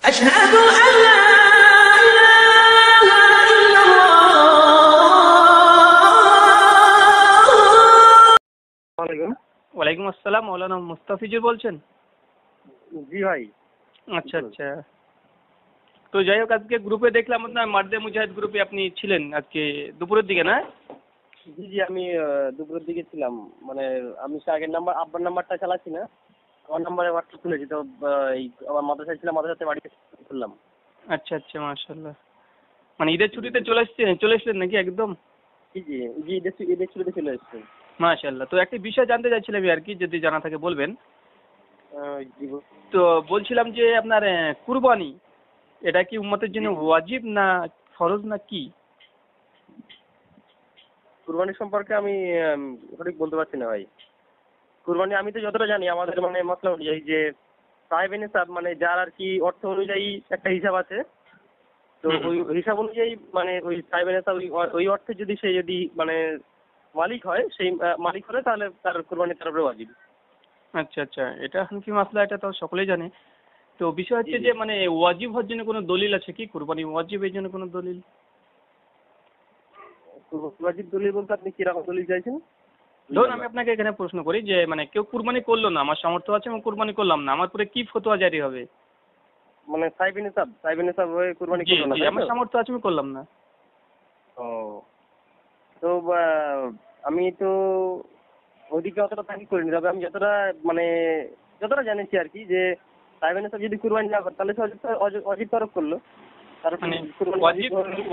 أشهد أن لا إله إلا الله। ওয়ালাইকুম আসসালাম, মৌলানা মুস্তাফিজুর বলছেন? জি ভাই। আচ্ছা আচ্ছা, তো যাই হোক, আজকে গ্রুপে দেখলাম আপনার মার্দে মুজাহিদ গ্রুপে আপনি ছিলেন আজকে দুপুরের দিকে, না? জি জি, আমি দুপুরের দিকে ছিলাম। মানে আমি আগের নাম্বার, আব্বার নাম্বারটা চালাচ্ছি না, আমার নাম্বারে হোয়াটসঅ্যাপ খুলেছি। তো এই আমার মাদ্রাসায় ছিলাম, মাদ্রাসাতে বাড়িতে করলাম। আচ্ছা আচ্ছা, মাশাআল্লাহ। মানে ঈদের ছুটিতে চলে এসেছিলেন নাকি একদম? জি জি জি, ঈদের ছুটিতে চলে এসেছি। মাশাআল্লাহ। তো একটা বিষয় জানতে চাইছিলাম আর কি, যদি জানা থাকে বলবেন। জি, তো বলছিলাম যে আপনার কুরবানি, এটা কি উম্মতের জন্য ওয়াজিব না ফরজ না কি? কুরবানি সম্পর্কে আমি সঠিক বলতে পারছি না ভাই। কুরবানি আমি তো যতটা জানি, আমাদের মানে মসলা অনুযায়ী যে সাহেব নিসাব, মানে যার আর কি অর্থ অনুযায়ী একটা হিসাব আছে। তো ওই হিসাব অনুযায়ী মানে ওই সাহেব নিসাব ওই অর্থে যদি সে যদি মানে মালিক হয়, সেই মালিক হলে তাহলে তার কুরবানি তার উপরে ওয়াজিব। আচ্ছা আচ্ছা, এটা হানফি মাসলা, এটা তো সকলেই জানে। তো বিষয় হচ্ছে যে মানে ওয়াজিব হওয়ার জন্য কোনো দলিল আছে কি? কুরবানি ওয়াজিব এর জন্য কোনো দলিল? ওয়াজিব দলিল বলতে আপনি কিরকম দলিল চাইছেন? ধরুন আমি আপনাকে এখানে প্রশ্ন করি যে মানে কেউ কুরবানি করলো না, আমার সামর্থ্য আছে এবং কুরবানি করলাম না, আমার পরে কি ফতোয়া জারি হবে? মানে সাহেব নিসাব হয়ে কুরবানি জি করলো না, জি, আমার সামর্থ্য আছে, আমি করলাম না। ও, তো আমি তো ওইদিকে অতটা থাকি করিনি, তবে আমি যতটা জেনেছি আর কি, যে সাহেব নিসাব যদি কুরবানি না করে তাহলে সে অজিব তরফ করলো। মানে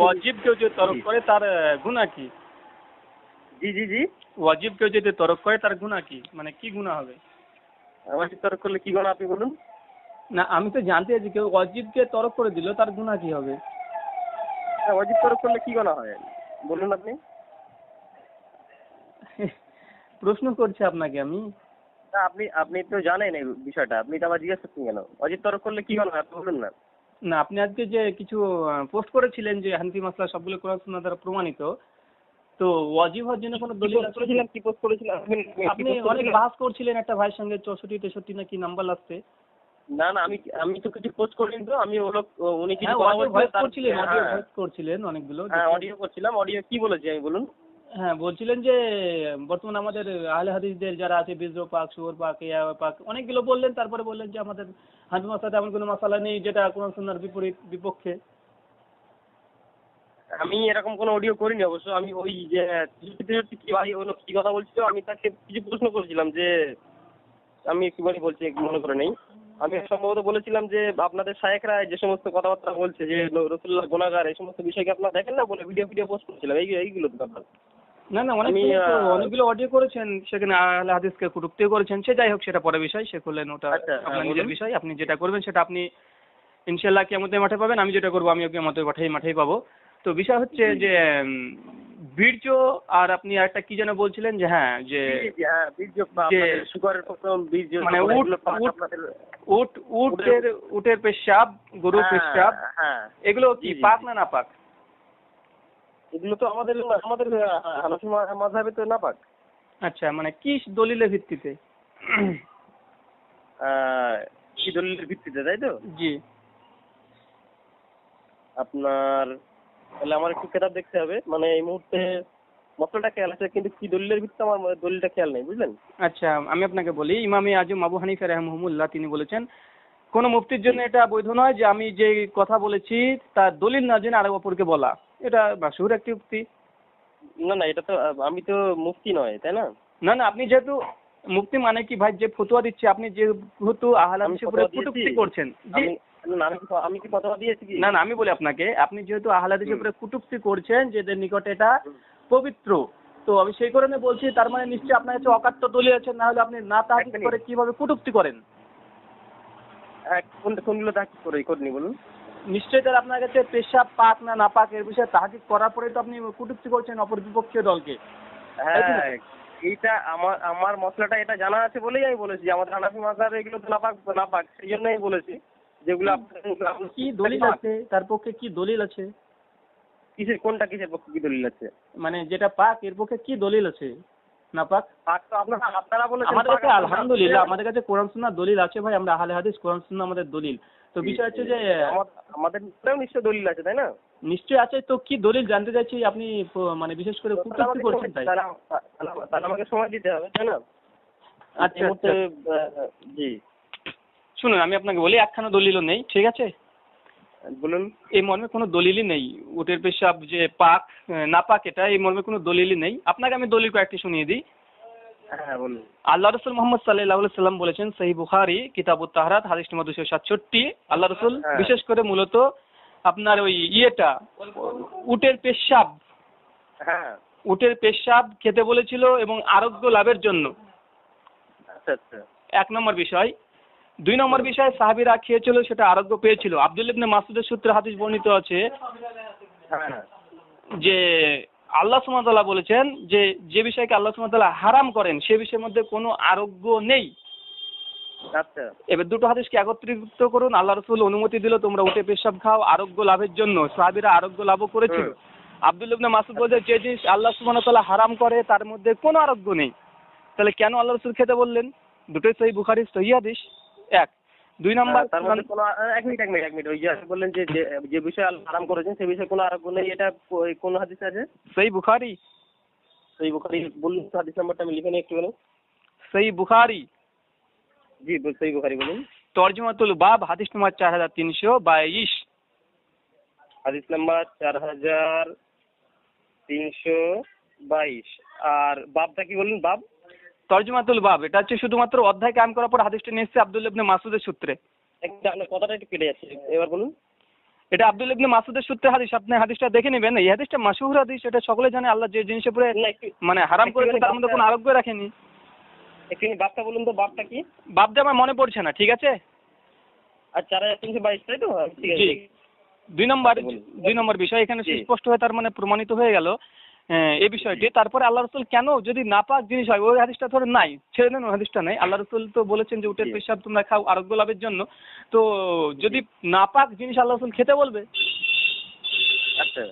ওয়াজিব কেউ যদি তরক করে তার গুনাহ কি? জি জি জি, ওয়াজিব কেউ যদি তরক করে তার গুনাহ কি, মানে কি গুনাহ হবে? অজিব তরফ করলে কি গুনাহ আপনি বলুন? না, আমি তো জানতে চাইছি কেউ ওয়াজিবকে তরক করে দিল, তার গুনাহ কি হবে? অজিব তরফ করলে কি গুনাহ হয় বলুন আপনি? প্রশ্ন করছি আপনাকে আমি। না, আপনি তো জানেন এই বিষয়টা, আপনি তো আবার জিজ্ঞেস করছেন কেন? অজিব তরফ করলে কি গুনাহ হয় আপনি বলুন না। না, আপনি আজকে যে কিছু পোস্ট করেছিলেন যে হানফি মাসলা সবগুলো কোরআন সুন্নাহ দ্বারা প্রমাণিত, তো ওয়াজিব হওয়ার জন্য কোনো দলিল আছে? কি পোস্ট করেছিলেন আপনি অনেক বাস করছিলেন একটা ভাইয়ের সঙ্গে, 64-63 নাকি নাম্বার লাগছে। না না, আমি তো কিছু পোস্ট করিনি। তো আমি উনি কিছু ভয়েস করছিলেন অনেকগুলো। হ্যাঁ, অডিও করছিলাম। অডিও কি বলেছি আমি বলুন? হ্যাঁ, বলছিলেন যে বর্তমান আমাদের আহলে হাদিসদের যারা আছে, বিজর পাক, শুয়োর পাক, ইয়া পাক, অনেকগুলো বললেন। তারপরে বললেন যে আমাদের হানফি মাসলাতে এমন কোনো মাসালা নেই যেটা কোরআন সুন্নাহর বিপক্ষে। আমি এরকম কোনো অডিও করিনি অবশ্য। আমি ওই যে কি ভাই ওগুলো কি কথা বলছিল, আমি তাকে কিছু প্রশ্ন করেছিলাম যে আমি একটুখানি বলছি, মনে করে নেই। আমি সম্ভবত বলেছিলাম যে আপনাদের শায়েখরা যে সমস্ত কথাবার্তা বলছে যে রাসূলুল্লাহ গুনাহগার, এই সমস্ত বিষয়কে আপনারা দেখেন না বলে ভিডিও পোস্ট করেছিলাম। এইগুলো তো ব্যাপার। না না, অনেকগুলো অডিও করেছেন, সেখানে আহলে হাদিসকে কটূক্তি করেছেন। সে যাই হোক, সেটা পরে বিষয়, সে করলেন, ওটা আপনার নিজের বিষয়। আপনি যেটা করবেন সেটা আপনি ইনশাআল্লাহ কিয়ামতের মাঠে পাবেন। আমি যেটা করবো আমিও কিয়ামতের মাঠেই পাবো। তো বিষয় হচ্ছে যে বীর্য, আর আপনি আরেকটা কি যেন বলছিলেন যে হ্যাঁ যে মানে উটের পেশাব, গরুর পেশাব, এগুলো কি পাক না নাপাক? এগুলো তো আমাদের হানাফি মাযহাবে তো নাপাক। আচ্ছা, মানে কি দলিলের ভিত্তিতে? কি দলিলের ভিত্তিতে, তাই তো? জি। আপনার তাহলে আমার একটু কিতাব দেখতে হবে, মানে এই মুহূর্তে মতলবটা খেয়াল আছে, কিন্তু কি দলিলের ভিত্তিতে আমার দলিলটা খেয়াল নেই, বুঝলেন? আচ্ছা, আমি আপনাকে বলি, ইমামে আজম আবু হানিফা রাহিমাহুল্লাহ তিনি বলেছেন, কোন মুফতির জন্য এটা বৈধ নয় যে আমি যে কথা বলেছি তার দলিল না জেনে আরেক অপরকে বলা। এটা মাশহুর একটি উক্তি। না না, এটা তো আমি তো মুফতি নয়, তাই না? না না, আপনি যেহেতু মুফতি মানে কি ভাই, যে ফতোয়া দিচ্ছে, আপনি যেহেতু আহলে হাদিসের উপরে কটূক্তি করছেন। জি, আমি কি ফতোয়া দিয়েছি কি? না না, আমি বলি আপনাকে, আপনি যেহেতু আহলে হাদিসের উপরে কটূক্তি করছেন, যেদের নিকটে এটা পবিত্র, তো আমি সেই কারণে বলছি, তার মানে নিশ্চয়ই আপনার কাছে অকাট্য দলিল আছে, না হলে আপনি না তাহকিক করে কিভাবে কটূক্তি করেন? কোনগুলো তাহকিক করিনি বলুন? নিশ্চয়ই তাহলে আপনার কাছে পেশাব পাক না নাপাক এর বিষয়ে তাহকিক করার পরে তো আপনি কটূক্তি করছেন অপর বিপক্ষীয় দলকে। হ্যাঁ, এইটা আমার মশলাটা এটা জানা আছে বলেই আমি বলেছি, আমাদের হানাফি মাযহাবে এগুলো তো নাপাক, সেই জন্যই বলেছি যেগুলো। কি দলিল আছে তার পক্ষে? কি দলিল আছে? কিসের পক্ষে কি দলিল আছে? মানে যেটা পাক এর পক্ষে কি দলিল আছে? নাপাক পাক তো আপনারা বলেছেন। আমাদের কাছে আলহামদুলিল্লাহ আমাদের কাছে কোরআন সুন্নাহ দলিল আছে ভাই, আমরা আহলে হাদিস, কোরআন সুন্নাহ আমাদের দলিল। তো বিষয় হচ্ছে যে আমাদের নিশ্চয় দলিল আছে, তাই না? নিশ্চয়ই আছে। তো কি দলিল জানতে চাইছি, আপনি মানে বিশেষ করে কটূক্তি করছেন তাই। তাহলে আমাকে সময় দিতে হবে, তাই না? আচ্ছা আচ্ছা, জি শুনুন আমি আপনাকে বলি, একখানা দলিলও নেই, ঠিক আছে? বলুন। এই মর্মে কোনো দলিলই নেই, উটের পেশাব যে পাক না পাক এটা এই মর্মে কোনো দলিলই নেই। আপনাকে আমি দলিল কয়েকটি শুনিয়ে দিই। হ্যাঁ বলুন। আল্লাহ রসুল মোহাম্মদ সাল্লাল্লাহু আলাইহি সাল্লাম বলেছেন, সহিহ বুখারী কিতাবুত তাহরাত হাদিস নম্বর 267, আল্লাহ রসুল বিশেষ করে মূলত আপনার ওই উটের পেশাব, হ্যাঁ উটের পেশাব খেতে বলেছিল এবং আরোগ্য লাভের জন্য। আচ্ছা আচ্ছা। 1 নম্বর বিষয়। 2 নম্বর বিষয়, সাহাবীরা খেয়েছিল সেটা আরোগ্য পেয়েছিল। আব্দুল্লাহ ইবনে মাসউদের সূত্রে হাদিস বর্ণিত আছে হ্যাঁ যে আল্লাহ সুবহানাহু ওয়া তাআলা বলেছেন যে যে বিষয়কে আল্লাহ সুবহানাহু ওয়া তাআলা হারাম করেন সে বিষয়ের মধ্যে কোনো আরোগ্য নেই। আচ্ছা। এবার দুটো হাদিসকে একত্রিত করুন। আল্লাহ রাসূল অনুমতি দিল তোমরা উটে পেশাব খাও আরোগ্য লাভের জন্য, সাহাবীরা আরোগ্য লাভও করেছিল। আব্দুল্লাহ ইবনে মাসউদ বলেছে যে জিনিস আল্লাহ সুবহানাহু ওয়া তাআলা হারাম করে তার মধ্যে কোনো আরোগ্য নেই, তাহলে কেন আল্লাহ রাসূল খেতে বললেন? দুটোই সহিহ বুখারীর সহিহ হাদিস। 1 2 নম্বর, তার মধ্যে কোনো এক মিনিট ওই যে বললেন যে যে বিষয় আল্লাহ হারাম করেছেন সেই বিষয়ে কোনো আরোগ্য নেই, এটা কোন হাদিসে আছে? সহিহ বুখারী। সহিহ বুখারী বলুন তো, হাদিস নাম্বারটা আমি লিখে নিই একটু বলুন। সহিহ বুখারী। জি সহিহ বুখারী বলুন। তরজমাতুল বাব হাদিস নম্বর 4322। হাদিস নাম্বার 4322। আর বাবটা কি বলুন? বাব তরজমাতুল বাব, এটা হচ্ছে শুধুমাত্র অধ্যায় কায়েম করার পর হাদিসটা নিয়ে এসেছে আব্দুল্লাহ ইবনে মাসউদের সূত্রে। আপনার কথাটা একটু কেটে যাচ্ছে, এবার বলুন। এটা আব্দুল্লাহ ইবনে মাসউদের সূত্রে হাদিস, আপনি হাদিসটা দেখে নেবেন। এই হাদিসটা মাশহুর হাদিস, এটা সকলে জানে। আল্লাহ যে জিনিসের উপরে মানে হারাম করেছে তার মধ্যে কোনো আরোগ্য রাখেনি। একটু বাবটা বলুন তো, বাবটা কি? বাবটা আমার মনে পড়ছে না, ঠিক আছে? আর 4322, তাই তো? ঠিক আছে। জি। 2 নম্বর বিষয়, এখানে সুস্পষ্ট হয়ে তার মানে প্রমাণিত হয়ে গেল এই বিষয়টি। তারপরে আল্লাহ রাসূল কেন যদি নাপাক জিনিস হয়, ওই হাদিসটা ধরে নাই, ছেড়ে দেন, ওই হাদিসটা নাই। আল্লাহ রাসূল তো বলেছেন যে উটের পেশাব তোমরা খাও আরোগ্য লাভের জন্য, তো যদি নাপাক জিনিস আল্লাহ রাসূল খেতে বলবে। আচ্ছা।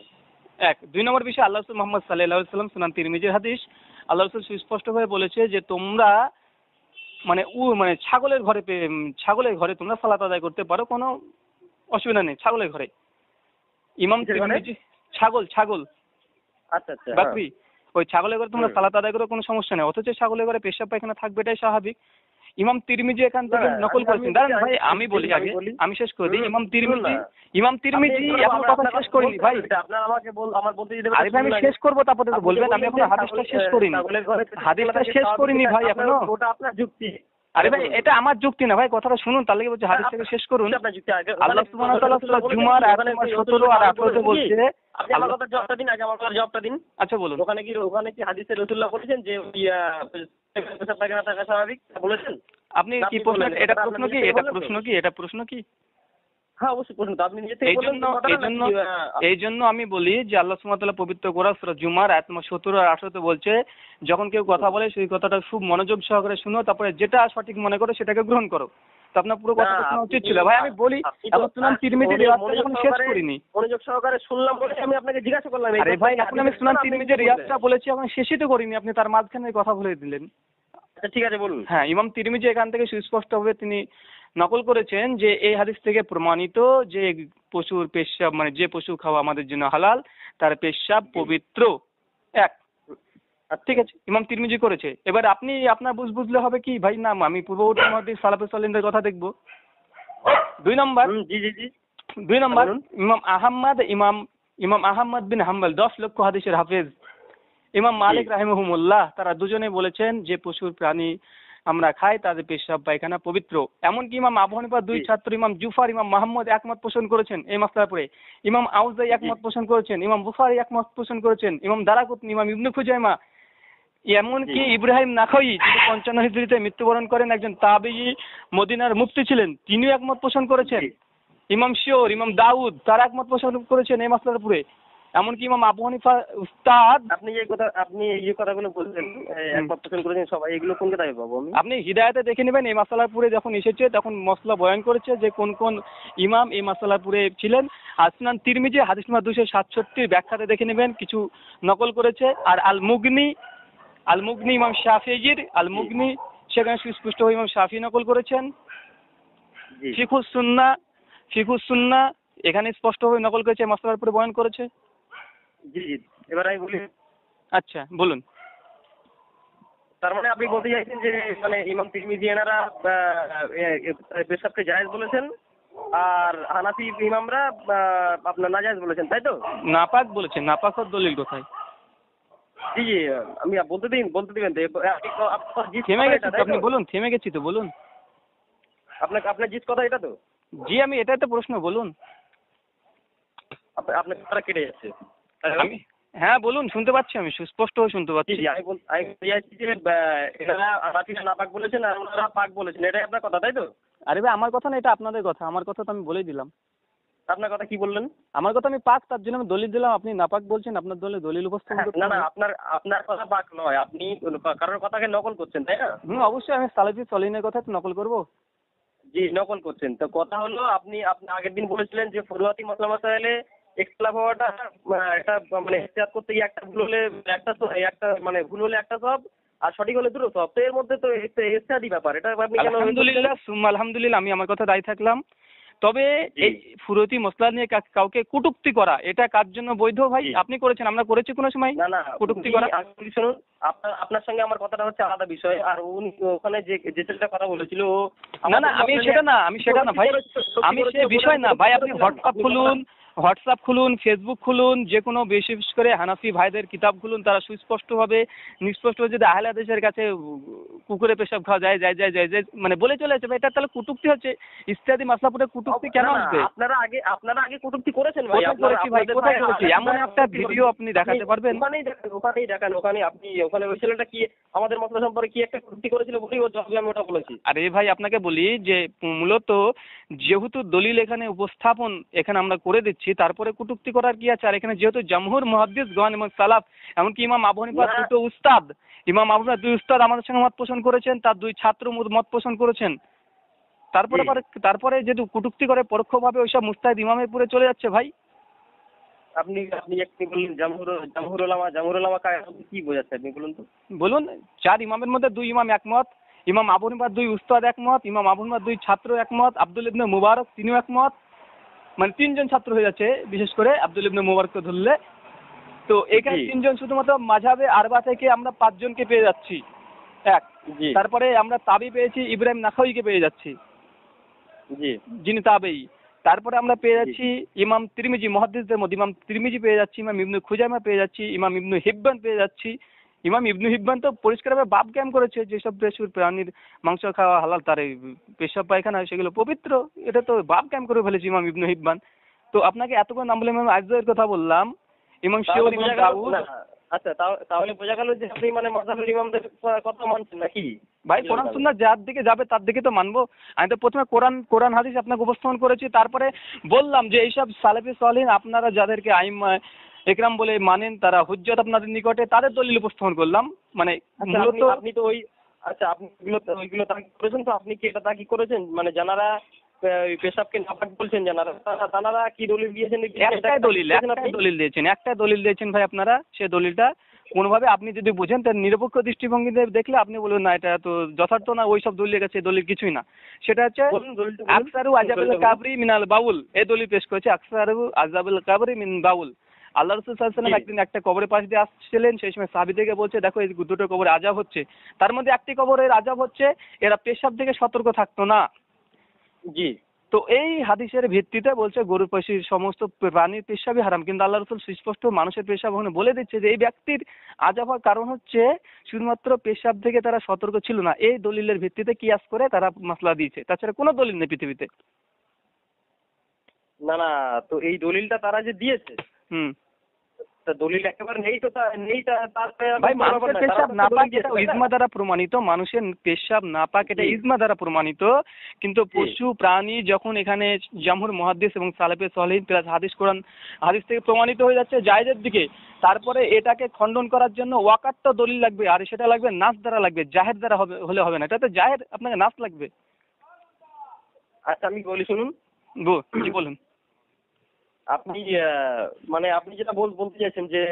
1 2 নম্বর বিষয়, আল্লাহ রাসূল মুহাম্মদ সাল্লাল্লাহু আলাইহি ওয়াসাল্লাম সুনান তিরমিজির হাদিস, আল্লাহ রাসূল সুস্পষ্ট হয়ে বলেছে যে তোমরা মানে ছাগলের ঘরে তোমরা সালাত আদায় করতে পারো, কোনো অসুবিধা নেই। ছাগলের ঘরে ইমাম তিরমিজি, ছাগল আচ্ছা আচ্ছা, বাকরি, ওই ছাগলের ঘরে তোমরা সালাত আদায় করো, কোনো সমস্যা নেই। অথচ ছাগলের ঘরে পেশাব পায়খানা থাকবে, এটাই স্বাভাবিক। ইমাম তিরমিজি এখান থেকে নকল করেছেন। দাঁড়ান ভাই, আমি বলি আগে, আমি শেষ করে দিই। ইমাম তিরমিজি এখন কথা শেষ করিনি ভাই। আপনার আমাকে আমার বলতে দিতে আরে ভাই আমি শেষ করবো, তারপরে তো বলবেন। আমি এখন হাদিসটা শেষ করিনি, হাদিসটা শেষ করিনি ভাই এখনো। ওটা আপনার যুক্তি। আরে ভাই এটা আমার যুক্তি না ভাই, কথাটা শুনুন, তার লাগে বলছি হাদিসটাকে শেষ করুন। আল্লাহ সুবহানাহু ওয়া তাআলা সূরা জুমার আয়াত নম্বর 17 আর 18 বলছে। আপনি আমার কথার জবাবটা দিন আগে, আমার কথার জবাবটা দিন। আচ্ছা বলুন। ওখানে কি হাদিসে রাসূলুল্লাহ বলেছেন যে পেশাব পায়খানা থাকা স্বাভাবিক বলেছেন? আপনি কি প্রশ্ন, এটা প্রশ্ন কি? হ্যাঁ অবশ্যই প্রশ্ন তো আপনি নিজে থেকে বললেন। এই জন্য আমি বলি যে আল্লাহ সুবহানাহু ওয়া তাআলা পবিত্র কোরআন সূরা জুমার আয়াত নম্বর 17 আর 18 তে বলছে যখন কেউ কথা বলে সেই কথাটা খুব মনোযোগ সহকারে শুনো, তারপরে যেটা সঠিক মনে করো সেটাকে গ্রহণ করো। তো আপনার পুরো কথাটা শোনা উচিত ছিল ভাই। আমি বলি এখন সুনান তিরমিজির রিওয়ায়াতটা এখন শেষ করিনি। মনোযোগ সহকারে শুনলাম বলে আমি আপনাকে জিজ্ঞাসা করলাম। আরে ভাই এখন আমি সুনান তিরমিজির রিওয়ায়াতটা বলেছি, এখন শেষই তো করিনি, আপনি তার মাঝখানে কথা বলে দিলেন। আচ্ছা ঠিক আছে বলুন। হ্যাঁ, ইমাম তিরমিজি এখান থেকে সুস্পষ্টভাবে তিনি নকল করেছেন যে এই হাদিস থেকে প্রমাণিত যে পশুর পেশাব মানে যে পশু খাওয়া আমাদের জন্য হালাল তার পেশাব পবিত্র। 1 ঠিক আছে, ইমাম তিরমিজি করেছে। এবার আপনি আপনার বুঝলে হবে কি ভাই, না আমি পূর্ববর্তী সালাফে সালেহিনদের কথা দেখবো। 2 নম্বর, জি জি জি 2 নম্বর, ইমাম আহমদ বিন হাম্বল 10 লক্ষ হাদিসের হাফেজ, ইমাম মালিক রাহিমাহুমুল্লাহ, তারা দুজনে বলেছেন যে পশুর প্রাণী আমরা খাই তাদের পেশাব পায়খানা পবিত্র। এমনকি ইমাম আবু হানিফার 2 ছাত্র ইমাম জুফার, ইমাম মাহমুদ একমত পোষণ করেছেন এই মাসলার উপরে। ইমাম আউজাই একমত পোষণ করেছেন, ইমাম বুখারী একমত পোষণ করেছেন, ইমাম দারাকুতনি, ইমাম ইবনে খুজাইমা, এমনকি ইব্রাহিম নাখাই যিনি 55 হিজরিতে মৃত্যুবরণ করেন, একজন তাবেঈ মদিনার মুফতি ছিলেন, তিনিও একমত পোষণ করেছেন। ইমাম শিওর, ইমাম দাউদ তারা একমত পোষণ করেছেন এই মাসলার উপরে। এমনকি ইমাম আবু হানিফা উস্তাদ, আপনি এই কথাগুলো বলছেন একমত পোষণ করেছেন সবাই, এগুলো কোন কিতাবে পাবো আমি? আপনি হিদায়াতে দেখে নেবেন। এই মাসালার পুরে যখন এসেছে তখন মসলা বয়ান করেছে যে কোন কোন ইমাম এই মাসালার পুরে ছিলেন। আর সুনান তিরমিজি হাদিস নম্বর 267 ব্যাখ্যাতে দেখে নেবেন, কিছু নকল করেছে। আর আল মুগনি ইমাম শাফিঈর আল মুগনি, সেখানে সুস্পষ্ট ইমাম শাফি নকল করেছেন। ফিকহুস সুন্নাহ ফিকুস সুন্নাহ এখানে স্পষ্টভাবে নকল করেছে, মাসলার উপরে বয়ান করেছে। জি জি, এবার আমি বলি। আচ্ছা বলুন। তার মানে আপনি বলতে চাইছেন যে মানে ইমাম তিরমিজি এনারা পেশাবকে জায়েজ বলেছেন, আর হানাফি ইমামরা আপনার নাজায়েজ বলেছেন, তাই তো? নাপাক বলেছেন, নাপাকের দলিল কোথায়? জি জি, আমি বলতে দিবেন তো। থেমে গেছি তো, আপনি বলুন। থেমে গেছি তো, বলুন। আপনার জিত কথা এটা তো? জি, আমি এটাই তো প্রশ্ন, বলুন। আপনার কথাটা কেটে যাচ্ছে। আমি হ্যাঁ বলুন, শুনতে পাচ্ছি, আমি সুস্পষ্টভাবে শুনতে জি পাচ্ছি। জি, আমি বলতে চাইছি যে এনারা হানাফিরা নাপাক বলেছেন আর ওনারা পাক বলেছেন, এটাই আপনার কথা, তাই তো? আরে ভাই, আমার কথা না, এটা আপনাদের কথা। আমার কথা তো আমি বলেই দিলাম। আপনার কথা কি বললেন? আমার কথা আমি পাক, তার জন্য আমি দলিল দিলাম। আপনি নাপাক বলছেন, আপনার দলে দলিল উপস্থাপন করতে না না, হবে। আপনার কথা পাক নয়, আপনি কারোর কথাকে নকল করছেন, তাই না? অবশ্যই আমি সালাফি সলিনের কথা তো নকল করবো। জি, নকল করছেন। তো কথা হলো, আপনি আগের দিন বলেছিলেন যে ফরুয়াতি মাসলা মাসাইলে ইখতিলাফ হওয়াটা এটা মানে ইহতিয়াত করতে গিয়ে একটা ভুল হলে একটা মানে ভুল হলে একটা সব, আর সঠিক হলে দুটো সব। তো এর মধ্যে তো ইহতিয়াতি ব্যাপার, এটা আপনি কেন? আলহামদুলিল্লাহ সুম্মা আলহামদুলিল্লাহ, আমি আমার কথা দায়ী থাকলাম। তবে এই ফুরতি মসলা নিয়ে কাউকে কটূক্তি করা, এটা কার জন্য বৈধ ভাই? আপনি করেছেন, আমরা করেছি কোনো সময় না না, কটূক্তি করা? শুনুন, আপনার সঙ্গে আমার কথাটা হচ্ছে আলাদা বিষয়। আর উনি ওখানে যে ছেলেটা কথা বলেছিল না না, আমি সেটা না ভাই, আমি সে বিষয় না ভাই। আপনি হোয়াটসঅ্যাপ খুলুন, ফেসবুক খুলুন, যে কোনো বিশেষ করে হানাফি ভাইদের কিতাব খুলুন, তারা সুস্পষ্টভাবে নিষ্পষ্টভাবে যদি আহলে হাদিসের কাছে কুকুরে পেশাব খাওয়া যায় যায় যায় যায় যায় মানে বলে চলে আসে ভাই, এটা তাহলে কটূক্তি হচ্ছে। ইস্তেহাদি মাসলা পড়ে কটূক্তি কেন আসবে? আপনারা আগে কটূক্তি করেছেন ভাই। কোথায় করেছি? এমন একটা ভিডিও আপনি দেখাতে পারবেন? ওখানেই দেখান। ওখানে ওই ছেলেটা কি আমাদের মসলা সম্পর্কে কি একটা কটূক্তি করেছিল বলেই ও জবাবে আমি ওটা বলেছি। আরে ভাই, আপনাকে বলি যে মূলত যেহেতু দলিল এখানে উপস্থাপন এখানে আমরা করে দিচ্ছি, তারপরে কটূক্তি করার কি আছে? আর এখানে যেহেতু জমহুর মুহাদ্দিসগণ এবং সালাফ, এমনকি ইমাম আবু হানিফার দুটো উস্তাদ, ইমাম আবু হানিফার দুই উস্তাদ আমাদের সঙ্গে মত পোষণ করেছেন, তার দুই ছাত্র মত পোষণ করেছেন। তারপরে যেহেতু কটূক্তি করে পরোক্ষভাবে ওইসব মুস্তাহিদ ইমামের পুরে চলে যাচ্ছে ভাই। আপনি একটু বললেন জামহুর উলামা কি বোঝাচ্ছে আপনি বলুন তো? বলুন। 4 ইমামের মধ্যে 2 ইমাম একমত, ইমাম আবু হানিফার 2 উস্তাদ একমত, ইমাম আবু হানিফার 2 ছাত্র একমত, আব্দুল ইবনে মুবারক তিনিও একমত। মানে 3 জন ছাত্র হয়ে যাচ্ছে, বিশেষ করে আব্দুল ইবনে মুবারককে ধরলে। তো এখানে 3 জন শুধুমাত্র মাযহাবে আরবা থেকে আমরা 5 জনকে পেয়ে যাচ্ছি। তারপরে আমরা তাবি পেয়েছি, ইব্রাহিম নাখাউইকে পেয়ে যাচ্ছি, যিনি তাবেই। তারপরে আমরা পেয়ে যাচ্ছি ইমাম তিরমিজি, মুহাদ্দিসদের মধ্যে ইমাম তিরমিজি পেয়ে যাচ্ছি, ইমাম ইবনে খুজাইমা পেয়ে যাচ্ছি, ইমাম ইবনে হিব্বান পেয়ে যাচ্ছি। ইমাম ইবনে হিব্বান তো পরিষ্কারভাবে বাপ ক্যাম করেছে, যেসব প্রাণীর মাংস খাওয়া হালাল, তার এই পেশাব পায়খানা সেগুলো পবিত্র, এটা তো বাপ ক্যাম করে ফেলেছে ইমাম ইবনে হিব্বান। তো আপনাকে এতক্ষণ নাম বলে ইমাম আজজাইর কথা বললাম, ইমাম শিওর, ইমাম দাউদ। আচ্ছা, তাহলে বোঝা গেল যে আপনি মানে মাযহাবের ইমামদের কথা মানছেন নাকি? ভাই কোরআন সুন্নাহ যার দিকে যাবে তার দিকে তো মানবো। আমি তো প্রথমে কোরআন হাদিস আপনাকে উপস্থাপন করেছি, তারপরে বললাম যে এইসব সালেফে সালেহিন আপনারা যাদেরকে আইম্মা একরাম বলে মানেন, তারা হুজ্জত আপনাদের নিকটে, তাদের দলিল উপস্থাপন করলাম। মানে মূলত আপনি তো আপনি ওইগুলো তাকিদ করেছেন, তো আপনি কি এটা তাকিদ করেছেন মানে যারা পেশাবকে নাপাক বলছেন তারা কি দলিল দিয়েছেন? একটাই দলিল দিয়েছেন ভাই আপনারা। সে দলিলটা কোনোভাবে আপনি যদি বুঝেন, তার নিরপেক্ষ দৃষ্টিভঙ্গিতে দেখলে আপনি বলবেন না এটা তো যথার্থ না, ওই সব দলিলের কাছে দলিল কিছুই না। সেটা হচ্ছে আকসারু আজাবুল কাবরি মিনাল বাউল, এই দলিল পেশ করেছে, আকসারু আজাবুল কাবরি মিন বাউল। আল্লাহ রাসূল সাল্লাল্লাহু আলাইহি ওয়াসাল্লাম একদিন একটা কবরের পাশ দিয়ে আসছিলেন, সেই সময় সাহাবীদেরকে বলছে, দেখো এই দুটো কবরে আযাব হচ্ছে, তার মধ্যে একটি কবরের আযাব হচ্ছে এরা পেশাব থেকে সতর্ক থাকতো না। জি। তো এই হাদিসের ভিত্তিতে বলছে গরুর পশির সমস্ত প্রাণীর পেশাবই হারাম, কিন্তু আল্লাহ রাসূল সুস্পষ্ট মানুষের পেশাব ওখানে বলে দিচ্ছে যে এই ব্যক্তির আযাব হওয়ার কারণ হচ্ছে শুধুমাত্র পেশাব থেকে তারা সতর্ক ছিল না। এই দলিলের ভিত্তিতে কিয়াস করে তারা মাসলা দিয়েছে, তাছাড়া কোনো দলিল নেই পৃথিবীতে। না, তো এই দলিলটা তারা যে দিয়েছে, দলিল একেবারে নেই তো নেই। ভাই মানুষের পেশাব নাপাক এটা ইজমা দ্বারা প্রমাণিত, মানুষের পেশাব নাপাক এটা ইজমা দ্বারা প্রমাণিত। কিন্তু পশু প্রাণী যখন এখানে জামহুর মুহাদ্দিস এবং সালেফে সালেহিন প্লাস কোরআন হাদিস থেকে প্রমাণিত হয়ে যাচ্ছে জায়েজের দিকে, তারপরে এটাকে খণ্ডন করার জন্য ওয়াকাত দলিল লাগবে, আর সেটা লাগবে নাস দ্বারা লাগবে, জাহের দ্বারা হলে হবে না। এটা তো জাহের, আপনাকে নাস লাগবে। আচ্ছা আমি বলি শুনুন। জি বলুন। আপনি আপনি যেটা বলতে চাইছেন যে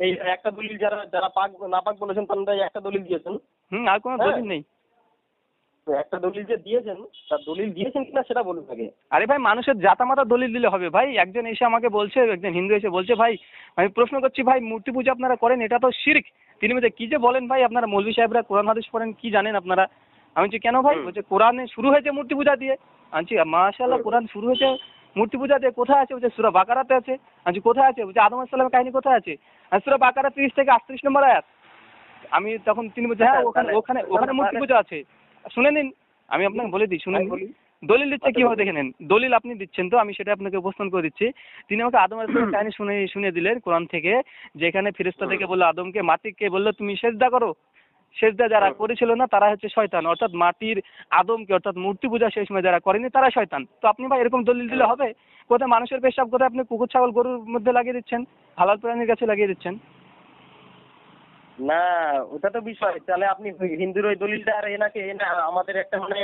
এই একটা দলিল যারা পাক নাপাক বলেছেন তারা একটা দলিল দিয়েছেন। আর কোনো দলিল নেই। একটা দলিল যে দিয়েছেন, তার দলিল দিয়েছেন কিনা সেটা বলুন আগে। আরে ভাই মানুষের জাতামাতা দলিল দিলে হবে ভাই? একজন এসে আমাকে বলছে, একজন হিন্দু এসে বলছে ভাই, আমি প্রশ্ন করছি ভাই মূর্তি পূজা আপনারা করেন, এটা তো শিরক। তিনি বলছে কি যে বলেন ভাই, আপনারা মৌলভী সাহেবরা কোরআন হাদিস পড়েন, কি জানেন আপনারা? আমি বলছি কেন ভাই? বলছে কোরআনে শুরু হয়েছে মূর্তি পূজা দিয়ে। আমি বলছি মাশাআল্লাহ, কোরআন শুরু হয়েছে মূর্তি পূজা দিয়ে, কোথায় আছে? বলছে সূরা বাকারাতে আছে। আমি বলছি কোথায় আছে? বলছে আদম আলাইহিস সালামের কাহিনী কোথায় আছে? সূরা বাকারা 30 থেকে 38 নম্বর আয়াত। আমি তখন তিনি বলছে হ্যাঁ ওখানে ওখানে ওখানে মূর্তি পূজা আছে। শুনে নিন, আমি আপনাকে বলে দিই, শুনে নিন। দলিল দিচ্ছে কিভাবে দেখে নেন। দলিল আপনি দিচ্ছেন তো, আমি সেটা আপনাকে উপস্থাপন করে দিচ্ছি। তিনি আমাকে আদম আলাইহিস সালামের কাহিনী শুনে দিলেন কোরআন থেকে, যেখানে ফেরেশতা থেকে বললো আদমকে, মাটিকে বললো তুমি সেজদা করো। সেজদা যারা করেছিল না তারা হচ্ছে শয়তান, অর্থাৎ মাটির আদমকে, অর্থাৎ মূর্তি পূজা সেই সময় যারা করেনি তারা শয়তান। তো আপনি ভাই এরকম দলিল দিলে হবে? কোথায় মানুষের পেশাব, কোথায় আপনি কুকুর ছাগল গরুর মধ্যে লাগিয়ে দিচ্ছেন, হালাল প্রাণীর কাছে লাগিয়ে দিচ্ছেন। না ওটা তো বিষয়, তাহলে আপনি হিন্দুর ওই দলিলটা আর এনাকে আমাদের একটা মানে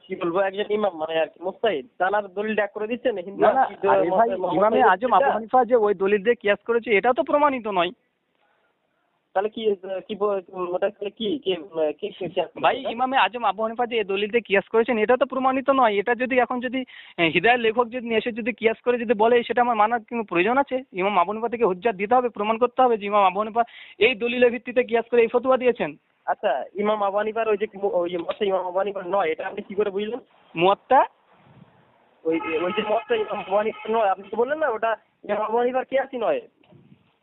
কি বলবো একজন ইমাম মানে আর কি মুস্তাহিদ, তার দলিল এক করে দিচ্ছেন হিন্দু। না না, আরে ভাই ইমামে আজম আবু হানিফা যে ওই দলিল দিয়ে কিয়াস করেছে এটা তো প্রমাণিত নয়। তাহলে কি কি ওটা কি ভাই ইমামে আজম আবু হানিফা যে এই দলিল দিয়ে কিয়াস করেছেন এটা তো প্রমাণিত নয়। এটা যদি এখন যদি হিদায়ার লেখক যদি এসে যদি কিয়াস করে যদি বলে, সেটা আমার মানার কোনো প্রয়োজন আছে? ইমাম আবু হানিফা থেকে হুজ্জাত দিতে হবে, প্রমাণ করতে হবে যে ইমাম আবু হানিফা এই দলিলের ভিত্তিতে কিয়াস করে এই ফতোয়া দিয়েছেন। আচ্ছা ইমাম আবু হানিফার ওই যে ইমাম আবু হানিফার নয়, এটা আপনি কি করে বুঝলেন? মুয়াত্তা ওই ওই যে মতটা ইমাম আবু হানিফার নয়, আপনি তো বললেন না ওটা ইমাম আবু হানিফার কিয়াসই নয়,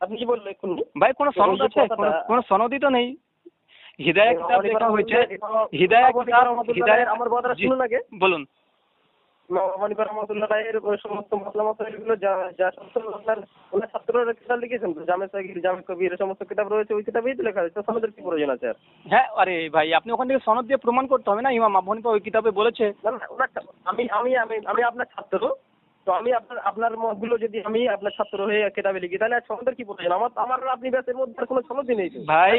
আপনি কি বললেন এখন? ভাই কোনো সনদ আছে? কোনো সনদই তো নেই। হিদায়াত কিতাব লেখা হয়েছে, হিদায়াত কিতাব আমার কথাটা শুনুন আগে। বলুন। ইমাম আবু হানিফা রাহমাতুল্লাহ আলাইহির সমস্ত মাসলা যা সমস্ত ওনার ছাত্ররা কিতাব লিখেছেন, জামে সাগীর, জামে কবির, সমস্ত কিতাব রয়েছে, ওই কিতাবেই তো লেখা হয়েছে। সনদের কি প্রয়োজন আছে আর? হ্যাঁ আরে ভাই আপনি ওখান থেকে সনদ দিয়ে প্রমাণ করতে হবে না ইমাম আবু হানিফা ওই কিতাবে বলেছে। না আমি আমি আমি আমি আপনার ছাত্র, তো আমি আপনার মতগুলো যদি আমি আপনার ছাত্র হয়ে কিতাবে লিখি তাহলে সনদের কি প্রয়োজন? আমার আপনি ব্যাসের মধ্যে কোনো সনদই নেই ভাই।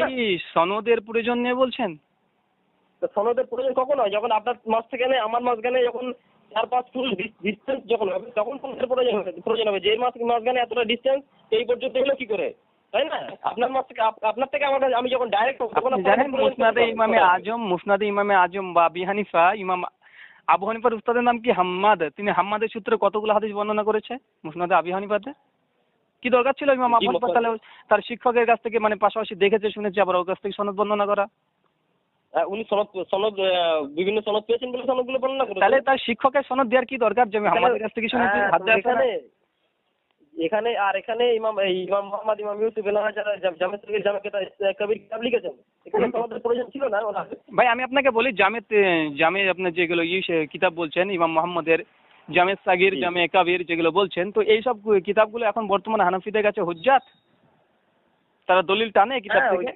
সনদের প্রয়োজন নেই বলছেন? তো সনদের প্রয়োজন কখন হয়? যখন আপনার মাঝখানে আমার মাঝখানে যখন 4-5 ফুট ডিস্টেন্স যখন হবে তখন সনদের প্রয়োজন হবে। যে মাঝখানে এতটা ডিস্টেন্স এই পর্যন্ত এলো কি করে, তাই না? আপনার থেকে আমার কাছে আমি যখন ডাইরেক্ট জানেন মুসনাদে ইমামে আজম বা আবি হানিফা, ইমাম আবু হানিফার উস্তাদের নাম কি? হাম্মাদ। তিনি হাম্মাদের সূত্রে কতগুলো হাদিস বর্ণনা করেছে মুসনাদে আবি হানিফাতে। কি দরকার ছিল ইমাম আবু হানিফা তাহলে তার শিক্ষকের কাছ থেকে মানে পাশাপাশি দেখেছে শুনেছে আবার ওর কাছ থেকে সনদ বর্ণনা করা? উনি সনদ বিভিন্ন সনদ পেয়েছেন বলে সনদগুলো বর্ণনা করেন। তাহলে তার শিক্ষকের সনদ দেওয়ার কি দরকার যে আমি হাম্মাদের কাছ থেকে শুনেছি? এখানে ইমাম মুহাম্মদ ইমাম ইউসুফ যারা জামে সাগীর, জামে কবির কিতাব লিখেছেন, এখানে সনদের প্রয়োজন ছিল না ওনার। ভাই আমি আপনাকে বলি জামে আপনার যেগুলো কিতাব বলছেন ইমাম মুহাম্মদের, জামে সাগীর, জামে কবির যেগুলো বলছেন, তো এইসব কিতাবগুলো এখন বর্তমানে হানাফিদের কাছে হুজ্জাত, তারা দলিল টানে কিতাব থেকে।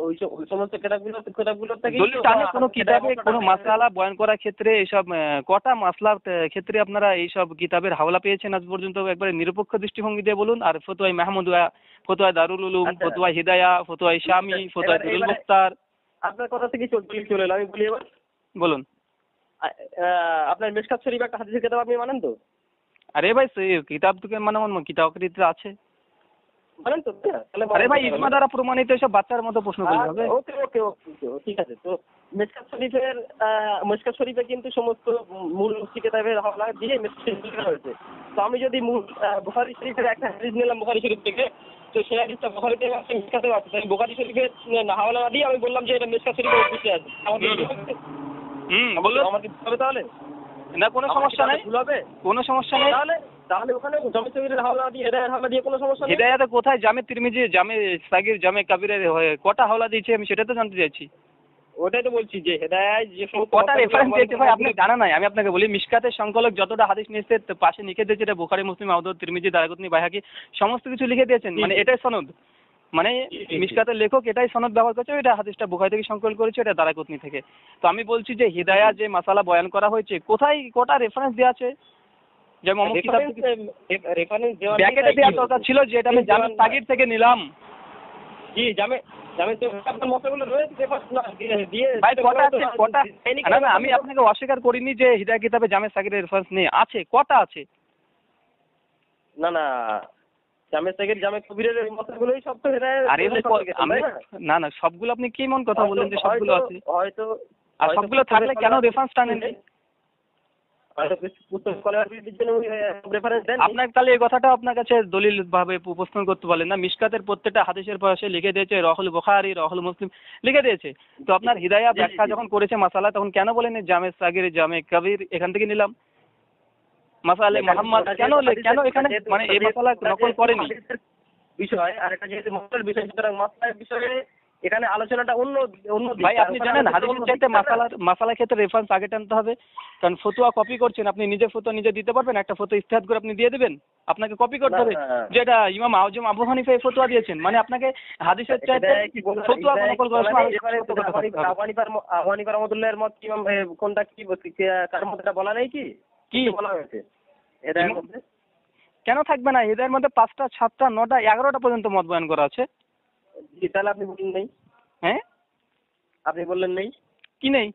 ওই সমস্ত কিতাবগুলো থেকে দলিল টানে কোনো কিতাবে কোনো মাসআলা বয়ান করার ক্ষেত্রে এইসব কটা মাসলার ক্ষেত্রে আপনারা এইসব কিতাবের হাওলা পেয়েছেন আজ পর্যন্ত? একবারে নিরপেক্ষ দৃষ্টিভঙ্গি দিয়ে বলুন। আর ফতোয়া মাহমুদুয়া, ফতোয়া দারুল উলুম, ফতোয়া হিদায়া, ফতোয়া শামি, ফতোয়া দুরুল মুখতার। আপনার কথা থেকে চলে এলো, আমি বলি এবার। বলুন। আপনার মিশকাত শরীফ একটা হাদিসের কিতাব আপনি মানেন তো? আরে ভাই কিতাব থেকে মানে কিতাবকৃতিতে আছে মানেন তো? আরে ভাই ইজমা দ্বারা প্রমাণিত এসব বাচ্চার মতো প্রশ্ন করতে হবে। ওকে ওকে ওকে ঠিক আছে। তো মিশকাত শরীফে কিন্তু সমস্ত মূল কিতাবের হাওলা দিয়ে মিশকাত শরীফ লেখা হয়েছে। তো আমি যদি মূল বুখারী শরীফের একটা হাদিস নিলাম বুখারী শরীফ থেকে, তো সেই হাদিসটা বুখারীতে আছে, মিশকাতেও আছে, তাই বুখারী শরীফের হাওলা না দিয়ে আমি বললাম যে এটা মিশকাত শরীফের অফিসে আছে। বলুন। আমার কি হবে তাহলে? না কোনো সমস্যা নাই, কোনো সমস্যা নেই। তাহলে ওখানে জামে সাগীরের হাওলা দিয়ে হিদায়াতের হাওলা দিয়ে কোনো সমস্যা নেই। হিদায়াতে কোথায়? জামে তিরমিজি, জামে সাগীর, জামে কবিরের কটা হাওলা দিয়েছে আমি সেটা তো জানতে চাইছি। ওটাই তো বলছি যে হিদায়াত যে কটা রেফারেন্স দিয়েছে ভাই আপনি জানা নাই। আমি আপনাকে বলি মিশকাতের সংকলক যতটা হাদিস নিয়েছে পাশে লিখে দিয়েছে এটা বুখারী, মুসলিম, আবু দাউদ, তিরমিজি, দারাকুতনি, বাইহাকি সমস্ত কিছু লিখে দিয়েছেন। মানে এটাই সনদ, মানে মিশকাতের লেখক এটাই সনদ ব্যবহার করছে, এটা হাদিসটা বুখারী থেকে সংকলন করেছে, এটা দারাকুতনি থেকে। তো আমি বলছি যে হিদায়া যে মাসালা বয়ান করা হয়েছে কোথায় কটা রেফারেন্স দেওয়া আছে? যেমন অমুক কিতাব থেকে রেফারেন্স ব্যাকেটে দেওয়ার দরকার ছিল যে এটা আমি জামে সাগীর থেকে নিলাম। জি জামে আপনার মতগুলো রয়েছে দিয়ে ভাই কটা আছে? কটা? না আমি আপনাকে অস্বীকার করিনি যে হিদায়া কিতাবে জামে সাগীরের রেফারেন্স নেই, আছে। কটা আছে? না জামে সাগীর, জামে কবিরের মতগুলোই সব তো হিদায়াত। আরে না সবগুলো আপনি কি মন কথা বললেন যে সবগুলো আছে? আর সবগুলো থাকলে কেন রেফারেন্স টানেন? আপনার তাহলে এই কথাটা আপনার কাছে দলিল ভাবে উপস্থাপন করতে পারলেন না? মিশকাতের প্রত্যেকটা হাদিসের পাশে লিখে দিয়েছে রহুল বুখারী, রহুল মুসলিম লিখে দিয়েছে। তো আপনার হিদায়া ব্যাখ্যা যখন করেছে মাসালা, তখন কেন বলেন জামে সাগির, জামে কবির এখান থেকে নিলাম? মাসালে মোহাম্মদ কেন এখানে মানে এই মাসালা নকল করেনি? বিষয় আর এটা যেহেতু মাসলার বিষয়, সুতরাং মাসলার বিষয়ে এখানে আলোচনাটা অন্য ভাই আপনি জানেন হাদিসের চাইতে মাসালার ক্ষেত্রে রেফারেন্স আগে টানতে হবে। কারণ ফতোয়া কপি করছেন, আপনি নিজে ফতোয়া নিজে দিতে পারবেন? একটা ফতোয়া ইজতিহাদ করে আপনি দিয়ে দিবেন? আপনাকে কপি করতে হবে যেটা ইমাম আজম আবু হানিফা এই ফতোয়া দিয়েছেন। মানে আপনাকে হাদিসের চাইতে ফতোয়া নকল করার সময় আবু হানিফা রাহমাতুল্লাহর মত ইমাম কোনটা কি কার মতটা বলা নেই কি বলা হয়েছে এটার মধ্যে? কেন থাকবে না? এদের মধ্যে 5টা 7টা 9টা 11টা পর্যন্ত মত বয়ান করা আছে। তাহলে আপনি বললেন নেই? হ্যাঁ আপনি বললেন নেই কি নেই?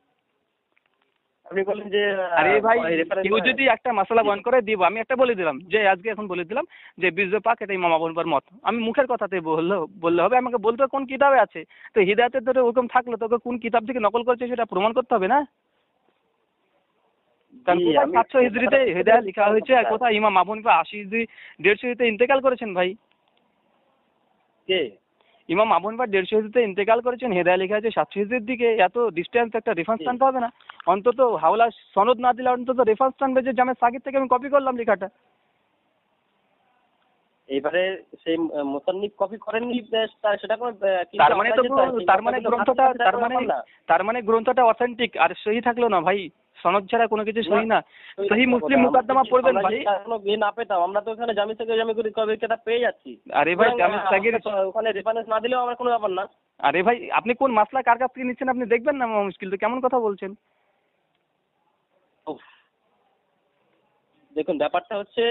আপনি বললেন যে আরে ভাই কেউ যদি একটা মাসালা বয়ান করে দিব, আমি একটা বলে দিলাম যে আজকে এখন বলে দিলাম যে বীর্য পাক এটা ইমাম আবু হানিফার মত, আমি মুখের কথাতে বললে হবে? আমাকে বলতে হবে কোন কিতাবে আছে। তো হিদায়াতের ধরে ওরকম থাকলে তোকে কোন কিতাব থেকে নকল করেছে সেটা প্রমাণ করতে হবে না? কারণ 700 হিজরিতে হিদায়াত লেখা হয়েছে, আর কোথায় ইমাম আবু হানিফা 80 হিজরি 150 হিজরিতে ইন্তেকাল করেছেন ভাই। কে? ইমাম আবু হানিফা 150 হিজরিতে ইন্তেকাল করেছেন, হেদায়া লেখা আছে 700 হিজরির দিকে। এত ডিস্টেন্স একটা রেফারেন্স টানতে হবে না? অন্তত হাওলা সনদ না দিলে অন্তত রেফারেন্স টানবে যে জামে সাগির থেকে আমি কপি করলাম লেখাটা। এবারে সেই মুসান্নিফ কপি করেননি সেটা কোনো তার মানে গ্রন্থটা অথেন্টিক আর সহি থাকলো না ভাই। সনদ ছাড়া কোনো কিছু সহি না। সহি মুসলিম মুকদ্দমা পড়বেন ভাই। না পেতাম আমরা তো ওখানে জামি থেকে জামি করে কবে কিতাব পেয়ে যাচ্ছি। আরে ভাই জামি সাগির ওখানে রেফারেন্স না দিলেও আমার কোনো ব্যাপার না। আরে ভাই আপনি কোন মাসলা কার কাছ থেকে নিচ্ছেন আপনি দেখবেন না? মুশকিল তো কেমন কথা বলছেন? দেখুন ব্যাপারটা হচ্ছে,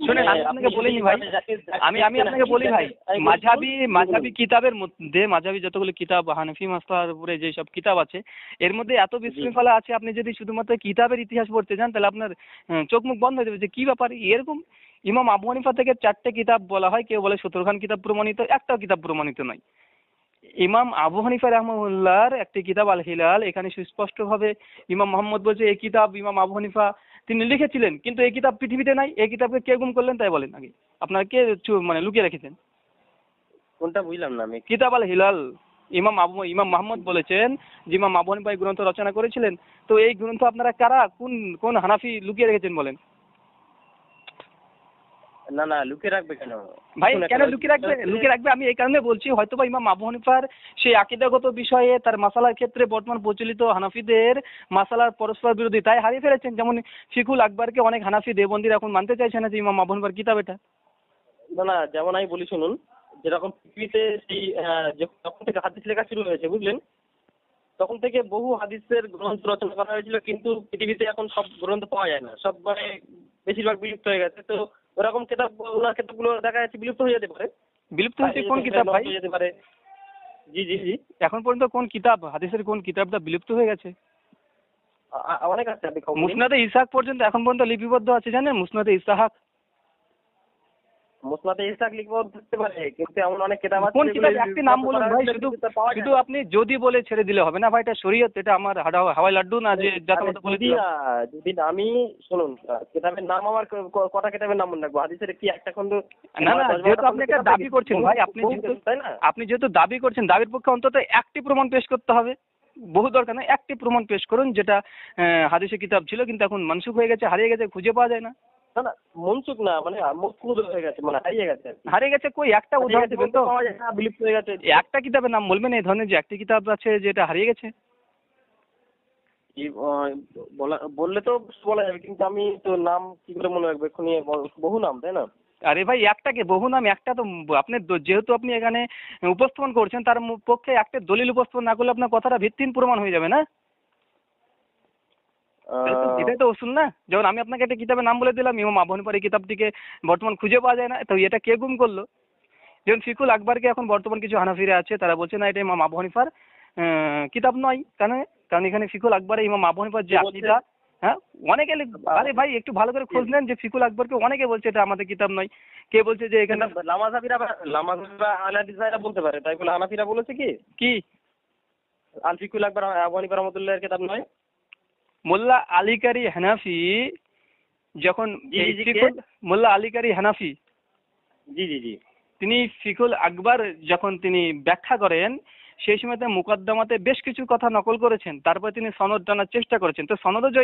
শুনেন আমি আপনাকে বলিনি ভাই, আমি আপনাকে বলি ভাই, মাঝহাবি কিতাবের মধ্যে মাঝহাবি যতগুলো কিতাব হানাফি মাসলার উপরে যেসব কিতাব আছে এর মধ্যে এত বিশৃঙ্খলা আছে, আপনি যদি শুধুমাত্র কিতাবের ইতিহাস পড়তে যান তাহলে আপনার চোখ মুখ বন্ধ হয়ে যাবে যে কি ব্যাপার এরকম। ইমাম আবু হানিফা থেকে 4টে কিতাব বলা হয়, কেউ বলে 17 খান কিতাব প্রমাণিত, একটাও কিতাব প্রমাণিত নয়। ইমাম আবু হানিফা রাহমাহুল্লাহর একটি কিতাব আল হিলাল, এখানে সুস্পষ্টভাবে ইমাম মোহাম্মদ বলছে এই কিতাব ইমাম আবু হানিফা তিনি লিখেছিলেন, কিন্তু এই কিতাব পৃথিবীতে নাই। এই কিতাবকে কে গুম করলেন তাই বলেন আগে, আপনারা কে মানে লুকিয়ে রেখেছেন? কোনটা বুঝলাম না আমি। কিতাব আল হিলাল ইমাম মোহাম্মদ বলেছেন যে ইমাম আবু হানিফা এই গ্রন্থ রচনা করেছিলেন। তো এই গ্রন্থ আপনারা কারা কোন হানাফি লুকিয়ে রেখেছেন বলেন? না না লুকিয়ে রাখবে কেন ভাই? কেন লুকিয়ে রাখবে? আমি এই কারণে বলছি, হয়তো বা ইমাম আবু হানিফার সেই আকীদাগত বিষয়ে তার মাসালার ক্ষেত্রে বর্তমান প্রচলিত হানাফিদের মাসালার পরস্পর বিরোধী তাই হারিয়ে ফেলেছেন। যেমন ফিকুল আকবরকে অনেক হানাফি দেবন্দির এখন মানতে চাইছে না যে ইমাম আবু হানিফার কিতাব এটা। না যেমন আমি বলি শুনুন, যেরকম পৃথিবীতে সেই যখন থেকে হাদিস লেখা শুরু হয়েছে বুঝলেন, তখন থেকে বহু হাদিসের গ্রন্থ রচনা করা হয়েছিল, কিন্তু পৃথিবীতে এখন সব গ্রন্থ পাওয়া যায় না, সব মানে বেশিরভাগ বিলুপ্ত হয়ে গেছে। তো ওরকম ওনার ক্ষেত্রগুলো দেখা যাচ্ছে বিলুপ্ত হয়ে যেতে পারে। বিলুপ্ত হয়েছে কোন কিতাব ভাই? যেতে পারে। জি জি জি এখন পর্যন্ত কোন কিতাব হাদিসের কোন কিতাবটা বিলুপ্ত হয়ে গেছে? অনেক আছে। মুসনাদে ইসহাক পর্যন্ত এখন পর্যন্ত লিপিবদ্ধ আছে, জানেন? মুসনাদে ইসহাক লিখবো থাকতে পারে, কিন্তু এমন অনেক কিতাব আছে। কোন কিতাব একটি নাম বলুন ভাই, শুধু আপনি যদি বলে ছেড়ে দিলে হবে না ভাই, এটা শরীয়ত, এটা আমার হাওয়াই লাড্ডু না যে যাতে বলে দিই। যদি আমি শুনুন কিতাবের নাম আমার কটা কিতাবের নাম মনে রাখবো? হাদিসের কি একটা খন্ড? না যেহেতু আপনি একটা দাবি করছেন ভাই, আপনি যেহেতু দাবি করছেন, দাবির পক্ষে অন্তত একটি প্রমাণ পেশ করতে হবে। বহু দরকার না, একটি প্রমাণ পেশ করুন যেটা হাদিসের কিতাব ছিল কিন্তু এখন মানসুখ হয়ে গেছে, হারিয়ে গেছে, খুঁজে পাওয়া যায় না। না মনসুখ না, মানে মজকুর হয়ে গেছে, মানে হারিয়ে গেছে। কই একটা উদাহরণ দিবেন তো? বিলুপ্ত হয়ে গেছে। একটা কিতাবের নাম বলবেন এই ধরনের যে একটি কিতাব আছে যেটা হারিয়ে গেছে? বললে তো বলা যাবে, কিন্তু আমি তো নাম কি করে মনে রাখবো? এক্ষুনি বহু নাম, তাই না? আরে ভাই একটাকে বহু নাম, একটা তো আপনি যেহেতু আপনি এখানে উপস্থাপন করছেন তার পক্ষে একটা দলিল উপস্থাপন না করলে আপনার কথাটা ভিত্তিহীন প্রমাণ হয়ে যাবে না? এটাই তো উসুল না। যেমন আমি আপনাকে একটা কিতাবের নাম বলে দিলাম, ইমাম আবু হানিফার এই কিতাবটিকে বর্তমান খুঁজে পাওয়া যায় না, তো এটা কে গুম করলো? যেমন ফিকুল আকবরকে এখন বর্তমান কিছু হানাফিরা আছে তারা বলছে না এটা ইমাম আবু হানিফার কিতাব নয়। কারণ এখানে ফিকুল আকবরে ইমাম আবু হানিফার যে আকীদা, হ্যাঁ অনেকে, আরে ভাই একটু ভালো করে খোঁজ নেন যে ফিকুল আকবরকে অনেকে বলছে এটা আমাদের কিতাব নয়। কে বলছে যে এখানে লামাজাবিরা আহলে হাদিসরা বলতে পারে, তাই বলে হানাফিরা বলেছে কি? আলফিকুল আকবর আবু হানিফা রহমতুল্লাহের কিতাব নয়? মোল্লা আলী কারি হানাফি যখন মোল্লা আলী কারি হানাফি জি জি জি তিনি ফিকুল আকবর যখন তিনি ব্যাখ্যা করেন সেই সময়তে মুকদ্দমাতে বেশ কিছু কথা নকল করেছেন, তারপরে তিনি সনদ জানার চেষ্টা করেছেন। তো সনদও যে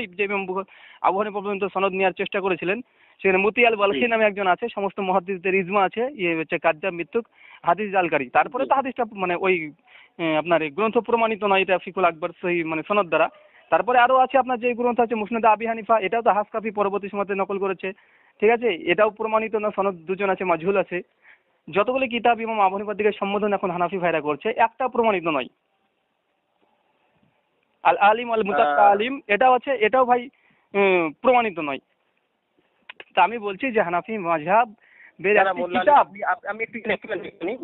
আবু হানিফা পর্যন্ত সনদ নেওয়ার চেষ্টা করেছিলেন, সেখানে মুতি আল বালখি নামে একজন আছে, সমস্ত মুহাদ্দিসদের ইজমা আছে, ইয়ে হচ্ছে কাজ্জাব মৃত্যুক হাদিস জালকারী। তারপরে তো হাদিসটা মানে ওই আপনার এই গ্রন্থ প্রমাণিত নয়, এটা ফিকুল আকবর সহি মানে সনদ দ্বারা। তারপরে আরো আছে আপনার যে গ্রন্থ আছে মুসনাদ আবি হানিফা, এটাও তো হাসকাফি পরবর্তী সময়তে নকল করেছে, ঠিক আছে, এটাও প্রমাণিত না, সনদ দুজন আছে, মাজহুল আছে। যতগুলি কিতাব ইমাম আবু হানিফার দিকে সম্বোধন এখন হানাফি ভাইরা করছে, একটা প্রমাণিত নয়। আল আলিম আল মুতাকালিম এটাও আছে, এটাও ভাই প্রমাণিত নয়। তা আমি বলছি যে হানাফি মাযহাব কিতাব। আমি একটু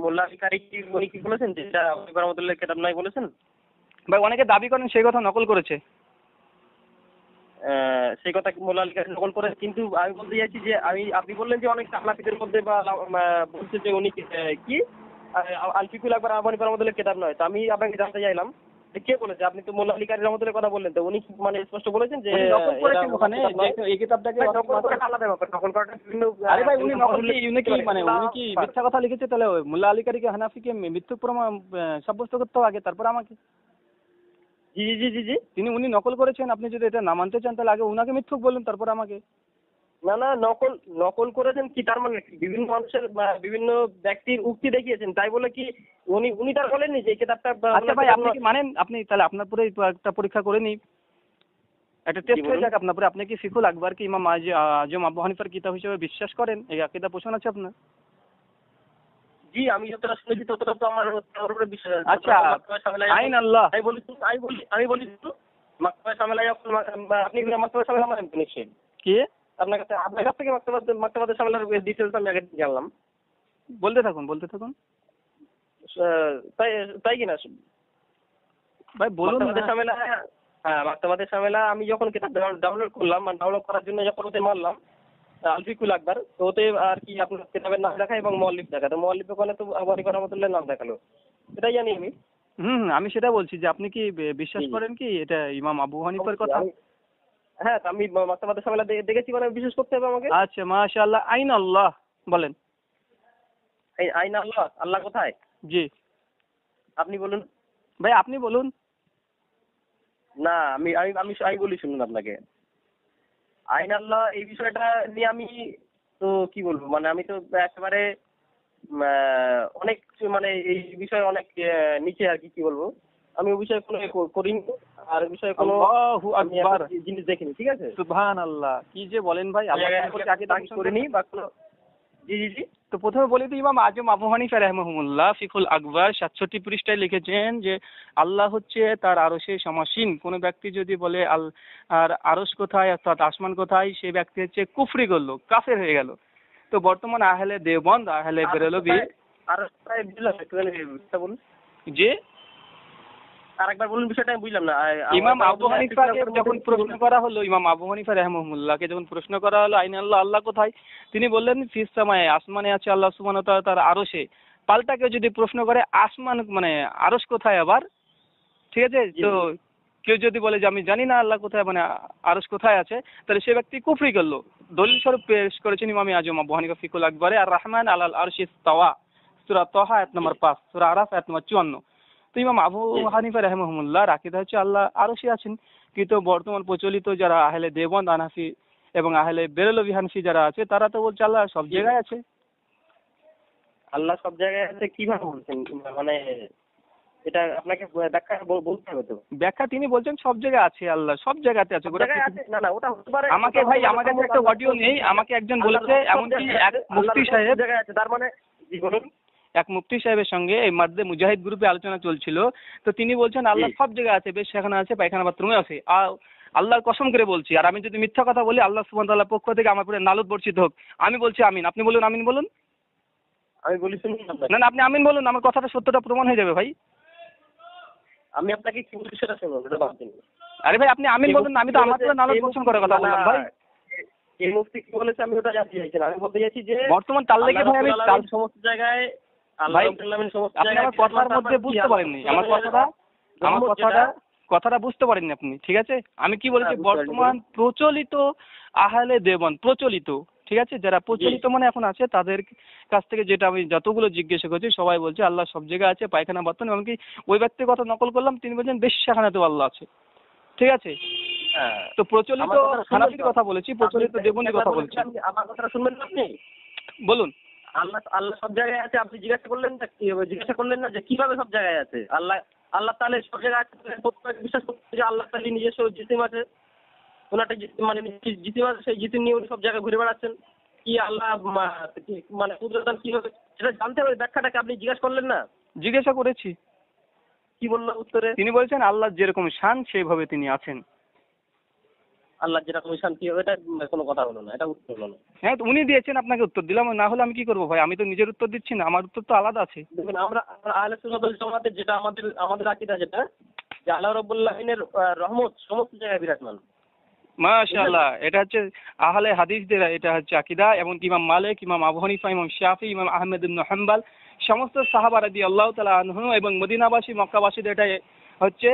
মোল্লা আলী কারি কি উনি কি বলেছেন যে এটা আবু হানিফা রহমতুল্লাহের কিতাব নয় বলেছেন? ভাই অনেকে দাবি করেন সেই কথা নকল করেছে। সেই কথা মোল্লা আলী কারি নকল করেন, কিন্তু আমি বলতে চাইছি যে আপনি বললেন যে অনেক হানাফিদের মধ্যে বা বলছে যে উনি কি আলফিকুল আকবর আবু হানিফা রহমতুল্লাহের কিতাব নয়। তো আমি আপনাকে জানতে চাইলাম কে বলেছে? আপনি তো মোল্লা আলী কারি রহমতুল্লাহের কথা বললেন, তো উনি মানে স্পষ্ট বলেছেন যে নকল করেছেন ওখানে এই কিতাবটাকে আলাদা ব্যাপার, নকল করাটা বিভিন্ন। আরে ভাই উনি নকল কি উনি কি মিথ্যা কথা লিখেছে? তাহলে মোল্লা আলী কারিকে হানাফিকে মিথ্যুক প্রমাণ সাব্যস্ত করতে হবে আগে, তারপর আমাকে। জি জি জি জি উনি নকল করেছেন, আপনি যদি এটা না মানতে চান তাহলে আগে উনাকে মিথ্যুক বলুন, তারপর আমাকে। না না, নকল করেছেন কি তার মানে বিভিন্ন মানুষের বিভিন্ন ব্যক্তির উক্তি দেখিয়েছেন, তাই বলে কি উনি তার বলেননি যে কিতাবটা? আচ্ছা ভাই আপনি কি মানেন? আপনি তাহলে আপনার পরে একটা পরীক্ষা করে নিই, একটা টেস্ট হয়ে যাক আপনার পরে। আপনি কি ফিকুল আকবরকে ইমাম আজম আবু হানিফার কিতাব হিসেবে বিশ্বাস করেন? এই আকীদা পোষণ আছে আপনার? জি, আমি যতটা শুনেছি ততটা তো আমার উপরে বিশ্বাস আছে। আচ্ছা আইন আল্লাহ আমি বলি মাকতাবা শামিলা আপনি মাকতাবা শামিলা মানেন তো নিশ্চয়ই? কি আপনার কাছ থেকে মাকতাবা শামিলার ডিটেইলস আমি আগে জানলাম। বলতে থাকুন তাই কিনা ভাই বলুন। মাকতাবা শামিলা আমি যখন কিতাব ডাউনলোড করলাম, ডাউনলোড করার জন্য যখন ওতে মারলাম আলফিকুল আকবর, তো ওতে আর কি আপনার কিতাবের নাম দেখায় এবং মুআল্লিফ দেখায়। তো মুআল্লিফ ওখানে তো আবু হানিফা রহমতুল্লাহর নাম দেখালো, এটাই জানি আমি। আমি সেটা বলছি যে আপনি কি বিশ্বাস করেন কি এটা ইমাম আবু হানিফার কথা? হ্যাঁ, আমি মাকতাবা শামিলা দেখেছি, মানে বিশ্বাস করতে হবে আমাকে। আচ্ছা মাশাআল্লাহ। আইন আল্লাহ বলেন। আইন আল্লাহ, আল্লাহ কোথায়? জি আপনি বলুন ভাই, আপনি বলুন। না, আমি বলি শুনুন আপনাকে। আইন আল্লাহ এই বিষয়টা নিয়ে আমি তো কি বলবো, মানে আমি তো একেবারে অনেক মানে এই বিষয়ে অনেক নিচে আর কি বলবো, আমি ওই বিষয়ে কোনো করিনি আর ওই বিষয়ে কোনো জিনিস দেখিনি, ঠিক আছে? সুবহানাল্লাহ, কি যে বলেন ভাই, করিনি বা কোনো। জি জি জি তো প্রথমে বলি তো ইমাম আজম আবু হানিফা রাহিমাহুল্লাহ ফিকুল আকবর 67 পৃষ্ঠায় লিখেছেন যে আল্লাহ হচ্ছে তার আরশে সমাসীন। কোন ব্যক্তি যদি বলে আর আরশ কোথায় অর্থাৎ আসমান কোথায়, সেই ব্যক্তি হচ্ছে কুফরি করলো, কাফের হয়ে গেল। তো বর্তমান আহলে দেওবন্দ আহলে বেরেলভী বলুন যে আরেকবার বলুন বিষয়টা, আমি বুঝলাম না। ইমাম আবু হানিফাকে যখন প্রশ্ন করা হলো, ইমাম আবু হানিফা রাহিমাহুল্লাহকে যখন প্রশ্ন করা হলো আইন আল্লাহ, আল্লাহ কোথায়, তিনি বললেন ফিস সামায়ে, আসমানে আছে আল্লাহ সুবহানাহু ওয়া তাআলা তার আরশে। পাল্টা কেউ যদি প্রশ্ন করে আসমান মানে আরশ কোথায় আবার, ঠিক আছে, তো কেউ যদি বলে যে আমি জানি না আল্লাহ কোথায় মানে আরশ কোথায় আছে, তাহলে সে ব্যক্তি কুফরি করলো। দলিল স্বরূপ পেশ করেছেন ইমাম আজম আবু হানিফা ফিকুল আকবরে আর রহমান আলাল আরশি ইস্তাওয়া, সূরা তাহা আয়াত নম্বর 5, সূরা আরাফ আয়াত নম্বর 54। তো ইমাম আবু হানিফা রাহিমাহুল্লাহ আকীদা হচ্ছে আল্লাহ আরশে আছেন। কিন্তু বর্তমান প্রচলিত যারা আহলে দেওবন্দ হানাফি এবং আহলে বেরেলভী হানাফি যারা আছে, তারা তো বলছে আল্লাহ সব জায়গায় আছে। আল্লাহ সব জায়গায় আছে কিভাবে বলছেন? মানে এটা আপনাকে ব্যাখ্যা বলতে হবে তো। ব্যাখ্যা তিনি বলছেন সব জায়গায় আছে, আল্লাহ সব জায়গাতে আছে। না না, ওটা হতে পারে। আমাকে ভাই, আমার কাছে একটা অডিও নেই, আমাকে একজন বলেছে, এমনকি এক মুফতি সাহেব জায়গায় আছে, তার মানে জি বলুন। এক মুফতি সাহেবের সঙ্গে এই মাদ্দে মুজাহিদ গ্রুপে আলোচনা চলছিল, তো তিনি বলছেন আল্লাহ সব জায়গায় আছে, বেশ সেখানে আছে, পায়খানা বাথরুমে আছে। আল্লাহর কসম করে বলছি, আর আমি যদি মিথ্যা কথা বলি আল্লাহ সুবহানাহু ওয়া তাআলার পক্ষ থেকে আমার উপরে নালত বর্ষিত হোক। আমি বলছি আমিন, আপনি বলুন আমিন বলুন। আমি বলি শুনুন না না, আপনি আমিন বলুন, আমার কথাটা সত্যটা প্রমাণ হয়ে যাবে ভাই। আমি আপনাকে কি বলছি সেটা শুনুন, সেটা ভাবছেন। আরে ভাই আপনি আমিন বলুন, আমি তো আমার উপরে নালত বর্ষণ করে কথা বললাম ভাই। এই মুফতি কি বলেছে আমি ওটা জানতে চাইছি না, আমি বলতে চাইছি যে বর্তমান তার লেগে ভাই আমি সমস্ত জায়গায় ভাই আপনি আমার কথার মধ্যে বুঝতে পারেননি আমার কথাটা। আমার কথাটা বুঝতে পারেননি আপনি, ঠিক আছে? আমি কি বলেছি, বর্তমান প্রচলিত আহলে দেওবন্দ, প্রচলিত, ঠিক আছে, যারা প্রচলিত মানে এখন আছে, তাদের কাছ থেকে যেটা আমি যতগুলো জিজ্ঞাসা করছি সবাই বলছে আল্লাহ সব জায়গায় আছে, পায়খানা বাথরুম, এমনকি ওই ব্যক্তির কথা নকল করলাম, তিনি বলছেন বেশ্যাখানাতেও আল্লাহ আছে, ঠিক আছে? তো প্রচলিত হানাফির কথা বলেছি, প্রচলিত দেওবন্দির কথা বলছি। আমার কথাটা শুনবেন না আপনি? বলুন। আল্লাহ আল্লাহ সব জায়গায় আছে, আপনি জিজ্ঞাসা করলেন না যে কিভাবে সব জায়গায় আছে? আল্লাহ তাহলে সব জায়গায় আছে, প্রত্যেক বিশ্বাস করতে যে আল্লাহ তাহলে নিজস্ব জিসিম আছে, ওনাটা মানে জিসিম আছে, সেই জিসিম নিয়ে উনি সব জায়গায় ঘুরে বেড়াচ্ছেন। কি আল্লাহ মানে কুদরতান কি হবে সেটা জানতে হবে, ব্যাখ্যাটাকে আপনি জিজ্ঞাসা করলেন না? জিজ্ঞাসা করেছি। কি বললো উত্তরে? তিনি বলছেন আল্লাহ যেরকম শান সেইভাবে তিনি আছেন। আল্লাহ যেরকম শান্তি হবে, এটা কোনো কথা হলো না, এটা উত্তর হলো না। হ্যাঁ, তো উনি দিয়েছেন, আপনাকে উত্তর দিলাম, না হলে আমি কি করবো ভাই? আমি তো নিজের উত্তর দিচ্ছি না, আমার উত্তর তো আলাদা আছে। দেখুন, আমরা আহলে সুন্নাত ওয়াল জামাতের যেটা আমাদের আকীদা, যেটা যে আল্লাহ রাব্বুল আলামিনের রহমত সমস্ত জায়গায় বিরাজমান। মাশাআল্লাহ, এটা হচ্ছে আহলে হাদিসদের এটা হচ্ছে আকীদা, এবং ইমাম মালিক, ইমাম আবু হানিফা, ইমাম শাফি, ইমাম আহমেদ ইবনে হাম্বল, সমস্ত সাহাবা রাদিয়াল্লাহু তাআলা আনহু এবং মদিনাবাসী, মক্কাবাসীদের এটা হচ্ছে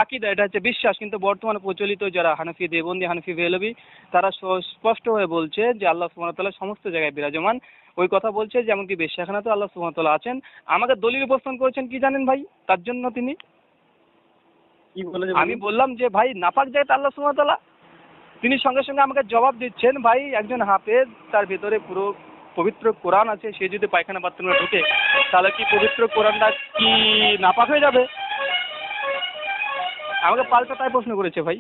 আকীদা, এটা হচ্ছে বিশ্বাস। কিন্তু বর্তমানে প্রচলিত যারা হানাফি দেওবন্দি, হানাফি বেহলভী, তারা স্পষ্ট হয়ে বলছে যে আল্লাহ সুবহানাহু ওয়া তাআলা সমস্ত জায়গায় বিরাজমান। ওই কথা বলছে যেমন কি বেশ্যাখানাতে আল্লাহ সুবহানাহু ওয়া তাআলা আছেন। আমাকে দলিল উপস্থাপন করেছেন কি জানেন ভাই? তার জন্য তিনি কি বলে, আমি বললাম যে ভাই নাপাক জায়গাতে আল্লাহ সুবহানাহু ওয়া তাআলা, তিনি সঙ্গে সঙ্গে আমাকে জবাব দিচ্ছেন, ভাই একজন হাফেজ, তার ভেতরে পুরো পবিত্র কোরআন আছে, সে যদি পায়খানা বাথরুমে ঢোকে তাহলে কি পবিত্র কোরআনটা কি নাপাক হয়ে যাবে? আমাকে পাল্টা তাই প্রশ্ন করেছে ভাই,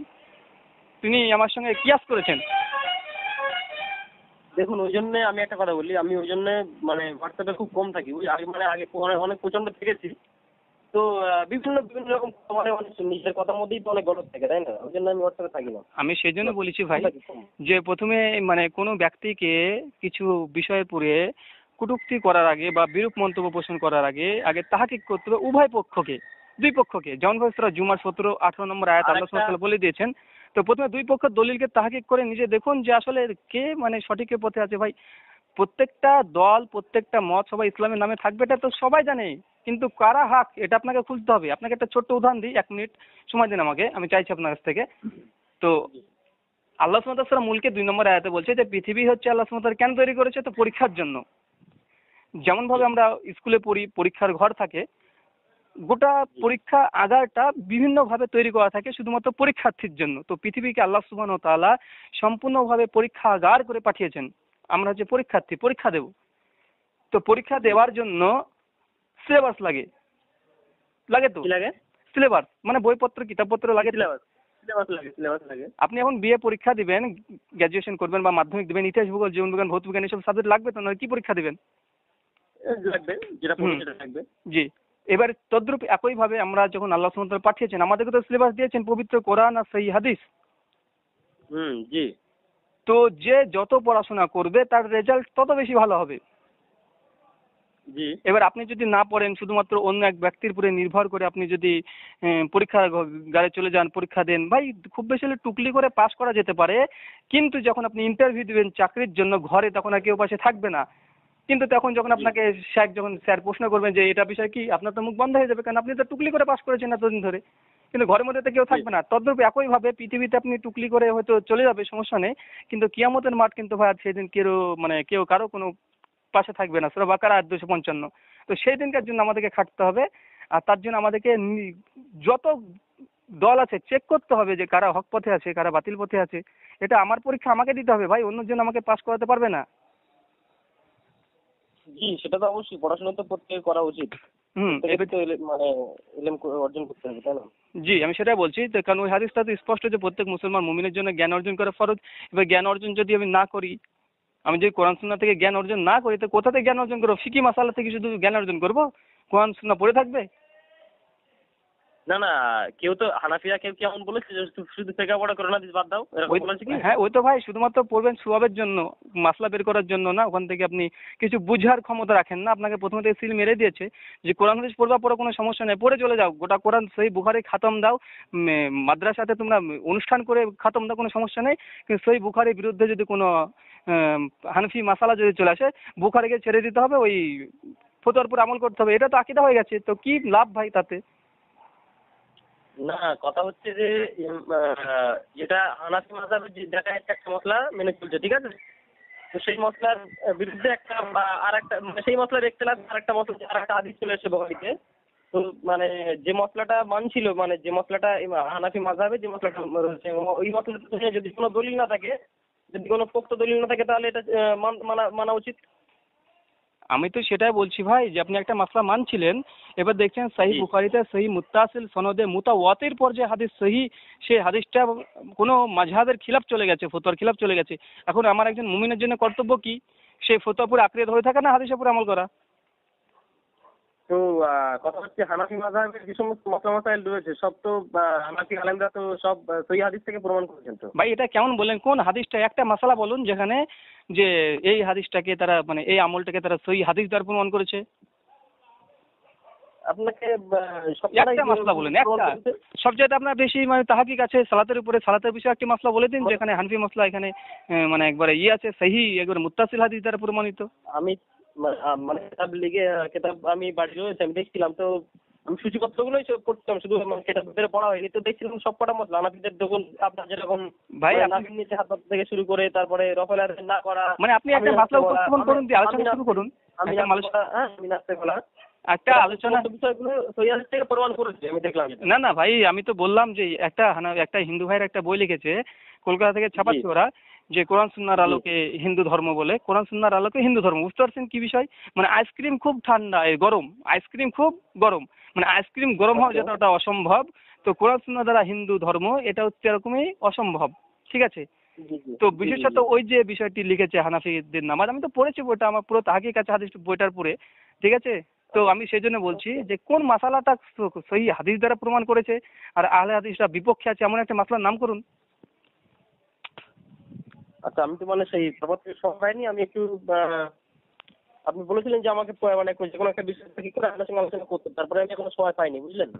তিনি আমার সঙ্গে কিয়াস করেছেন। দেখুন, ওই জন্য আমি একটা কথা বলি, আমি ওই জন্য মানে হোয়াটসঅ্যাপে খুব কম থাকি। ওই আগে অনেক প্রচন্ড থেকেছি, তো বিভিন্ন রকম মানে নিজের কথার মধ্যেই তো অনেক গলদ থাকে, তাই না? ওই জন্য আমি হোয়াটসঅ্যাপে থাকি না। আমি সেই জন্য বলেছি ভাই যে প্রথমে মানে কোনো ব্যক্তিকে কিছু বিষয়ে পড়ে কটূক্তি করার আগে বা বিরূপ মন্তব্য পোষণ করার আগে তাহাকিক করতে হবে উভয় পক্ষকে, দুই পক্ষকে। যেমন সূরা জুমার 17-18 নম্বর আয়াত আল্লাহ সুবহানাহু ওয়া তাআলা বলে দিয়েছেন। তো প্রথমে দুই পক্ষের দলিলকে তাহাকিক করে নিজে দেখুন যে আসলে কে মানে সঠিকের পথে আছে। ভাই প্রত্যেকটা দল, প্রত্যেকটা মত সবাই ইসলামের নামে থাকবে, এটা তো সবাই জানে, কিন্তু কারা হক এটা আপনাকে খুঁজতে হবে। আপনাকে একটা ছোট্ট উদাহরণ দিই, 1 মিনিট সময় দিন আমাকে, আমি চাইছি আপনার কাছ থেকে। তো আল্লাহ সুবহানাহু ওয়া তাআলা মুলকে 2 নম্বর আয়াতে বলছে যে পৃথিবী হচ্ছে আল্লাহ সুবহানাহু ওয়া তাআলা কেন তৈরি করেছে? তো পরীক্ষার জন্য। যেমন ভাবে আমরা স্কুলে পড়ি, পরীক্ষার ঘর থাকে, গোটা পরীক্ষা আগারটা বিভিন্ন ভাবে তৈরি করা থাকে শুধুমাত্র পরীক্ষার্থীর জন্য। তো পৃথিবীকে আল্লাহ সুবহানাহু ওয়া তাআলা সম্পূর্ণভাবে পরীক্ষাগার করে পাঠিয়েছেন। আমরা হচ্ছে পরীক্ষার্থী, পরীক্ষা দেব। তো পরীক্ষা দেওয়ার জন্য সিলেবাস লাগে তো, সিলেবাস মানে বইপত্র, কিতাবপত্র লাগে। সিলেবাস লাগে। আপনি এখন বিএ পরীক্ষা দিবেন, গ্র্যাজুয়েশন করবেন বা মাধ্যমিক দিবেন, ইতিহাস, ভূগোল, জীবনবিজ্ঞান, ভৌতবিজ্ঞান এসব সাবজেক্ট লাগবে তো, নয় কি পরীক্ষা দিবেন? লাগবে, যেটা পড়বে সেটা লাগবে। জি। এবার তদ্রূপ একইভাবে আমরা যখন আল্লাহ সুবহানাহু ওয়া তাআলা পাঠিয়েছেন, আমাদেরকে তো সিলেবাস দিয়েছেন পবিত্র কোরআন আর সহিহ হাদিস। জি। তো যে যত পড়াশোনা করবে তার রেজাল্ট তত বেশি ভালো হবে। জি। এবার আপনি যদি না পড়েন, শুধুমাত্র অন্য এক ব্যক্তির উপরে নির্ভর করে আপনি যদি পরীক্ষাগারে চলে যান, পরীক্ষা দেন, ভাই খুব বেশি হলে টুকলি করে পাস করা যেতে পারে, কিন্তু যখন আপনি ইন্টারভিউ দিবেন চাকরির জন্য ঘরে, তখন আর কেউ পাশে থাকবে না। কিন্তু তখন যখন আপনাকে স্যার প্রশ্ন করবেন যে এটা বিষয় কি, আপনার তো মুখ বন্ধ হয়ে যাবে, কারণ আপনি তো টুকলি করে পাস করেছেন এতদিন ধরে, কিন্তু ঘরের মধ্যে তো কেউ থাকবে না। তদ্রূপ একইভাবে পৃথিবীতে আপনি টুকলি করে হয়তো চলে যাবে, সমস্যা নেই, কিন্তু কিয়ামতের মাঠ কিন্তু ভাই সেদিন কেউ কারো কোনো পাশে থাকবে না। সূরা বাকারা 255। তো সেই দিনকার জন্য আমাদেরকে খাটতে হবে, আর তার জন্য আমাদেরকে যত দল আছে চেক করতে হবে যে কারা হক পথে আছে, কারা বাতিল পথে আছে। এটা আমার পরীক্ষা আমাকে দিতে হবে ভাই, অন্যজন আমাকে পাস করাতে পারবে না। জি, সেটা তো অবশ্যই, পড়াশোনা তো প্রত্যেকে করা উচিত। মানে ইলম অর্জন করতে হবে, তাই না? জি, আমি সেটাই বলছি। তো কারণ ওই হাদিসটা তো স্পষ্ট যে প্রত্যেক মুসলমান মুমিনের জন্য জ্ঞান অর্জন করা ফরজ। এবার জ্ঞান অর্জন যদি আমি না করি, আমি যদি কোরআন সুন্নাহ থেকে জ্ঞান অর্জন না করি, তো কোথা থেকে জ্ঞান অর্জন করবো? ফিকি মাসালা থেকে শুধু জ্ঞান অর্জন করবো? কোরআন সুন্নাহ পড়ে থাকবে? না, কেউ তো হানাফিয়া কেউ কেমন বলেছে যে শুধু লেখাপড়া করো না, বাদ দাও, এরকম বলেছে কি? হ্যাঁ, ওই তো ভাই শুধুমাত্র পড়বেন সওয়াবের জন্য, মাসলা বের করার জন্য না। ওখান থেকে আপনি কিছু বুঝার ক্ষমতা রাখেন না। আপনাকে প্রথমে থেকে সিল মেরে দিয়েছে যে কোরআন হাদিস পড়বা, পরে কোনো সমস্যা নেই, পড়ে চলে যাও, গোটা কোরআন সহিহ বুখারী খাতম দাও, মাদ্রাসাতে তোমরা অনুষ্ঠান করে খাতম দাও, কোনো সমস্যা নেই। কিন্তু সহিহ বুখারীর বিরুদ্ধে যদি কোনো হানফি মাসালা যদি চলে আসে, বুখারীকে ছেড়ে দিতে হবে, ওই ফতোয়ার উপর আমল করতে হবে। এটা তো আকীদা হয়ে গেছে, তো কি লাভ ভাই তাতে? না, কথা হচ্ছে যে যেটা হানাফি মাযহাবের যেটা একটা মশলা মেনে চলছে, ঠিক আছে? তো সেই মশলার বিরুদ্ধে একটা বা আর একটা মানে সেই মশলার ইখতিলাফ আর একটা মশলা আর একটা হাদিস চলে এসেছে বুখারীতে। তো মানে যে মশলাটা মানছিল মানে যে মশলাটা হানাফি মাযহাবে যে মশলাটা রয়েছে ওই মশলাটা যদি কোনো দলিল না থাকে, যদি কোনো পোক্ত দলিল না থাকে তাহলে এটা মানা উচিত। আমি তো সেটাই বলছি ভাই যে আপনি একটা মাসলা মানছিলেন, এবার দেখছেন সহি বুখারীতে সহি মুত্তাসিল সনদে মুতাওয়াতির পর যে হাদিস সহি, সেই হাদিসটা কোনো মাযহাবের খিলাফ চলে গেছে, ফতোয়ার খিলাফ চলে গেছে। এখন আমার একজন মুমিনের জন্য কর্তব্য কি? সেই ফতোয়া পুরো আঁকড়ে ধরে থাকা না হাদিসের উপর আমল করা? তো কথা হচ্ছে হানাফি মাযহাবের যে সমস্ত মসলা মাসাইল রয়েছে সব তো হানাফি আলেমরা তো সব সহি হাদিস থেকে প্রমাণ করেছেন। তো ভাই এটা কেমন বললেন? কোন হাদিসটা একটা মাসালা বলুন যেখানে যে এই হাদিসটাকে তারা মানে এই আমলটাকে তারা সহি হাদিস দ্বারা প্রমাণ করেছে। আপনাকে একটা মাসলা বলেন, একটা। সবচেয়ে আপনার বেশি মানে তাহাকিক আছে সালাতের উপরে, সালাতের বিষয়ে একটি মাসলা বলে দিন যেখানে হানফি মাসলা এখানে মানে একবারে আছে সহি একবারে মুত্তাসিল হাদিস দ্বারা প্রমাণিত। আমি মানে কিতাব আমি বাড়ি রয়েছে, আমি দেখছিলাম তো আমি সূচিপত্রগুলোই পড়তাম, শুধু কিতাবের পড়া হয়নি। তো দেখছিলাম সব কটা মশলা হানাফিদের যখন আপনার যেরকম ভাই নাভির নিচে হাত থেকে শুরু করে তারপরে রফেলার না করা, মানে আপনি একটা মাসলা উপস্থাপন করুন, দিয়ে আলোচনা শুরু করুন। আমি নাস্তে বলা একটা আলোচনা বিষয়গুলো সহি হাদিস থেকে প্রমাণ করেছে আমি দেখলাম। না না ভাই, আমি তো বললাম যে একটা হিন্দু ভাইয়ের একটা বই লিখেছে, কলকাতা থেকে ছাপাচ্ছে ওরা, যে কোরআন সুন্নাহর আলোকে হিন্দু ধর্ম বলে, কোরআন সুন্নাহর আলোকে হিন্দু ধর্ম। বুঝতে পারছেন কি বিষয়? মানে আইসক্রিম খুব ঠান্ডা গরম, আইসক্রিম খুব গরম, মানে আইসক্রিম গরম হওয়া যতটা অসম্ভব, তো কোরআন সুন্নাহ দ্বারা হিন্দু ধর্ম এটা হচ্ছে এরকমই অসম্ভব। ঠিক আছে? তো বিশেষত ওই যে বিষয়টি লিখেছে হানাফিদের নামাজ, আমি তো পড়েছি বইটা, আমার পুরো তাহাকিক আছে হাদিস বইটার পরে। ঠিক আছে? তো আমি সেই জন্য বলছি যে কোন মাসালাটা সহি হাদিস দ্বারা প্রমাণ করেছে আর আহলে হাদিসরা বিপক্ষে আছে এমন একটা মাসলার নাম করুন। আচ্ছা, আমি তো মানে সেই সর্বত্র সময় পাইনি। আমি একটু আপনি বলেছিলেন যে আমাকে মানে যে কোনো একটা বিষয় কি করে আপনার সঙ্গে আলোচনা করতে, তারপরে আমি কোনো সময় পাইনি, বুঝলেন?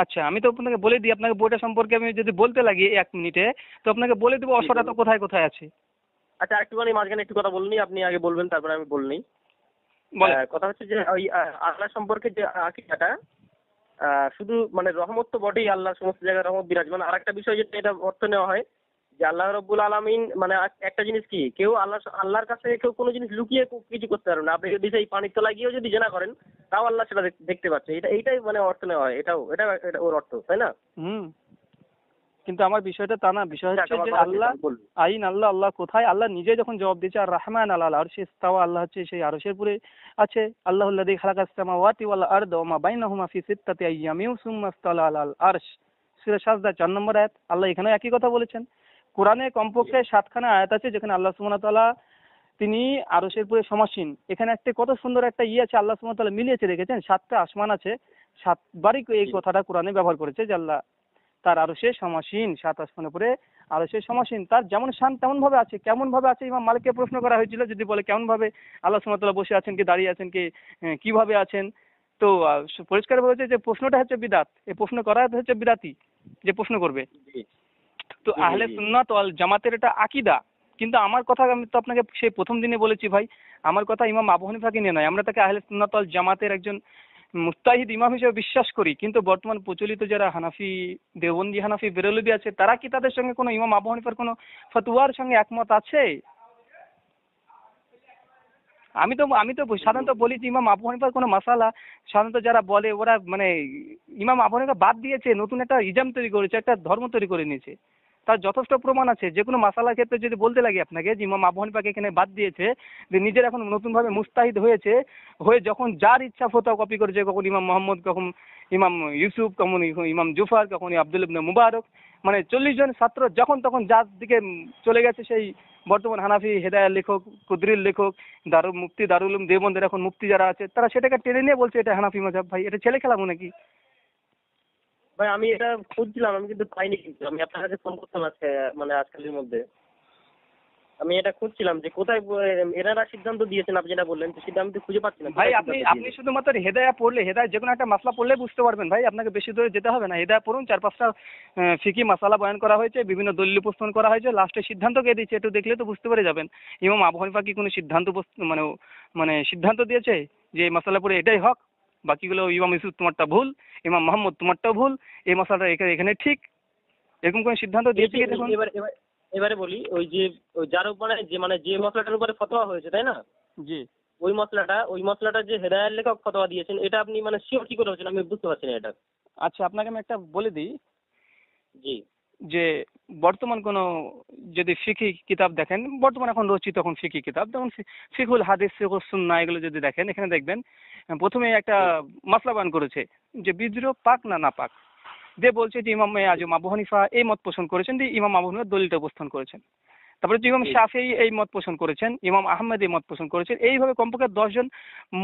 আচ্ছা, আমি তো আপনাকে বলে দিই, আপনাকে বইটা সম্পর্কে আমি যদি বলতে লাগি 1 মিনিটে তো আপনাকে বলে দেবো অসরা তো কোথায় কোথায় আছে। আচ্ছা, একটুখানি মাঝখানে একটু কথা বলনি, আপনি আগে বলবেন তারপরে আমি বলনি। কথা হচ্ছে যে ওই আল্লাহ সম্পর্কে যে আকীদাটা শুধু মানে রহমত তো বটেই, আল্লাহ সমস্ত জায়গায় রহমত বিরাজমান। আর একটা বিষয় যেটা এটা অর্থ নেওয়া হয় যে আল্লাহ রব্বুল আলামিন মানে একটা জিনিস কি, কেউ আল্লাহর কাছে কেউ কোনো জিনিস লুকিয়ে কিছু করতে পারবে না। আপনি যদি সেই পানির তলায় গিয়েও যদি জেনা করেন তাও আল্লাহ সেটা দেখতে পাচ্ছে। এইটাই মানে অর্থ নেওয়া হয়, এটা ওর অর্থ, তাই না? কিন্তু আমার বিষয়টা তা না, বিষয় হচ্ছে যে আল্লাহ আইন আল্লাহ কোথায়, আল্লাহ নিজে যখন জবাব দিয়েছে আর রহমান আলাল আরশে ইস্তাওয়া, আল্লাহ হচ্ছে সেই আরশের উপরে আছে। আল্লাহুল্লাযী খালাকাস সামাওয়াতি ওয়াল আরদা ওয়া মা বাইনাহুমা ফি সিত্তাতি আইয়ামিন সুম্মা ইস্তাওয়া আলাল আরশ। সূরা সাজদা 4 নম্বর আয়াত। আল্লাহ এখানে একই কথা বলেছেন। কোরআনে কমপক্ষে 7খানা আয়াত আছে যেখানে আল্লাহ সুবহানাহু ওয়া তাআলা তিনি আরশের উপরে সমাসীন। এখানে একটা কত সুন্দর একটা আছে, আল্লাহ সুবহানাহু ওয়া তাআলা মিলিয়েছে রেখেছেন। 7টা আসমান আছে, 7বারই এই কথাটা কোরআনে ব্যবহার করেছে যে আল্লাহ তার আরশে সমাসীন, 7 আসমানের উপরে আরশে সমাসীন। তার যেমন শান তেমন ভাবে আছে। কেমন ভাবে আছে ইমাম মালিককে প্রশ্ন করা হয়েছিল, যদি বলে কেমন ভাবে আল্লাহ সুবহানাহু ওয়া তাআলা বসে আছেন কি দাঁড়িয়ে আছেন কি কিভাবে আছেন, তো পরিষ্কার বলেছে যে প্রশ্নটা হচ্ছে বিদআত, এই প্রশ্ন করা হচ্ছে বিদআতি যে প্রশ্ন করবে। তো আহলে সুন্নাত ওয়াল জামাতের এটা আকীদা। কিন্তু আমার কথা আমি তো আপনাকে সেই প্রথম দিনে বলেছি ভাই, আমার কথা ইমাম আবু হানিফাকে নিয়ে নয়। আমরা তাকে আহলে সুন্নাত ওয়াল জামাতের একজন মুস্তাহিদ ইমাম হিসেবে বিশ্বাস করি। কিন্তু বর্তমান প্রচলিত যারা হানাফি, দেওবন্দি হানাফি, বেরেলভী আছে, তারা কি তাদের সঙ্গে কোনো ইমাম আবু হানিফার কোনো ফতোয়ার সঙ্গে একমত আছে? আমি তো সাধারণত বলি যে ইমাম আবু হানিফার কোনো মাসালা সাধারণত যারা বলে ওরা মানে ইমাম আবু হানিফা বাদ দিয়েছে, নতুন একটা ইজাম তৈরি করেছে, একটা ধর্ম তৈরি করে নিয়েছে। তার যথেষ্ট প্রমাণ আছে। যে কোনো মাসালার ক্ষেত্রে যদি বলতে লাগে আপনাকে যে ইমাম আবু হানিফাকে এখানে বাদ দিয়েছে, যে নিজের এখন নতুনভাবে মুস্তাহিদ হয়েছে, হয়ে যখন যার ইচ্ছা ফতোয়া কপি করেছে, কখন ইমাম মোহাম্মদ, কখন ইমাম ইউসুফ, কখন ইমাম জুফার, কখন আব্দুল ইবনে মুবারক, মানে 40 জন ছাত্র যখন তখন যার দিকে চলে গেছে। সেই বর্তমান হানাফি হেদায়ার লেখক, কুদরির লেখক, মুফতি দারুল উলুম দেওবন্দের এখন মুফতি যারা আছে, তারা সেটাকে টেনে নিয়ে বলছে এটা হানাফি মাযহাব। ভাই এটা ছেলে খেলা মনে কি? ভাই আমি এটা খুঁজছিলাম, আমি কিন্তু পাইনি। কিন্তু আমি আপনার কাছে ফোন করতাম আজকে মানে আজকালের মধ্যে আমি এটা খুঁজছিলাম যে কোথায় এনারা সিদ্ধান্ত দিয়েছেন। আপনি যেটা বললেন সেটা আমি তো খুঁজে পাচ্ছি না। ভাই আপনি শুধুমাত্র হেদায়া পড়লে, হেদায়া যে কোনো একটা মাসলা পড়লে বুঝতে পারবেন ভাই। আপনাকে বেশি দূরে যেতে হবে না। হেদায়া পড়ুন, 4-5টা ফিকি মাসালা বয়ান করা হয়েছে, বিভিন্ন দলিল উপস্থাপন করা হয়েছে, লাস্টে সিদ্ধান্ত কে দিয়েছে একটু দেখলে তো বুঝতে পেরে যাবেন। ইমাম আবু হানিফা কি কোনো সিদ্ধান্ত মানে সিদ্ধান্ত দিয়েছে যে এই মাসালা পড়ে এটাই হক? বাকিগুলো ইমাম ইউসুফ তোমারটা ভুল, ইমাম মোহাম্মদ তোমারটাও ভুল, এই মশলাটা এখানে ঠিক, এরকম কোনো সিদ্ধান্ত দিয়েছে কি দেখুন। এবারে বলি, ওই যে যার উপরে যে মশলাটার উপরে ফতোয়া হয়েছে, তাই না? জি। ওই মশলাটা যে হেদায়ের লেখক ফতোয়া দিয়েছেন, এটা আপনি মানে শিওর কি করে হচ্ছেন? আমি বুঝতে পারছি না এটা। আচ্ছা, আপনাকে আমি একটা বলে দিই জি যে বর্তমান কোনো যদি ফিকি কিতাব দেখেন, বর্তমান এখন রচিত এখন ফিকি কিতাব, যেমন ফিকুল হাদিস, ফিকুল সুন্নাহ, এগুলো যদি দেখেন, এখানে দেখবেন প্রথমে একটা মাসলা বয়ান করেছে যে বিদ্রোহ পাক না না পাক, দিয়ে বলছে যে ইমাম আজম আবু হানিফা এই মত পোষণ করেছেন, দিয়ে ইমাম আবু হানিফা দলিলটা উপস্থান করেছেন। তারপরে যে ইমাম শাফিঈ এই মত পোষণ করেছেন, ইমাম আহমেদ এই মত পোষণ করেছেন, এইভাবে কমপক্ষে 10 জন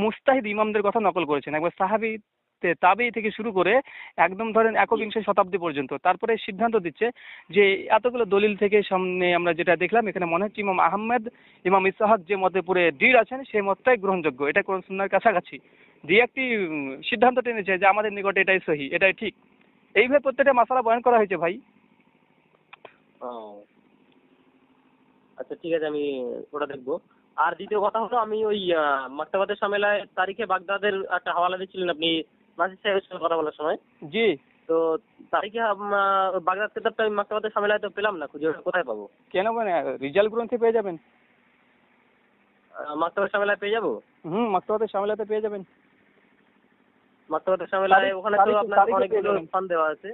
মুস্তাহিদ ইমামদের কথা নকল করেছেন, একবার সাহাবী তাবেঈ থেকে শুরু করে একদম ধরেন একবিংশ শতাব্দী পর্যন্ত। তারপরে সিদ্ধান্ত দিচ্ছে যে এতগুলো দলিল থেকে সামনে আমরা যেটা দেখলাম, এখানে মনে হচ্ছে ইমাম আহমেদ, ইমাম ইসহাক যে মতে পুরে দৃঢ় আছেন, সেই মতটাই গ্রহণযোগ্য, এটা কোরআন সুন্নাহর কাছাকাছি দিয়ে একটি সিদ্ধান্ত টেনেছে যে আমাদের নিকট এটাই সহি, এটাই ঠিক। এইভাবে প্রত্যেকটা মাসালা বয়ান করা হয়েছে ভাই। আচ্ছা, ঠিক আছে, আমি ওটা দেখবো। আর দ্বিতীয় কথা হলো, আমি ওই মাকতাবাদের সামেলায় তারিখে বাগদাদের একটা হাওয়ালা দিচ্ছিলেন আপনি নাজির সাহেবের সঙ্গে কথা বলার সময়। জি। তো তারিখে বাগদাদ কিতাবটা আমি মাকতাবাদের সামেলায় তো পেলাম না, খুঁজে ওটা কোথায় পাবো? কেন মানে রিজাল গ্রন্থে পেয়ে যাবেন। মাকতাবাদের সামেলায় পেয়ে যাবো? মাকতাবাদের সামেলাতে পেয়ে যাবেন। মাকতাবাদের সামেলায় ওখানে তো আপনার অনেকগুলো স্থান দেওয়া আছে।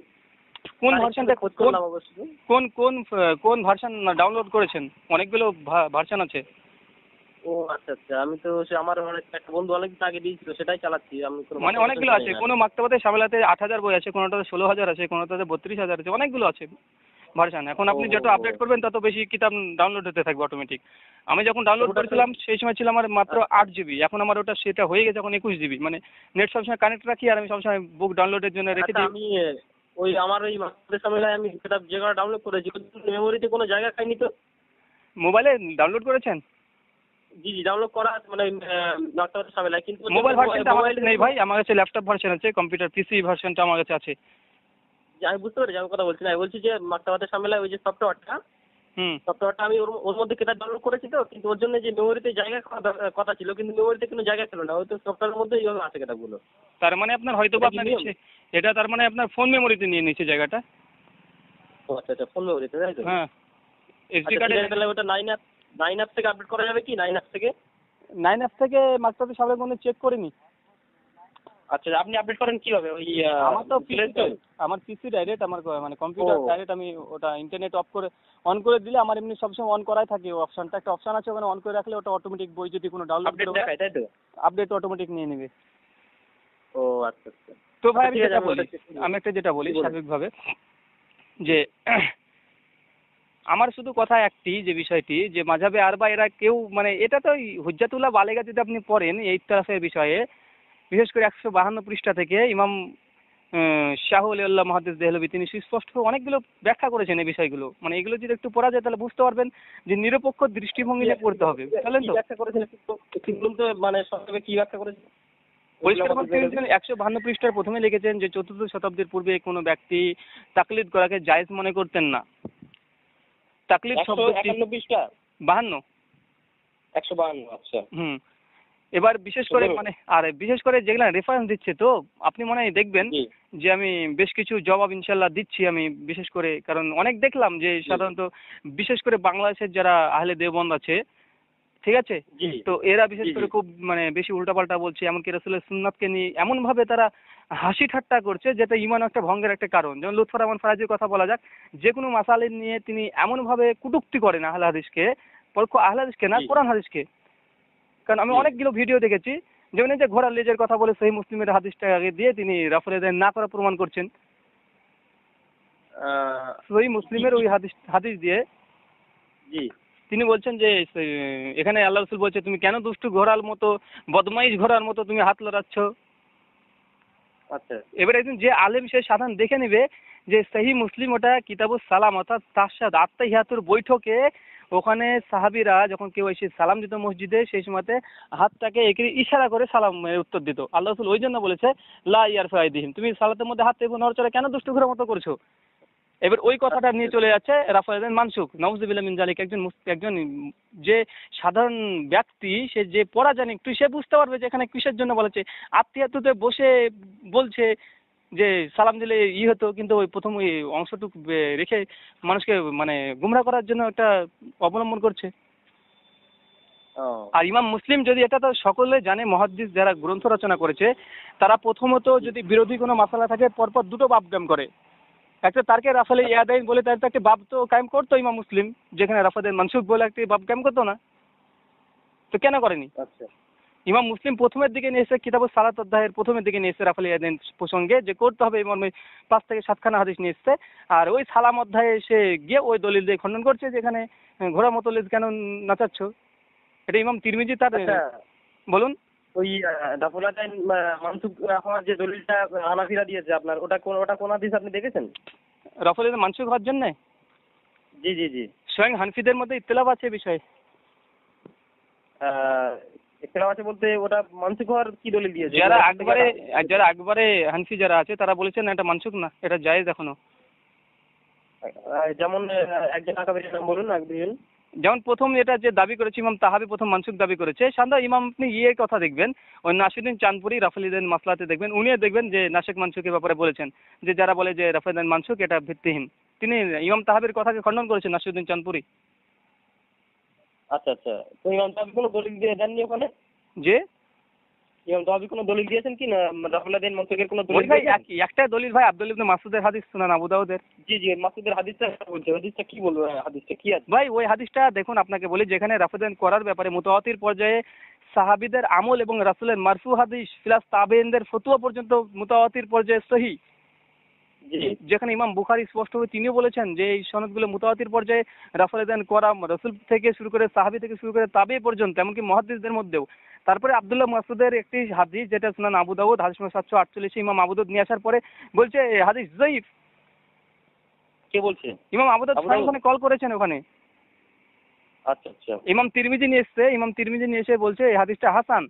কোন ভার্সনটা, কোন ভার্সন ডাউনলোড করেছেন? অনেকগুলো ভার্সন আছে। ও আচ্ছা আচ্ছা, আমি তো আমার একটা বন্ধু অনেকদিন আগে দিয়েছিল, সেটাই চালাচ্ছি আমি। মানে অনেকগুলো আছে, কোনো মাকতাবাতে সামেলাতে 8,000 বই আছে, কোনোটাতে 16,000 আছে, কোনোটাতে 32,000 আছে, অনেকগুলো আছে ভার্সন। এখন আপনি যত আপডেট করবেন তত বেশি কিতাব ডাউনলোড হতে থাকবে অটোমেটিক। আমি যখন ডাউনলোড করেছিলাম সেই সময় ছিল আমার মাত্র 8 জিবি, এখন আমার সেটা হয়ে গেছে এখন 21 জিবি। মানে নেট সবসময় কানেক্ট রাখি আর আমি সবসময় বুক ডাউনলোডের জন্য রেখে দিই। আমি ওই আমার ওই মাকতাবাদের সামেলায় আমি কিতাব যেগুলো ডাউনলোড করেছি, মেমোরিতে কোনো জায়গা খাইনি তো। মোবাইলে ডাউনলোড করেছেন? জি ডাউনলোড করা আছে, মানে মাকতাবাদের সামেলায়, কিন্তু মোবাইল ভার্সনটা আমার কাছে নেই ভাই, আমার কাছে ল্যাপটপ ভার্সন আছে, কম্পিউটার পিসি ভার্সনটা আমার কাছে আছে। আমি বুঝতে পারছি, আমি কথা বলছি না, আমি বলছি যে মাকতাবাদের সামেলায় ওই যে সফটওয়্যারটা আমি ওর মধ্যে কিতাব ডাউনলোড করেছি তো, কিন্তু ওর জন্য যে মেমোরিতে জায়গা কথা ছিল, কিন্তু মেমোরিতে কোনো জায়গা ছিল না, ওই তো সফটওয়্যারের মধ্যে এইভাবে আছে কিতাবগুলো। তার মানে আপনার হয়তো আপনার এটা তার মানে আপনার ফোন মেমোরিতে নিয়ে নিচ্ছে জায়গাটা। ও আচ্ছা আচ্ছা, ফোন মেমোরিতে, তাই তো? হ্যাঁ, এসডি কার্ডে। তাহলে ওটা 9 অ্যাপ থেকে আপডেট করা যাবে কি? 9 অ্যাপ থেকে মাকতাবাদের সামনে কোনো চেক করিনি। আচ্ছা, আপনি আপডেট করেন কিভাবে? ওই আমার তো আমার পিসি ডাইরেক্ট, আমার মানে কম্পিউটার ডাইরেক্ট, আমি ওটা ইন্টারনেট অন করে দিলে আমার এমনি সবসময় অন করাই থাকে অপশনটা, একটা অপশন আছে ওখানে, অন করে রাখলে ওটা অটোমেটিক বই যদি কোনো ডাউনলোড আপডেট দেখায়, তাই তো? আপডেট অটোমেটিক নিয়ে নেবে। ও আচ্ছা আচ্ছা। তো ভাই আমি যেটা বলি স্বাভাবিকভাবে যে আমার শুধু কথা একটি, যে বিষয়টি যে মাযহাবে আরবা এরা কেউ মানে এটা তো হুজ্জাতুল্লাহ বালেগা যদি আপনি পড়েন এই তরফের বিষয়ে, বিশেষ করে 152 পৃষ্ঠা থেকে ইমাম শাহ ওলিউল্লাহ মুহাদ্দিস দেহলভী তিনি সুস্পষ্ট অনেকগুলো ব্যাখ্যা করেছেন এই বিষয়গুলো। মানে এগুলো যদি একটু পড়া যায় তাহলে বুঝতে পারবেন যে নিরপেক্ষ দৃষ্টিভঙ্গি নিয়ে পড়তে হবে, বুঝলেন তো? ব্যাখ্যা করেছেন তো, মানে সবথেকে কি ব্যাখ্যা করেছেন? পরিষ্কার বলতে 152 পৃষ্ঠার প্রথমে লিখেছেন যে 4th শতাব্দীর পূর্বে কোনো ব্যক্তি তাকলিদ করাকে জায়েজ মনে করতেন না। তাকলিদ শব্দ 151 পৃষ্ঠা 52 152। আচ্ছা। এবার বিশেষ করে যেগুলা রেফারেন্স দিচ্ছে, তো আপনি মনে হয় দেখবেন যে আমি বেশ কিছু জবাব ইনশাল্লাহ দিচ্ছি আমি, বিশেষ করে কারণ অনেক দেখলাম যে সাধারণত বিশেষ করে বাংলাদেশের যারা আহলে দেওবন্দ আছে, ঠিক আছে, তো এরা বিশেষ করে খুব মানে বেশি উল্টাপাল্টা বলছে, এমনকি রাসূলের সুন্নাতকে নিয়ে এমন ভাবে তারা হাসি ঠাট্টা করছে যেটা ইমান একটা ভঙ্গের একটা কারণ। যেমন লুৎফর রহমান ফরাজির কথা বলা যাক, যে কোনো মাসালা নিয়ে তিনি এমন ভাবে কটূক্তি করেন আহলে হাদিসকে, আহলে হাদিসকে না কোরআন হাদিসকে। কারণ আমি অনেকগুলো ভিডিও দেখেছি, যেমন এই যে ঘোড়ার লেজের কথা বলে সহিহ মুসলিমের হাদিসটা আগে দিয়ে তিনি রাফুল ইয়াদাইন না করা প্রমাণ করছেন। সহিহ মুসলিমের ওই হাদিস দিয়ে তিনি বলছেন যে এখানে আল্লাহ রাসূল বলছে তুমি কেন দুষ্টু ঘোড়ার মতো, বদমাইশ ঘোড়ার মতো তুমি হাত লড়াচ্ছ। আচ্ছা, এবারে একদিন যে আলেম সে সাধারণ দেখে নেবে যে সহিহ মুসলিম ওটা কিতাবুস সালাম অর্থাৎ তারশাদ আত্তাহিয়াতুর বৈঠকে ওখানে সাহাবীরা যখন কেউ এসে সালাম দিত মসজিদে, সেই সময়তে হাতটাকে একে ইশারা করে সালাম উত্তর দিত। আল্লাহ রাসূল ওই জন্য বলেছে লা ইয়ারফা আইদিহিম, তুমি সালাতের মধ্যে হাত এবং নড়চড়া কেন দুষ্টু ঘোড়ার মতো করছো। এবার ওই কথাটা নিয়ে চলে যাচ্ছে রাফায়েদান মানসুখ, নাউজুবিল্লাহ মিন জালিক। একজন যে সাধারণ ব্যক্তি, সে যে পড়া জানে একটু, সে বুঝতে পারবে যে এখানে কিসের জন্য বলেছে। আত্মীয়তে বসে বলছে যে সালাম দিলে হতো, কিন্তু ওই প্রথম ওই অংশটুকু রেখে মানুষকে মানে গুমরাহ করার জন্য একটা অবলম্বন করছে। আর ইমাম মুসলিম যদি, এটা তো সকলে জানে, মুহাদ্দিস যারা গ্রন্থ রচনা করেছে তারা প্রথমত যদি বিরোধী কোনো মাসালা থাকে পরপর দুটো বাব কায়েম করে। একটা তারকে রাফালে ইয়াদাইন বলে তার একটা বাব তো কায়েম করতো ইমাম মুসলিম, যেখানে রাফায়েদান মানসুখ বলে একটি বাব কায়েম করতো না, তো কেন করেনি? আচ্ছা, ইমাম মুসলিম প্রথমের দিকে নিয়ে এসে কিতাবুস সালাত অধ্যায়ের প্রথমের দিকে নিয়ে এসে রাফালে ইয়াদাইন প্রসঙ্গে যে করতে হবে এই মর্মে 5 থেকে 7 খানা হাদিস নিয়ে এসছে। আর ওই সালাম অধ্যায়ে এসে গিয়ে ওই দলিল দিয়ে খণ্ডন করছে যে এখানে ঘোড়া মতলিদ কেন নাচাচ্ছ। এটা ইমাম তিরমিজি তার, বলুন। ওই রাফায়েদান মানসুখ হওয়ার যে দলিলটা হানাফিরা দিয়েছে আপনার, ওটা কোন হাদিস আপনি দেখেছেন? রাফায়েদান মানসুখ হওয়ার জন্য জি জি জি, স্বয়ং হানফিদের মধ্যে ইত্তেলাফ আছে এই বিষয়ে। ইখতিলাফ আছে বলতে ওটা মানসুখ হওয়ার কি দলিল দিয়েছে? যারা আকবরে হানফি যারা আছে তারা বলেছেন এটা মানসুখ না, এটা জায়েজ এখনো। যেমন একজন আকাবেরের নাম বলুন, আকবরিন। যেমন প্রথম এটা যে দাবি করেছে ইমাম তাহাবি, প্রথম মানসুখ দাবি করেছে। সান্দা ইমাম আপনি কথা দেখবেন ওই নাসিরুদ্দিন চাঁদপুরি রাফায়েদান মাসলাতে দেখবেন, উনিও দেখবেন যে নাসিক মানসুখের ব্যাপারে বলেছেন যে যারা বলে যে রাফায়েদান মানসুখ এটা ভিত্তিহীন, তিনি ইমাম তাহাবির কথাকে খণ্ডন করেছেন নাসিরুদ্দিন চাঁদপুরি। আচ্ছা আচ্ছা, তো ইমাম তাহাবি কোনো দলিল দিয়ে দেননি ওখানে? যে ইমাম তাহাবি কোনো দলিল দিয়েছেন কি না রাফায়েদান মানসুখের কোনো দলিল? ভাই একটা দলিল ভাই আব্দুল ইবনে মাসউদের হাদিস, সুনান আবু দাউদের। জি জি, মাসউদের হাদিসটা বলছে, হাদিসটা কি বলবো, হাদিসটা কি আছে ভাই? ওই হাদিসটা দেখুন, আপনাকে বলি, যেখানে রাফায়েদান করার ব্যাপারে মুতাওয়াতির পর্যায়ে সাহাবীদের আমল এবং রাসূলের মারফু হাদিস প্লাস তাবেঈনদের ফতোয়া পর্যন্ত মুতাওয়াতির পর্যায়ে সহিহ, যেখানে ইমাম বুখারী স্পষ্টভাবে তিনিও বলেছেন যে এই সনদগুলো মুতাওয়াতির পর্যায়ে রাফায়েদান করা রাসূল থেকে শুরু করে সাহাবী থেকে শুরু করে তাবেঈ পর্যন্ত, এমনকি মুহাদ্দিসদের মধ্যেও। তারপরে আব্দুল্লাহ মাসউদের একটি হাদিস যেটা সুনান আবু দাউদ হাদিস নম্বর 748 ইমাম আবু দাউদ নিয়ে আসার পরে বলছে হাদিস যায়িফ। কে বলছে? ইমাম আবু দাউদ ওখানে কল করেছেন ওখানে। আচ্ছা আচ্ছা, ইমাম তিরমিজি নিয়ে এসছে, ইমাম তিরমিজি নিয়ে এসে বলছে এই হাদিসটা হাসান।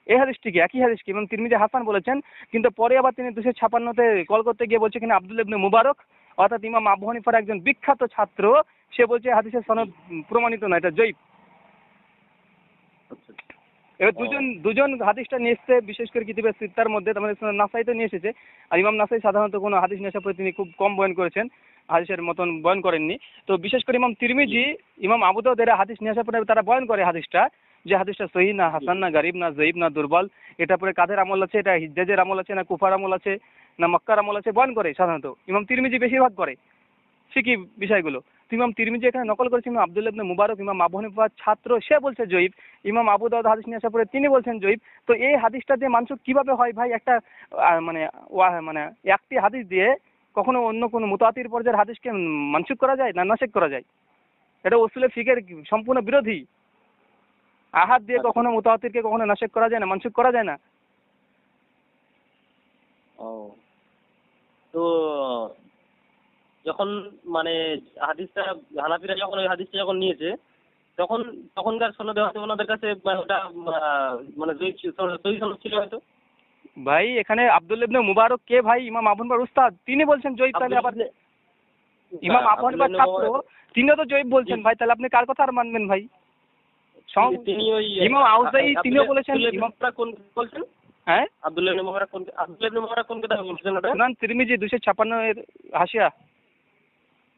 এই হাদিসটিকে একই হাদিসকে ইমাম তিরমিজি হাসান বলেছেন, কিন্তু পরে আবার তিনি 256তে কল করতে গিয়ে বলছে কিনা আব্দুল্লাহ ইবনে মুবারক, অর্থাৎ ইমাম আবু হানিফার একজন বিখ্যাত ছাত্র, সে বলছে হাদিসের সনদ প্রমাণিত না, এটা জয়ীফ। এবার দুজন হাদিসটা নিয়ে এসছে, বিশেষ করে কিতাবে সিত্তার মধ্যে, তার মধ্যে নাসাইতে নিয়ে এসেছে। আর ইমাম নাসাই সাধারণত কোনো হাদিস নিয়ে আসার পরে তিনি খুব কম বয়ান করেছেন, হাদিসের মতন বয়ান করেননি। তো বিশেষ করে ইমাম তিরমিজি, ইমাম আবু দাউদ এরা হাদিস নিয়ে আসার পরে তারা বয়ান করে হাদিসটা, যে হাদিসটা সহিহ না, হাসান না, গরিব না, জয়ীফ না, দুর্বল, এটা পরে কাদের আমল আছে, এটা হিজ্জাজের আমল আছে না কুফার আমল আছে না মক্কার আমল আছে, বয়ান করে সাধারণত ইমাম তিরমিজি বেশিরভাগ করে শিখি বিষয়গুলো। তো ইমাম তিরমিজি এখানে নকল করেছে ইমাম আব্দুল্লাহ ইবনে মুবারক, ইমাম আবু হানিফার ছাত্র, সে বলছে জয়ীফ। ইমাম আবু দাউদ হাদিস নিয়ে আসার পরে তিনি বলছেন জয়ীফ। তো এই হাদিসটা দিয়ে মানসুখ কিভাবে হয় ভাই? একটা মানে একটি হাদিস দিয়ে কখনো অন্য কোনো মুতাওয়াতির পর্যায়ের হাদিসকে মানসুখ করা যায় না নাসিখ করা যায়? এটা উসুলে ফিকের সম্পূর্ণ বিরোধী। আহাদ দিয়ে কখনো মুতাওয়াতিরকে কখনো নাসিখ করা যায় না, মানসুখ করা যায় না। তো যখন মানে হাদিসটা হানাফিরা যখন ওই হাদিসটা যখন নিয়েছে, তখনকার সনদে হয়তো ওনাদের কাছে ওটা মানে সহিহ সনদ ছিল হয়তো। ভাই এখানে আব্দুল্লাহ ইবনে মুবারক কে ভাই? ইমাম আবু হানিফার উস্তাদ, তিনি বলছেন জয়ীফ। তাহলে আবার ইমাম আবু হানিফার ছাত্র, তিনিও তো জয়ীফ বলছেন ভাই, তাহলে আপনি কার কথা আর মানবেন ভাই? তিনি ওই ইমাম আউজাই তিনিও বলেছেন। ইমামরা কোন বলছেন? হ্যাঁ, আব্দুল্লাহ ইবনে মুবারক কোন কথা বলছেন ওটা? সুনান তিরমিজি 256 এর হাসিয়া।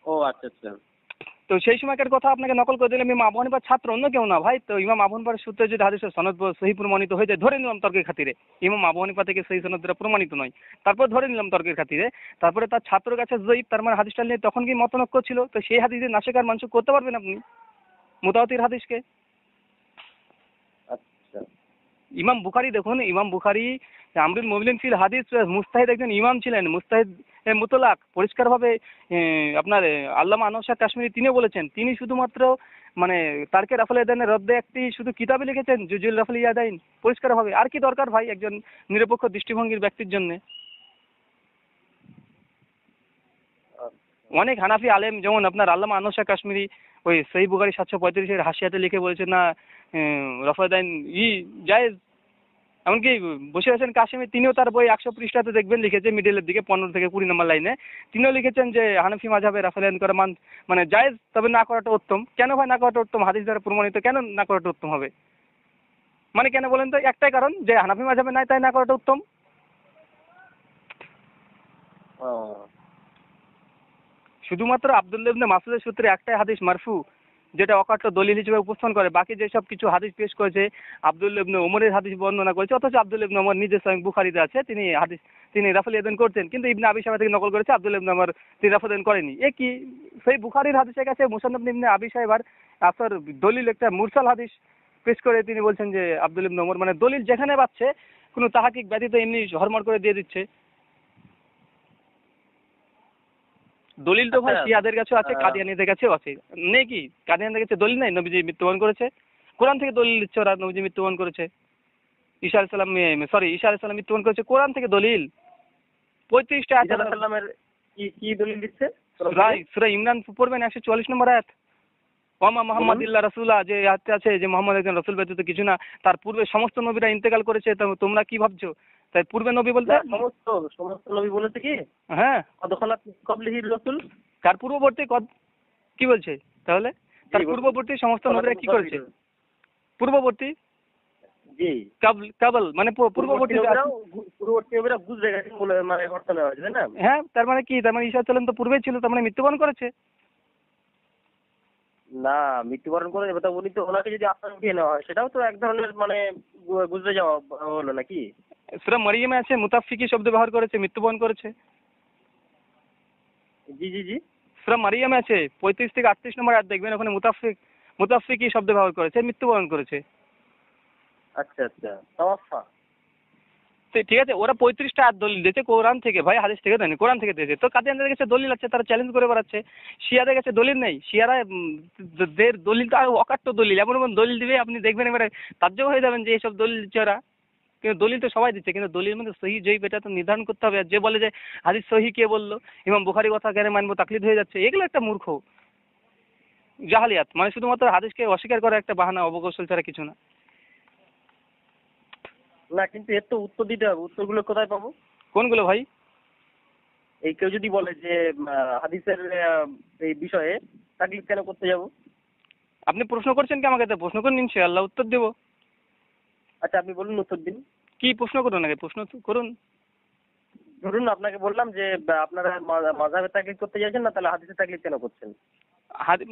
ও আচ্ছা আচ্ছা। তো সেই সময়কার কথা আপনাকে নকল করে দিলাম, ইমাম আবু হানিফার ছাত্র, অন্য কেউ না ভাই। তো ইমাম আবু হানিফার সূত্রে যদি হাদিসের সনদ সহিহ প্রমাণিত হয়ে যায়, ধরে নিলাম তর্কের খাতিরে ইমাম আবু হানিফা থেকে সেই সনদ দ্বারা প্রমাণিত নয়, তারপর ধরে নিলাম তর্কের খাতিরে, তারপরে তার ছাত্রের কাছে জয়ীফ, তার মানে হাদিসটা নিয়ে তখন কি মতনৈক্য ছিল? তো সেই হাদিসে নাসিখ আর মানসুখ করতে পারবেন আপনি মুতাওয়াতির হাদিসকে? আচ্ছা, ইমাম বুখারী দেখুন, ইমাম বুখারী আমরুল মুমিনিন ফিল হাদিস মুস্তাহিদ একজন ইমাম ছিলেন, মুস্তাহিদ মুতলাক, পরিষ্কারভাবে আপনার আল্লামা আনোয়ার শাহ কাশ্মীরি তিনিও বলেছেন, তিনি শুধুমাত্র মানে তারকে রাফাল ইয়াদাইনের রদ্দে একটি শুধু কিতাবে লিখেছেন, জুজুল রাফাল ইয়াদাইন, পরিষ্কারভাবে। আর কি দরকার ভাই একজন নিরপেক্ষ দৃষ্টিভঙ্গির ব্যক্তির জন্য? অনেক হানাফি আলেম যেমন আপনার আল্লামা আনোয়ার শাহ কাশ্মীরি ওই সহিহ বুখারী 735 এর হাসিয়াতে লিখে বলেছেন না রাফাল ইয়াদাইন জায়েজ। এমনকি বসে আছেন কাশিমি, তিনিও তার বই 100 পৃষ্ঠাতে দেখবেন লিখেছে মিডিলের দিকে 15 থেকে 20 নম্বর লাইনে, তিনিও লিখেছেন যে হানাফি মাযহাবে রাফাল করা মানে জায়েজ, তবে না করাটা উত্তম। কেন ভাই না করাটা উত্তম? হাদিস দ্বারা প্রমাণিত, কেন না করাটা উত্তম হবে? মানে কেন বলেন তো? একটাই কারণ, যে হানাফি মাযহাবে নাই তাই না করাটা উত্তম। শুধুমাত্র আব্দুল্লাহ ইবনে মাসউদের সূত্রে একটাই হাদিস মারফু যেটা অকাট্য দলিল হিসেবে উপস্থাপন করে, বাকি যেসব কিছু হাদিস পেশ করেছে আব্দুল্লাহ ইবনে ওমরের হাদিস বর্ণনা করেছে, অথচ আব্দুল্লাহ ইবনে ওমর নিজে স্বয়ং বুখারীতে আছে তিনি রাফাল ইয়াদাইন করতেন, কিন্তু ইবনে আবি শাইবা থেকে নকল করেছে আব্দুল্লাহ ইবনে ওমর তিনি রাফাল ইয়াদাইন করেনি। এ কি? সেই বুখারীর হাদিসের কাছে মুসান্নাফ ইবনে আবি শাইবার আসর দলিল একটা মুরসাল হাদিস পেশ করে তিনি বলছেন যে আব্দুল্লাহ ইবনে ওমর, মানে দলিল যেখানে পাচ্ছে কোনো তাহাকিক ব্যতীত এমনি হরমর করে দিয়ে দিচ্ছে। দলিল তো ভাই শিয়াদের কাছেও আছে, কাদিয়ানীদের কাছেও আছে, নেই কি? কাদিয়ানীদের কাছে দলিল নাই নবীজি মৃত্যুবরণ করেছে? কোরআন থেকে দলিল দিচ্ছে ওরা নবীজি মৃত্যুবরণ করেছে, ঈসা আলাইহিস সালাম মৃত্যুবরণ করেছে, কোরআন থেকে দলিল 35টা আয়াত। ঈসা আলাইহিস সালামের কি দলিল দিচ্ছে? সূরা ইমরান পড়বেন 144 নম্বর আয়াত, ওয়ামা মুহাম্মাদ ইল্লা রাসূলা, যে আয়াতে আছে যে মুহাম্মদ একজন রাসূল ব্যতীত কিছু না, তার পূর্বে সমস্ত নবীরা ইন্তেকাল করেছে, তোমরা কি ভাবছো? তাই পূর্বে নবী বলতে সমস্ত নবী বলেছে কি? হ্যাঁ, কদখলাত ক্বাবলিহির রাসূল, তার পূর্ববর্তী কি বলছে তাহলে? তার পূর্ববর্তী সমস্ত নবীরা কি করেছে? পূর্ববর্তী জি কাবল মানে পূর্ববর্তী নবীরা গুজরে গেছে বলে মানে অর্থ নেওয়া হয়েছে, তাই না? হ্যাঁ, তার মানে কি? তার মানে ঈসা আলাইহিস সালাম তো পূর্বেই ছিল, তার মানে মৃত্যুবরণ করেছে না? মৃত্যুবরণ করে যাবে তা উনি তো, ওনাকে যদি আসমান উঠিয়ে নেওয়া হয় সেটাও তো এক ধরনের মানে গুজরে যাওয়া হলো নাকি? সূরা মারিয়ামে আছে মুতাফফিকি শব্দ ব্যবহার করেছে, মৃত্যুবরণ করেছে। জি জি জি, সূরা মারিয়ামে আছে 35 থেকে 38 নম্বর আয়াত দেখবেন, ওখানে মুতাফফিকি শব্দ ব্যবহার করেছে, মৃত্যুবরণ করেছে। আচ্ছা আচ্ছা, তাওয়াফা। ঠিক আছে, ওরা 35টা আয়াত দলিল দিয়েছে কোরআন থেকে, ভাই হাদিস থেকে দেয়নি, কোরআন থেকে দিয়েছে। তো কাদিয়ানদের কাছে দলিল আছে, তারা চ্যালেঞ্জ করে বেড়াচ্ছে। শিয়াদের কাছে দলিল নেই, শিয়ারা দের দলিল তো অকাট্য দলিল, এমন এমন দলিল দিবে আপনি দেখবেন এবারে তাজ্জব হয়ে যাবেন যে এইসব দলিল দিচ্ছে ওরা। কিন্তু দলিল তো সবাই দিচ্ছে, কিন্তু দলিলের মধ্যে সহি জয়ীফ এটা তো নির্ধারণ করতে হবে। আর যে বলে যে হাদিস সহি কে বললো, ইমাম বুখারী কথা কেন মানবো, তাকলিদ হয়ে যাচ্ছে, এগুলো একটা মূর্খ জাহালিয়াত, মানে শুধুমাত্র হাদিসকে অস্বীকার করা একটা বাহানা, অবকৌশল ছাড়া কিছু না। না কিন্তু এর তো উত্তর দিতে হবে, উত্তরগুলো কোথায় পাবো? কোনগুলো ভাই? এই কেউ যদি বলে যে হাদিসের এই বিষয়ে তাকলিদ কেন করতে যাব? আপনি প্রশ্ন করছেন কি আমাকে? প্রশ্ন করুন, ইনশাআল্লাহ উত্তর দেব। আচ্ছা আপনি বলুন, উত্তর দিন। কি প্রশ্ন করুন আগে, প্রশ্ন করুন। ধরুন আপনাকে বললাম যে আপনারা মাযহাবে তাকলিদ করতে চাইছেন না, তাহলে হাদিসের তাকলিদ কেন করছেন?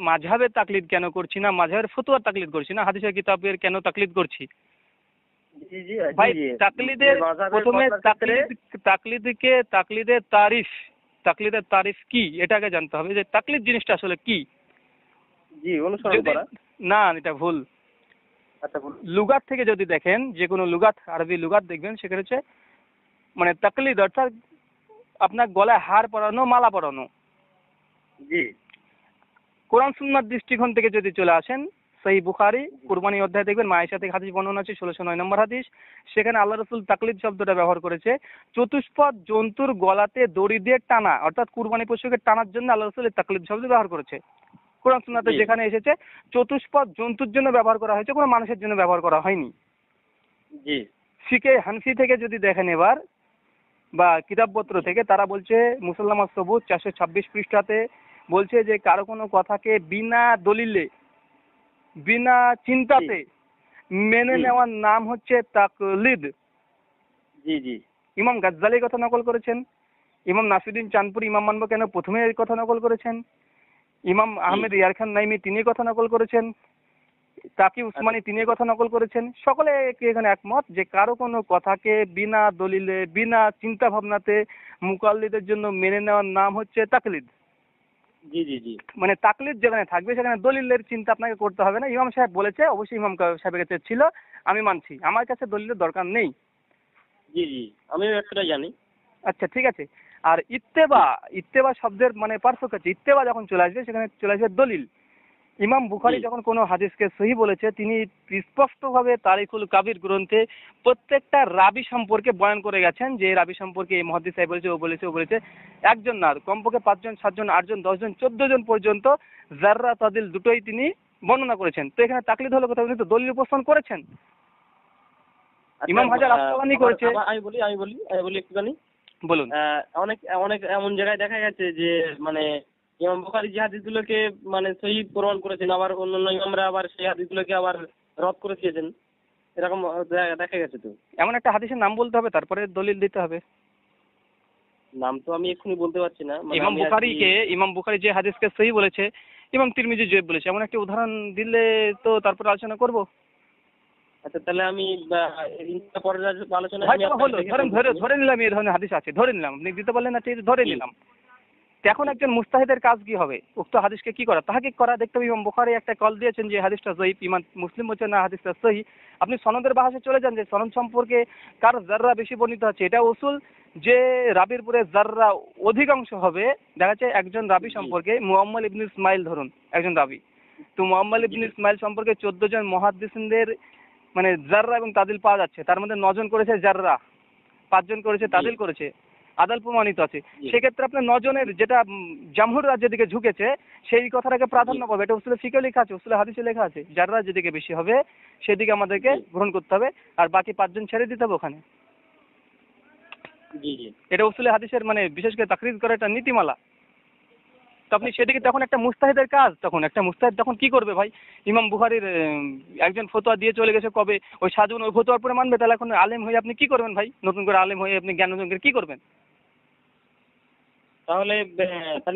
মাযহাবে তাকলিদ কেন করছি না? মাযহাবের ফতোয়ার তাকলিদ করছি না, হাদিসের কিতাবের কেন তাকলিদ করছি? জি জি ভাই তাকলিদের প্রথমে তাকলিদের তারিফ কি এটাকে জানতে হবে, যে তাকলিদ জিনিসটা আসলে কি। জি, অনুসরণ করা না, এটা ভুল। আচ্ছা বলুন। লুগাত থেকে যদি দেখেন, যে কোনো লুগাত, আরবি লুগাত দেখবেন, সেখানে হচ্ছে মানে তাকলিদ অর্থাৎ আপনার গলায় হার পরানো, মালা পরানো। জি। কোরআন সুন্নাহর দৃষ্টিকোণ থেকে যদি চলে আসেন, সহিহ বুখারী কুরবানি অধ্যায় দেখবেন, মা আয়েশা থেকে হাদিস বর্ণনা আছে 1609 নম্বর হাদিস। সেখানে আল্লাহ রাসূল তাকলিদ শব্দটা ব্যবহার করেছে চতুষ্পদ জন্তুর গলাতে দড়ি দিয়ে টানা, অর্থাৎ কুরবানি পশুকে টানার জন্য আল্লাহ রাসূল এই তাকলিদ শব্দ ব্যবহার করেছে। কোরআন সুন্নাহতে যেখানে এসেছে চতুষ্পদ জন্তুর জন্য ব্যবহার করা হয়েছে, কোনো মানুষের জন্য ব্যবহার করা হয়নি। জি। ফিকে হানফি থেকে যদি দেখেন এবার, বা কিতাবপত্র থেকে, তারা বলছে মুসাল্লামাত সবুত 426 পৃষ্ঠাতে বলছে যে কারো কোনো কথাকে বিনা দলিলে, বিনা চিন্তাতে মেনে নেওয়ার নাম হচ্ছে তাকলিদ। জি জি। ইমাম গাজ্জালি কথা নকল করেছেন, ইমাম নাসিরুদ্দিন চাঁদপুরি ইমাম মানব কেন প্রথমে এই কথা নকল করেছেন, ইমাম আহমেদ ইয়ারখান নাইমি তিনি কথা নকল করেছেন, তাকি উসমানী তিনি কথা নকল করেছেন। সকলে এখানে একমত যে কারো কোনো কথাকে বিনা দলিলে, বিনা চিন্তা ভাবনাতে মুকাল্লিদের জন্য মেনে নেওয়ার নাম হচ্ছে তাকলিদ। জি জি জি। মানে তাকলিদ যেখানে থাকবে সেখানে দলিলের চিন্তা আপনাকে করতে হবে না। ইমাম সাহেব বলেছে, অবশ্যই ইমাম সাহেবের কাছে ছিল, আমি মানছি, আমার কাছে দলিলের দরকার নেই। জি জি, আমিও একটা জানি। আচ্ছা ঠিক আছে। আর ইত্তেবা শব্দের মানে পার্থক্য আছে, ইত্তেবা যখন চলে আসবে সেখানে চলে আসবে দলিল। ইমাম বুখারী যখন কোনো হাদিসকে সহি বলেছে, তিনি স্পষ্টভাবে তারিখুল কাবির গ্রন্থে প্রত্যেকটা রাবি সম্পর্কে বয়ান করে গেছেন, যে রাবি সম্পর্কে এই মুহাদ্দিস সাহেব বলেছে, ও বলেছে। একজন না, কমপক্ষে 5 জন, 7 জন, 8 জন, 10 জন, 14 জন পর্যন্ত জাররা তাদিল দুটোই তিনি বর্ণনা করেছেন। তো এখানে তাকলিদ হলো কোথাও? উনি তো দলিল উপস্থাপন করেছেন। ইমাম হাজার আসকালানি করেছে। আমি বলি একটুখানি বলুন। অনেক অনেক এমন জায়গায় দেখা গেছে যে মানে ইমাম বুখারী যে হাদিসগুলোকে মানে সহি প্রমাণ করেছেন, আবার অন্যান্য ইমামরা আবার সেই হাদিসগুলোকে আবার রদ করে দিয়েছেন, এরকম দেখা গেছে। তো এমন একটা হাদিসের নাম বলতে হবে, তারপরে দলিল দিতে হবে। নাম তো আমি এক্ষুনি বলতে পারছি না। ইমাম বুখারী যে হাদিসকে সহি বলেছে, ইমাম তিরমিজি জয়ীফ বলেছে, এমন একটা উদাহরণ দিলে তো তারপরে আলোচনা করব। আচ্ছা, তাহলে আমি পরের আলোচনা ধরে নিলাম এই ধরনের হাদিস আছে, ধরে নিলাম, আপনি দিতে পারলেন না, ঠিক আছে, ধরে নিলাম। এখন একজন মুস্তাহিদের কাজ কি হবে? উক্ত হাদিসকে কি করা, তাহাকিক করা। দেখতে হবে ইমাম বুখারী একটা কল দিয়েছেন যে হাদিসটা জয়ীফ, ইমাম মুসলিম বলছে না হাদিসটা সহি। আপনি সনদের বাহাসে চলে যান যে সনদ সম্পর্কে কার জাররা বেশি বর্ণিত হচ্ছে। এটা উসুল যে রাবির পরে জাররা অধিকাংশ হবে। দেখা যাচ্ছে একজন রাবি সম্পর্কে মুহাম্মদ ইবনে ইসমাইল ধরুন একজন রাবি, তো মুহাম্মদ ইবনে ইসমাইল সম্পর্কে 14 জন মুহাদ্দিসিনদের মানে জাররা এবং তাদিল পাওয়া যাচ্ছে। তার মধ্যে 9 জন করেছে জাররা, 5 জন করেছে তাদিল করেছে, আদাল প্রমাণিত আছে। সেক্ষেত্রে আপনার 9 জনের যেটা জামহুর রাজ্যের দিকে ঝুঁকেছে সেই কথাটাকে প্রাধান্য পাবে। এটা উসুলে ফিকে লেখা আছে, উসুলে হাদিসে লেখা আছে, যারা যেদিকে বেশি হবে সেদিকে আমাদেরকে গ্রহণ করতে হবে, আর বাকি 5 জন ছেড়ে দিতে হবে ওখানে। এটা উসুলে হাদিসের মানে বিশেষ করে তাকরির করা একটা নীতিমালা। তো আপনি সেদিকে তখন একটা মুস্তাহিদের কাজ, তখন একটা মুস্তাহিদ তখন কি করবে ভাই? ইমাম বুখারীর একজন ফতোয়া দিয়ে চলে গেছে কবে, ওই সাজুন ওই ফতোয়ার পরে মানবে, তাহলে এখন আলেম হয়ে আপনি কি করবেন ভাই? নতুন করে আলেম হয়ে আপনি জ্ঞান অর্জন করে কি করবেন? তাহলে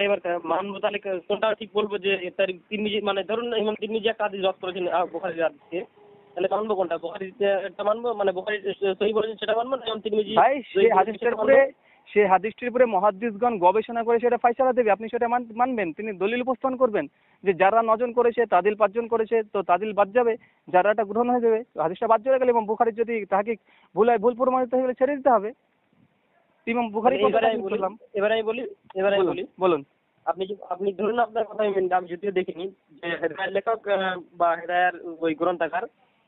এবার মানবো, তাহলে কোনটা ঠিক বলবো যে তার তিরমিজি মানে ধরুন ইমাম তিরমিজি একটা হাদিস রদ করেছেন বুখারীর হাদিসকে, তাহলে মানবো কোনটা? বুখারীটা মানবো, মানে বুখারী সহি বলেছেন সেটা মানবো, না ইমাম তিরমিজি ভাই সেই হাদিসটির উপরে মুহাদ্দিসগণ গবেষণা করে সেটা ফায়সালা দেবে, আপনি সেটা মানবেন, তিনি দলিল উপস্থাপন করবেন যে যারা 9 জন করেছে তাদিল 5 জন করেছে, তো তাদিল বাদ যাবে, যারাটা গ্রহণ হয়ে যাবে, হাদিসটা বাদ চলে গেলে এবং বুখারীর যদি তাহাকে ভুল প্রমাণিত হয়ে গেলে ছেড়ে দিতে হবে। ইমাম বুখারী এবারে আমি বলি বলুন। আপনি ধরুন আপনার কথা আমি যদিও দেখিনি যে হেদায়ার লেখক বা হেদায়ার ওই গ্রন্থাকার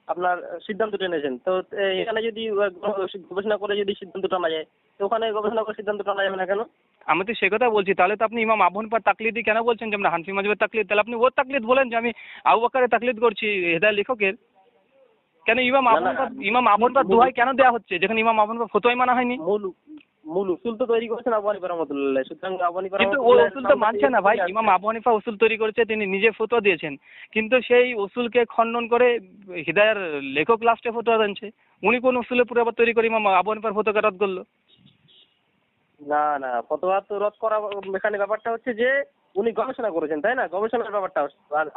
আপনার সিদ্ধান্ত টেনেছেন, তো এখানে যদি গবেষণা করে যদি সিদ্ধান্ত টানা যায়, তো ওখানে গবেষণা করে সিদ্ধান্ত টানা যাবে না কেন? আমি তো সে কথা বলছি, তাহলে তো আপনি ইমাম আবু হানিফার তাকলিদি কেন বলছেন যে আমরা হানফি মাযহাবের তাকলিদ? তাহলে আপনি ওর তাকলিদ বলেন যে আমি আবু বকরের তাকলিদ করছি হেদায়ার লেখকের। কেন ইমাম আবু হানিফার দোহাই কেন দেওয়া হচ্ছে যেখানে ইমাম আবু হানিফার ফতোয়াই মানা হয়নি? মূল উসুল তো তৈরি করেছেন আবু হানিফা রাহমাতুল্লাহ, সুতরাং আবু হানিফা কিন্তু ওই উসুল তো মানছে না ভাই। ইমাম আবু হানিফা উসুল তৈরি করেছে, তিনি নিজে ফতোয়া দিয়েছেন, কিন্তু সেই উসুলকে খণ্ডন করে হিদায়ার লেখক লাস্টে ফতোয়া দেনছে। উনি কোন উসুলে পুরো আবার তৈরি করে ইমাম আবু হানিফার ফতোয়াকে রদ করলো? না ফতোয়া তো রদ করা, এখানে ব্যাপারটা হচ্ছে যে উনি গবেষণা করেছেন, তাই না? গবেষণার ব্যাপারটা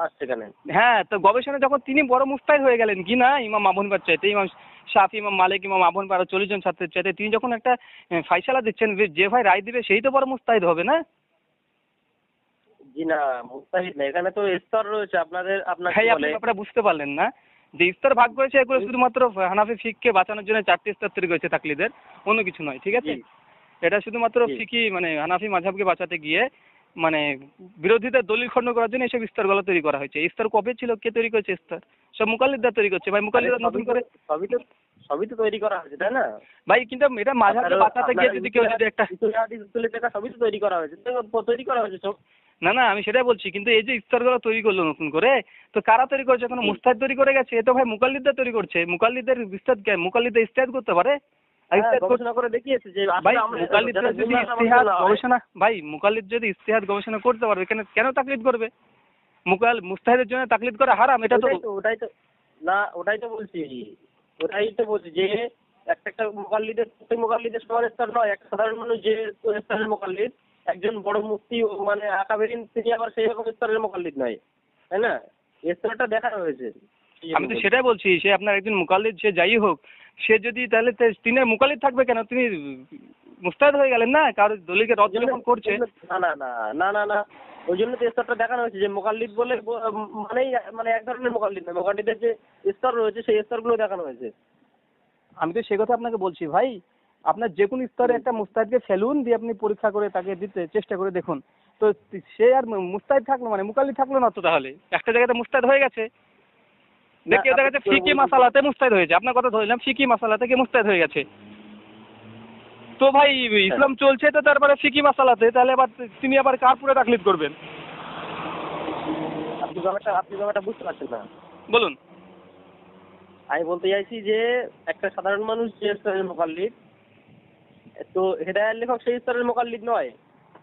আসছে এখানে। হ্যাঁ, তো গবেষণা যখন তিনি বড় মুস্তাহিদ হয়ে গেলেন কি না ইমাম আবু হানিফার চাইতে, ইমাম শাফি, ইমাম মালিক, ইমাম আবু হানিফা আরো 40 জন ছাত্রের চাইতে, তিনি যখন একটা ফায়সালা দিচ্ছেন, যে ভাই রায় দিবে সেই তো বড় মুস্তাহিদ হবে না? জি না, মুস্তাহিদ না, এখানে তো স্তর রয়েছে আপনার ভাই আপনি ব্যাপারটা বুঝতে পারলেন না যে স্তর ভাগ করেছে, এগুলো শুধুমাত্র হানাফি ফিককে বাঁচানোর জন্য 4টি স্তর তৈরি করেছে তাকলিদের, অন্য কিছু নয়, ঠিক আছে? এটা শুধুমাত্র ফিকি মানে হানাফি মাযহাবকে বাঁচাতে গিয়ে মানে বিরোধীদের দলিল খণ্ডন করার জন্য এসব স্তরগুলো তৈরি করা হয়েছে। স্তর কবে ছিল, কে তৈরি করেছে স্তর? সব মুকাল্লিদরা তৈরি করছে ভাই, মুকাল্লিদরা নতুন করে সবই তো তৈরি করা হয়েছে, তাই না ভাই? কিন্তু এটা মাযহাবকে বাঁচাতে গিয়ে যদি কেউ যদি একটা সবই তো তৈরি করা হয়েছে সব। না আমি সেটাই বলছি, কিন্তু এই যে স্তরগুলো তৈরি করলো নতুন করে, তো কারা তৈরি করছে? কোনো মুস্তাহিদ তৈরি করে গেছে? এ তো ভাই মুকাল্লিদরা তৈরি করছে। মুকাল্লিদের মুকাল্লিদরা ইজতিহাদ করতে পারে? গবেষণা করে দেখিয়েছে যে ভাই মুকাল্লিদ যদি ইজতিহাদ গবেষণা, ভাই মুকাল্লিদ যদি ইজতিহাদ গবেষণা করতে পারবে কেন তাকলিদ করবে? মুস্তাহিদের জন্য তাকলিদ করা হারাম। এটা তো ওটাই তো বলছি যে একটা মুকাল্লিদের সবার স্তর নয়। একটা সাধারণ মানুষ যে স্তরের মুকাল্লিদ, একজন বড় মুফতি মানে আকাবেরিন, তিনি আবার সেই রকম স্তরের মুকাল্লিদ নয়, তাই না? স্তরটা দেখানো হয়েছে। আমি তো সেটাই বলছি, সে আপনার একজন মুকাল্লিদ, সে যাই হোক, সে যদি তাহলে তিনি মুকাল্লিদ থাকবে কেন? তিনি মুস্তাহিদ হয়ে গেলেন না, কারো দলিলকে রদ যখন করছে। না ওই জন্য তো স্তরটা দেখানো হয়েছে যে মুকাল্লিদ বলে মানে এক ধরনের মুকাল্লিদ না, মুকাল্লিদের যে স্তর রয়েছে সেই স্তরগুলো দেখানো হয়েছে। আমি তো সে কথা আপনাকে বলছি ভাই, আপনার যে কোনো স্তরে একটা মুস্তাহিদকে ফেলুন, দিয়ে আপনি পরীক্ষা করে তাকে দিতে চেষ্টা করে দেখুন, তো সে আর মুস্তাহিদ থাকলো মানে মুকাল্লিদ থাকলো না তো। তাহলে একটা জায়গাতে মুস্তাহিদ হয়ে গেছে, দেখি দেখা গেছে ফিকি মাসালাতে মুস্তাহিদ হয়েছে, আপনার কথা ধরলাম ফিকি মাসালা থেকে মুস্তাহিদ হয়ে গেছে, তো ভাই ইসলাম চলছে তো তারপরে ফিকি মাসালাতে, তাহলে আবার তিনি আবার কার পুরো তাকলিদ করবেন? আপনি ব্যাপারটা বুঝতে পারছেন না। বলুন। আমি বলতে চাইছি যে একটা সাধারণ মানুষ যে স্তরের মুকাল্লিদ, তো হেদায়ের লেখক সেই স্তরের মুকাল্লিদ নয়,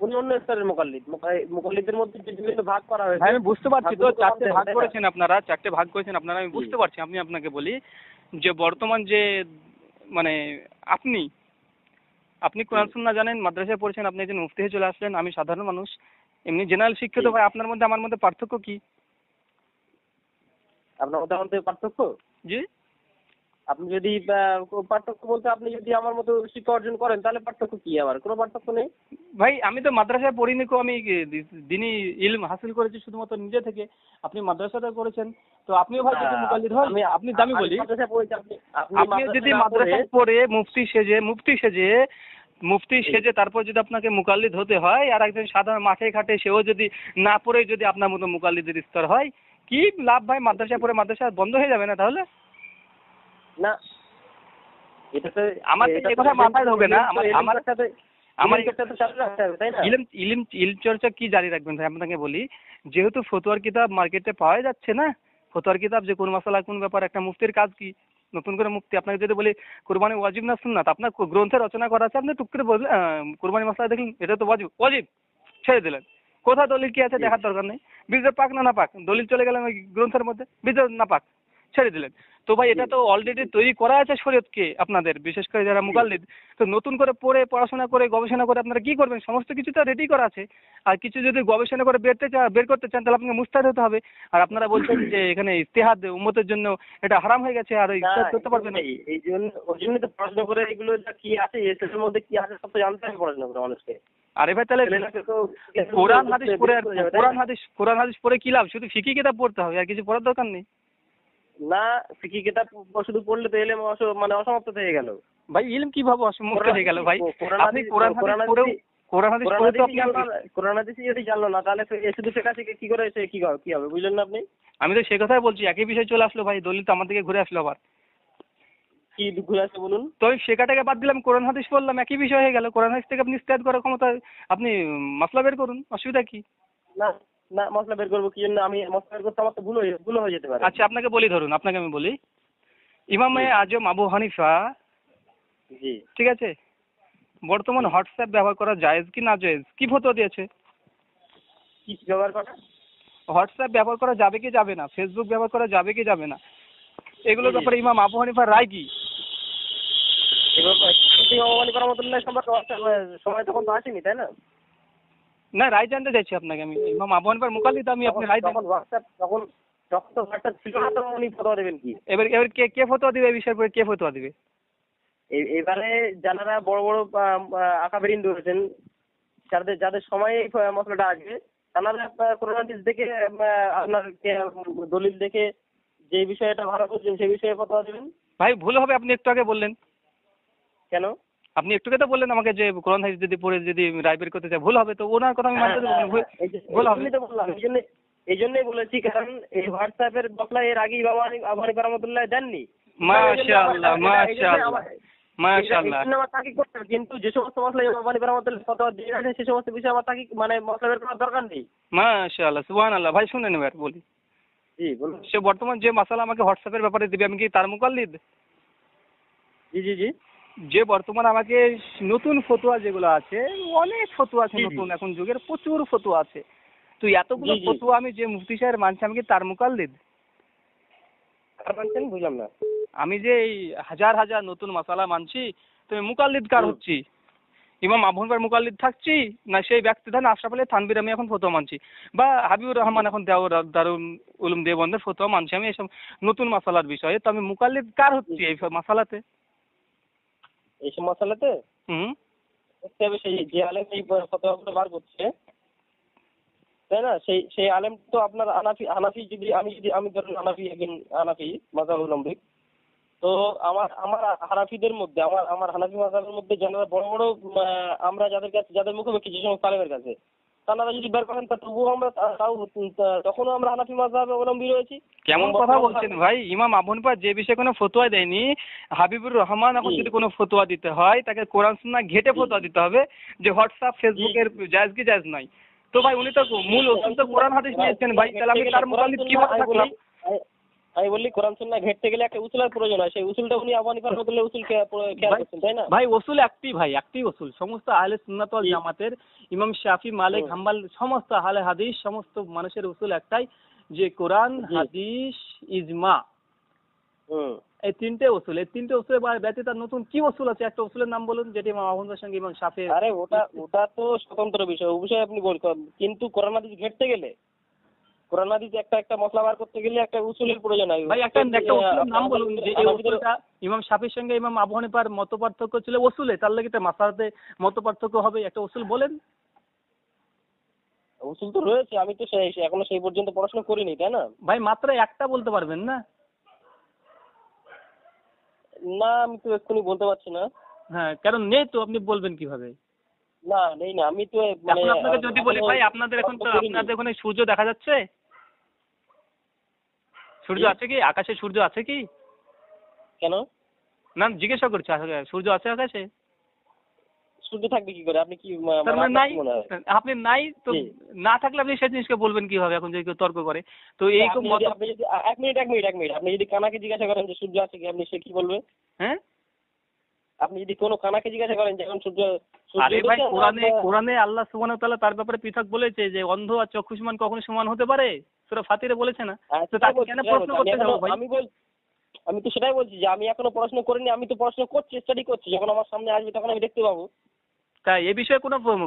উনি অন্য স্তরের মুকাল্লিদ। মুকাল্লিদের মধ্যে যে বিভিন্ন ভাগ করা হয়েছে, আমি বুঝতে পারছি তো, চারটে ভাগ করেছেন আপনারা, আমি বুঝতে পারছি। আমি আপনাকে বলি যে বর্তমান যে মানে আপনি কোরআন সুন্নাহ জানেন, মাদ্রাসায় পড়েছেন, আপনি একজন মুফতি হয়ে চলে আসলেন, আমি সাধারণ মানুষ এমনি জেনারেল শিক্ষিত। ভাই আপনার মধ্যে আমার মধ্যে পার্থক্য কি? আপনার মধ্যে পার্থক্য? জি, আপনি যদি পার্থক্য বলতে আপনি যদি আমার মতো শিক্ষা অর্জন করেন তাহলে পার্থক্য কি? আবার কোনো পার্থক্য নেই ভাই। আমি তো মাদ্রাসায় পড়িনি, আমি দিনী ইলম হাসিল করেছি শুধুমাত্র নিজে থেকে। আপনি মাদ্রাসাতে করেছেন, তো আপনিও ভাই যদি মুকাল্লিদ হন, আমি বলি, আপনি যদি মাদ্রাসায় পড়ে মুফতি সেজে তারপর যদি আপনাকে মুকাল্লিদ হতে হয়, আর একজন সাধারণ মাঠে ঘাটে সেও যদি না পড়ে যদি আপনার মতো মুকাল্লিদের স্তর হয়, কি লাভ ভাই? মাদ্রাসায় পড়ে মাদ্রাসা বন্ধ হয়ে যাবে না তাহলে? না, এটা তো আমার এই কথা মাথায় ঢোকে না। আমার ইলম চর্চা কি জারি রাখবেন ভাই? আপনাকে বলি, যেহেতু ফতোয়ার কিতাব মার্কেটে পাওয়া যাচ্ছে না, ফতোয়ার কিতাব যে কোন মাসালা কোন ব্যাপার, একটা মুফতির কাজ কি? নতুন করে মুফতি আপনাকে যদি বলি কুরবানি ওয়াজিব না সুন্নাত, আপনার গ্রন্থে রচনা করা আছে, আপনি টুক করে বললেন কুরবানি মাসালা দেখলেন এটা তো ওয়াজিব ছেড়ে দিলেন। কোথায় দলিল কি আছে দেখার দরকার নেই। বীজের পাক না পাক, দলিল চলে গেলেন ওই গ্রন্থের মধ্যে, বীজের না পাক ছেড়ে দিলেন। তো ভাই এটা তো অলরেডি তৈরি করা আছে শরীয়তকে, আপনাদের বিশেষ করে যারা মুকাল্লিদ। তো নতুন করে পড়াশোনা করে গবেষণা করে আপনারা কি করবেন? সমস্ত কিছু তো রেডি করা আছে। আর কিছু যদি গবেষণা করে বের করতে চান তাহলে আপনাকে মুস্তাহিদ হতে হবে। আর আপনারা বলছেন যে এখানে ইজতিহাদ উম্মতের জন্য এটা হারাম হয়ে গেছে, আর ইজতিহাদ করতে পারবে না। এই জন্য তো পড়াশোনা করে এগুলো কি আছে, এর মধ্যে কি আছে সব তো জানতে হবে পড়াশোনা করে মানুষকে। আরে ভাই তাহলে কোরআন হাদিস পড়ে কি লাভ? শুধু ফিকি কিতাব পড়তে হবে, আর কিছু পড়ার দরকার নেই। না, ফিকি কিতাব শুধু পড়লে তো এলেম অসমাপ্ত থেকে গেল। ভাই ইলম কিভাবে অসমাপ্ত হয়ে গেল ভাই? আপনি কোরআন হাদিস যদি জানলো না তাহলে শুধু শেখা শিখে কি করে কি হবে বুঝলেন না আপনি? আমি তো সে কথাই বলছি, একই বিষয় চলে আসলো ভাই, দলিল তো আমার দিকে ঘুরে আসলো আবার। কি ঘুরে আসছে বলুন? তো আমি শেখাটাকে বাদ দিলাম, কোরআন হাদিস পড়লাম, একই বিষয় হয়ে গেল। কোরআন হাদিস থেকে আপনি ইজতিহাদ করার ক্ষমতা, আপনি মাসলা বের করুন, অসুবিধা কি? না না, মশলা বের করবো কি জন্য? আমি মশলা বের করতে আমার তো ভুল হয়ে যেতে পারে। আচ্ছা আপনাকে বলি, ধরুন আপনাকে আমি বলি, ইমামে আজম আবু হানিফা, জি ঠিক আছে, বর্তমান হোয়াটসঅ্যাপ ব্যবহার করা জায়েজ কি না জায়েজ, কি ফতোয়া দিয়েছে? কি ব্যবহার করা? হোয়াটসঅ্যাপ ব্যবহার করা যাবে কি যাবে না, ফেসবুক ব্যবহার করা যাবে কি যাবে না, এগুলোর ব্যাপারে ইমাম আবু হানিফার রায় কি? সময় তখন তো আসেনি, তাই না? না, রায় জানতে চাইছি আপনাকে আমি। ইমাম আবু হানিফার মুকাল্লিদ আমি, আপনি রায় দেন। তখন তো হোয়াটসঅ্যাপ ছিল না, তো উনি ফতোয়া দেবেন কি? এবার কে ফতোয়া দিবে এই বিষয়ের পরে? কে ফতোয়া দিবে? এবারে যারা বড় বড় আকাবেরিন রয়েছেন, যাদের সময় এই মশলাটা আসবে, তারা কোরআন হাদিস দেখে আপনার দলিল দেখে যে বিষয়টা ভালো করছেন সেই বিষয়ে ফতোয়া দেবেন। ভাই ভুল হবে, আপনি একটু আগে বললেন। কেন? আপনি একটু আগে তো বললেন আমাকে যে কোরআন হাদিস যদি পড়ে যদি রায় বের করতে চাই, ভুল হবে। তো ওনার কথা আমি মানতে দেবো না, ভুল হবে। তো বললাম, এই জন্যই বলেছি, কারণ এই হোয়াটসঅ্যাপের মশলা এর আগে ইমাম আবু হানিফা রাহমাতুল্লাহ দেননি। মাশাআল্লাহ মাশাআল্লাহ মাশাআল্লাহ। আমার তাকিদ করতে হবে, কিন্তু যে সমস্ত মশলা ইমাম আবু হানিফা রাহমাতুল্লাহ ফতোয়া দিয়ে আছে সেই সমস্ত বিষয়ে আমার তাকিদ মশলা বের করার দরকার নেই। মাশাআল্লাহ সুবহানাল্লাহ। ভাই শুনেন এবার বলি। জি বলুন। সে বর্তমান যে মাসালা আমাকে হোয়াটসঅ্যাপের ব্যাপারে দিবে, আমি কি তার মুকাল্লিদ? জি জি জি। যে বর্তমান আমাকে নতুন ফতোয়া যেগুলো আছে, অনেক ফতোয়া আছে নতুন, এখন যুগের প্রচুর ফতোয়া আছে। তো এতগুলো ফতোয়া আমি যে মুফতি সাহেব মানছি, আমি কি তার মুকাল্লিদ? মানছেন বুঝলাম না। আমি যে এই হাজার হাজার নতুন মাসালা মানছি, তো মুকাল্লিদ কার হচ্ছি? ইমাম আবু হানিফার মুকাল্লিদ থাকছি, না সেই ব্যক্তি ধরেন আশরাফ আলী থানভীর আমি এখন ফতোয়া মানছি, বা হাবিবুর রহমান এখন দারুল উলুম দেওবন্দের ফতোয়া মানছি আমি এসব নতুন মাসালার বিষয়ে। তো আমি মুকাল্লিদ কার হচ্ছি এই মাসালাতে? এইসব মশলাতে যে আলেম এই ফতোয়াগুলো বার করছে, তাই না, সেই আলেম তো আপনার হানাফি আমি ধরুন হানাফি মাযহাবুলম্বিক, তো আমার হানাফিদের মধ্যে আমার হানাফি মাযহাবের মধ্যে যারা বড় বড় আমরা যাদের মুখোমুখি যে সমস্ত আলেমের কাছে, তারা যদি বের করেন তবুও আমরা তখনও আমরা হানাফি মাযহাবে অবলম্বী রয়েছি। কেমন কথা বলছেন ভাই? ইমাম আবু হানিফা যে বিষয়ে কোনো ফতোয়া দেয়নি, হাবিবুর রহমান এখন যদি কোনো ফতোয়া দিতে হয় তাকে কোরআন সুন্নাহ ঘেটে ফতোয়া দিতে হবে যে হোয়াটসঅ্যাপ ফেসবুকের জায়েজ কি জায়েজ নাই। তো ভাই উনি তো মূল ওসুল তো কোরআন হাদিস নিয়েছেন ভাই, তাহলে আমি তার মুকাল্লিদ কিভাবে থাকলাম? আমি বললি কোরআন সুন্নাহ ঘেঁটতে গেলে একটা উসুলের প্রয়োজন হয়, সেই উসুলটা উনি আবু হানিফার বদলে উসুল খেয়াল করছেন, তাই না? ভাই ওসুল একটি ওসুল সমস্ত আহলে সুন্নাত ওয়াল জামাতের ইমাম শাফি, মালিক, হাম্বল সমস্ত আহলে হাদিস সমস্ত মানুষের উসুল একটাই, যে কোরআন, হাদিস, ইজমা, এই তিনটে উসুল। এই তিনটে উসুলের ব্যতীত নতুন কি উসুল আছে? একটা উসুলের নাম বলুন যেটি ইমাম আবু হানিফার সঙ্গে ইমাম শাফি। আরে ওটা তো স্বতন্ত্র বিষয়, ও বিষয়ে আপনি বলছেন, কিন্তু কোরআন হাদিস ঘেঁটতে গেলে, কোরআন হাদিস একটা মশলা বার করতে গেলে একটা উসুলের প্রয়োজন হয়। ভাই একটা উসুলের নাম বলুন যে এই উসুলটা ইমাম শাফির সঙ্গে ইমাম আবু হানিফার মত পার্থক্য ছিল উসুলে, তার লাগি একটা মাসালাতে মত পার্থক্য হবে, একটা উসুল বলেন। উসুল তো রয়েছে, আমি তো এখনো সেই পর্যন্ত পড়াশোনা করিনি, তাই না? ভাই মাত্র একটা বলতে পারবেন না? না, আমি তো এক্ষুনি বলতে পারছি না। হ্যাঁ, কারণ নেই তো, আপনি বলবেন কিভাবে? না, নেই না, আমি তো এখন আপনাকে যদি বলি ভাই আপনাদের এখন তো আপনাদের ওখানে সূর্য দেখা যাচ্ছে? সূর্য আছে কি আকাশে? সূর্য আছে কি? কেন? না জিজ্ঞাসা করছি, সূর্য আছে আকাশে? সূর্য থাকবে কি করে? আপনি কি তার মানে নাই? আপনি নাই তো, না থাকলে আপনি সেই জিনিসকে বলবেন কিভাবে এখন যদি কেউ তর্ক করে? তো এই আপনি যদি এক মিনিট আপনি যদি কানাকে জিজ্ঞাসা করেন যে সূর্য আছে কি, আপনি সে কি বলবে? হ্যাঁ, আপনি যদি কোনো কানাকে জিজ্ঞাসা করেন যে এখন সূর্য, আরে ভাই কোরআনে আল্লাহ সুবহানাহু ওয়া তাআলা তার ব্যাপারে পৃথক বলেছে যে অন্ধ আর চক্ষুষ্মান কখনো সমান হতে পারে, সূরা ফাতিরে বলেছে না? তো তাকে কেন প্রশ্ন করতে যাবো ভাই? আমি তো সেটাই বলছি যে আমি এখনো পড়াশোনা করিনি, আমি তো পড়াশোনা করছি, স্টাডি করছি, যখন আমার সামনে আসবে তখন আমি দেখতে পাবো। তাই এ বিষয়ে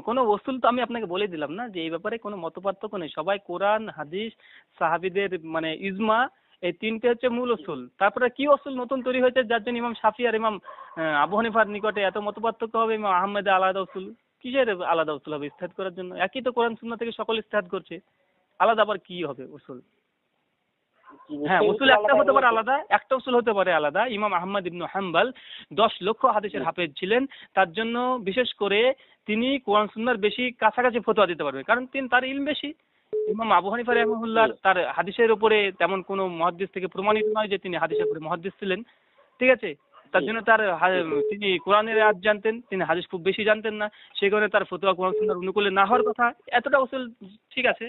কোনো ওসুল তো আমি আপনাকে বলে দিলাম না যে এই ব্যাপারে কোনো মতপার্থক্য নেই, সবাই কোরআন, হাদিস, সাহাবীদের মানে ইজমা, এই তিনটে হচ্ছে মূল ওসুল। তারপরে কি ওসুল নতুন তৈরি হয়েছে যার জন্য ইমাম শাফি আর ইমাম আবু হানিফার নিকটে এত মতপার্থক্য হবে, ইমাম আহমেদের আলাদা ওসুল? কিসের আলাদা ওসুল হবে ইজতিহাদ করার জন্য? একই তো কোরআন সুন্নাহ থেকে সকল ইজতিহাদ করছে, আলাদা আবার কি হবে ওসুল? হ্যাঁ, উসুল একটা হতে পারে আলাদা, একটা উসুল হতে পারে আলাদা। ইমাম আহমদ ইবনে হাম্বল 10 লক্ষ হাদিসের হাফেজ ছিলেন, তার জন্য বিশেষ করে তিনি কোরআন সুন্নাহর বেশি কাছাকাছি ফতোয়া দিতে পারবে, কারণ তার ইলম বেশি। ইমাম আবু হানিফা রাহিমাহুল্লাহ তার হাদিসের উপরে তেমন কোনো মুহাদ্দিস থেকে প্রমাণিত নয় যে তিনি হাদিসের উপরে মুহাদ্দিস ছিলেন, ঠিক আছে? তার জন্য তিনি কোরআনের আয়াত জানতেন, তিনি হাদিস খুব বেশি জানতেন না, সেই কারণে তার ফতোয়া কোরআন সুন্নাহর অনুকূলে না হওয়ার কথা। এতটা উসুল ঠিক আছে।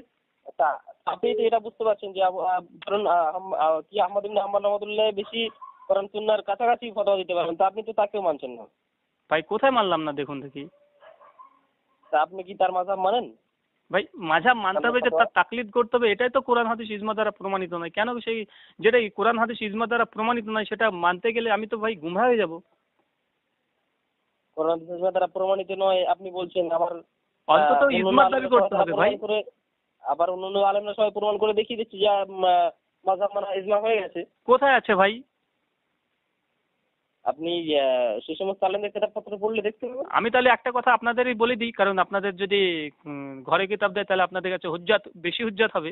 আপনি তো এটা বুঝতে পারছেন যে ধরুন কি আহমদ ইবনে হাম্বল রাহমাতুল্লাহ বেশি কোরআন সুন্নাহর কাছাকাছি ফতোয়া দিতে পারেন, তা আপনি তো তাকেও মানছেন না। ভাই কোথায় মানলাম না দেখুন দেখি? তা আপনি কি তার মাযহাব মানেন? ভাই মাযহাব মানতে হবে যে তার তাকলিদ করতে হবে, এটাই তো কোরআন হাদিস ইজমা দ্বারা প্রমাণিত নয়। কেন সেই যেটা কোরআন হাদিস ইজমা দ্বারা প্রমাণিত নয় সেটা মানতে গেলে আমি তো ভাই গুমরা হয়ে যাব। কোরআন হাদিস ইজমা দ্বারা প্রমাণিত নয় আপনি বলছেন, আবার অন্তত ইজমার দাবি করতে হবে ভাই। আবার অন্যান্য আলেমরা সবাই প্রমাণ করে দেখিয়ে দিচ্ছে যে মাযহাব মানা ইজমা হয়ে গেছে। কোথায় আছে ভাই? আপনি সেই সমস্ত আলেমদের কিতাবপত্র পড়লে দেখতে পাবেন। আমি তাহলে একটা কথা আপনাদেরই বলে দিই, কারণ আপনাদের যদি ঘরে কিতাব দেয় তাহলে আপনাদের কাছে হুজ্জাত বেশি হুজ্জাত হবে,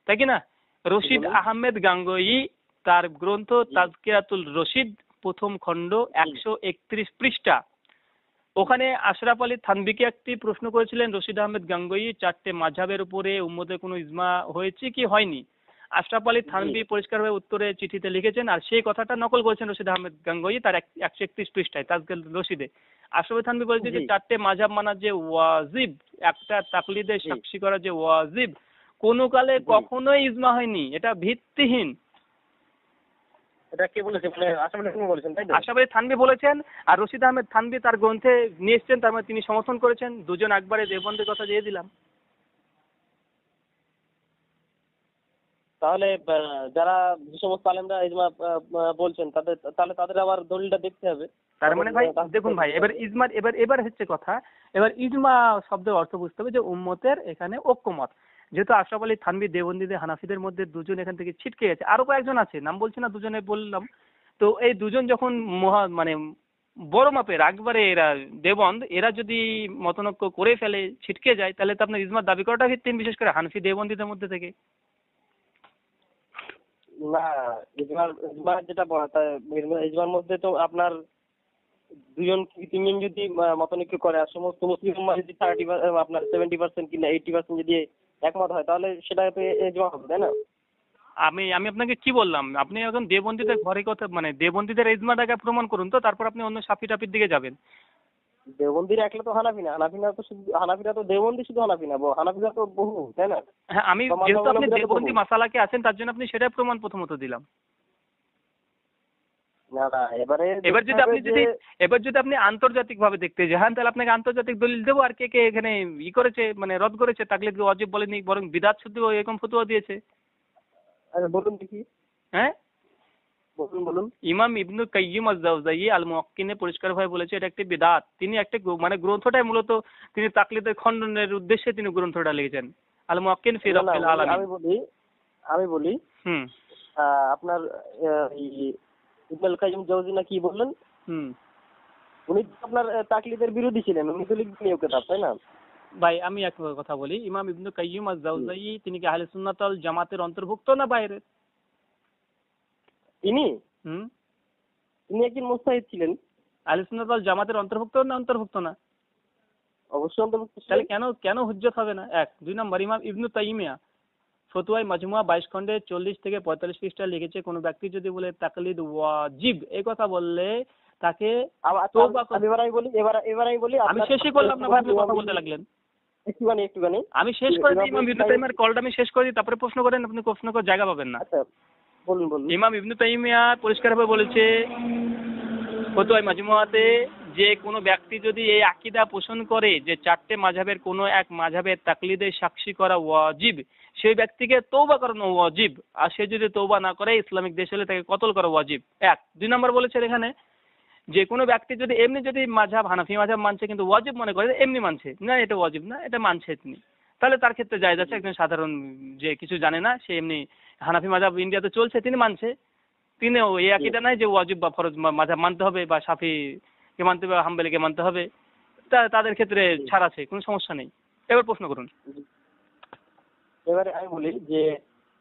তাই কি না? রশিদ আহমেদ গাঙ্গুহি তার গ্রন্থ তাজকিরাতুল রশিদ প্রথম খণ্ড 131 পৃষ্ঠা, ওখানে আশরাফ আলী থানভীকে একটি প্রশ্ন করেছিলেন রশিদ আহমেদ গাঙ্গুহি, 4টে মাযহাবের উপরে উম্মতে কোনো ইজমা হয়েছে কি হয়নি। আশরাফ আলী থানভী পরিষ্কারভাবে উত্তরে চিঠিতে লিখেছেন, আর সেই কথাটা নকল করেছেন রশিদ আহমেদ গাঙ্গুহি তার 131 পৃষ্ঠায় তাজকিরাতুল রশিদে। আশরাফ আলী থানভী বলেছে যে 4টে মাযহাব মানা যে ওয়াজিব, একটা তাকলিদে সাক্ষী করা যে ওয়াজিব, কোনো কালে কখনোই ইজমা হয়নি, এটা ভিত্তিহীন। এটা কে বলেছে? মানে আশরাফ আলী থানভী বলেছেন, তাই তো? আশরাফ আলী থানভী বলেছেন, আর রশিদ আহমেদ থানভী তার গ্রন্থে নিয়ে এসেছেন, তার মানে তিনি সমর্থন করেছেন। দুজন একবারে দেবন্দের কথা দিয়ে দিলাম। তাহলে যারা যে সমস্ত আলেমরা ইজমা বলছেন তাদের আবার দলিলটা দেখতে হবে। তার মানে ভাই দেখুন ভাই, এবার হচ্ছে কথা, এবার ইজমা শব্দের অর্থ বুঝতে হবে যে উম্মতের এখানে ঐক্যমত। যেহেতু আশরাফ আলী থানভী দেওবন্দীদের হানাফিদের মধ্যে দুজন এখান থেকে ছিটকে গেছে, আরো কয়েকজন আছে, নাম বলছি না, দুজনে বললাম। তো এই দুজন যখন মানে বড় মাপের একবারে এরা দেবন্দ, এরা যদি মতনৈক্য করে ফেলে, ছিটকে যায়, তাহলে তো আপনার ইজমার দাবি করাটা ভিত্তিহীন, বিশেষ করে হানফি দেওবন্দীদের মধ্যে থেকে। না, ইজমার যেটা ইজমার মধ্যে তো আপনার 2জন কি 3জন যদি মতনৈক্য করে আর সমস্ত মুসলিম উম্মাহ যদি 70% কিংবা 80% যদি একমত হয়, তাহলে সেটা ইজমা হবে, তাই না? আমি আপনাকে কি বললাম? আপনি এখন দেবন্দীদের ঘরে কথা মানে দেবন্দীদের ইজমাটাকে প্রমাণ করুন, তো তারপর আপনি অন্য সাফি টাফির দিকে যাবেন। দেওবন্দির একলা তো হানাফি না, হানাফিরা তো দেওবন্দি শুধু হানাফি না, হানাফিরা তো বহু, তাই না? হ্যাঁ, আমি যেহেতু আপনি দেওবন্দি মাসালাকে আছেন তার জন্য আপনি সেটাই প্রমাণ প্রথমত দিলাম। না না, এবার যদি আপনি আন্তর্জাতিক ভাবে দেখতে যান তাহলে আপনাকে আন্তর্জাতিক দলিল দেবো। আর কে কে এখানে করেছে, মানে রদ করেছে, তাকলিদকে ওয়াজিব বলেনি বরং বিদআত শুদ্ধ এরকম ফতোয়া দিয়েছে। আচ্ছা বলুন দেখি। হ্যাঁ, বলুন। ইমাম ইবনু কাইয়িম আয-যাওজাই আল মুওয়াক্কিনে পরিষ্কারভাবে বলেছে এটা একটি বিদআত। তিনি একটা মানে গ্রন্থটাই মূলত তিনি তাকলিদের খণ্ডনের উদ্দেশ্যে তিনি গ্রন্থটা লিখেছেন, আল মুওয়াক্কিন ফি রাব্বিল আলামিন। আমি বলি আপনার ইবনুল কাইয়িম জাওজি না কি বললেন, উনি আপনার তাকলিদের বিরোধী ছিলেন, উনি তো লিখবেন এই কিতাব, তাই না? ভাই আমি এক কথা বলি, ইমাম ইবনু কাইয়িম আয-যাওজাই তিনি কি আহলে সুন্নাত ওয়াল জামাতের অন্তর্ভুক্ত না বাইরে? তিনি একজন মুজতাহিদ ছিলেন। আহলে সুন্নাত ওয়াল জামাতের অন্তর্ভুক্ত না? অবশ্যই অন্তর্ভুক্ত। তাহলে কেন হুজ্জত হবে না? এক। দুই নম্বর, ইমাম ইবনু তাইমিয়া ফতোয়ায়ে মাজমুয়া 22 খণ্ডে 40 থেকে 45 পৃষ্ঠা লিখেছে, কোন ব্যক্তি যদি বলে তাকলিদ ওয়াজিব এই কথা বললে তাকে তওবা করতে। এবার আমি বলি আমি শেষই করলাম না ভাই, আপনি কথা বলতে লাগলেন। একটুখানি আমি শেষ করে দিই, ইমাম ইবনু তাইমিয়ার কলটা আমি শেষ করে দিই, তারপরে প্রশ্ন করেন, আপনি প্রশ্ন করার জায়গা পাবেন না। আচ্ছা বলুন। ইমাম ইবনু তাইমিয়া পরিষ্কারভাবে বলেছে ফতোয়ায়ে মাজমুয়াতে যে কোনো ব্যক্তি যদি এই আকীদা পোষণ করে যে 4টে মাযহাবের কোনো এক মাযহাবের তাকলিদে সাক্ষী করা ওয়াজিব, সেই ব্যক্তিকে তওবা করানো ওয়াজিব। আর সে যদি তওবা না করে ইসলামিক দেশ হলে তাকে কতল করা ওয়াজিব। এক। দুই নম্বর বলেছেন এখানে যে কোনো ব্যক্তি যদি এমনি যদি মাযহাব হানাফি মাযহাব মানছে কিন্তু ওয়াজিব মনে করে, এমনি মানছে না, এটা ওয়াজিব না, এটা মানছে তিনি, তাহলে তার ক্ষেত্রে জায়েজ আছে। একজন সাধারণ যে কিছু জানে না, সে এমনি হানাফি মাযহাব ইন্ডিয়াতে চলছে, তিনি মানছে, তিনিও এই আকীদা নাই যে ওয়াজিব বা ফরজ মাযহাব মানতে হবে বা শাফিকে মানতে হবে, হাম্বলীকে মানতে হবে, তাদের ক্ষেত্রে ছাড় আছে, কোনো সমস্যা নেই। এবার প্রশ্ন করুন। এবারে আমি বলি যে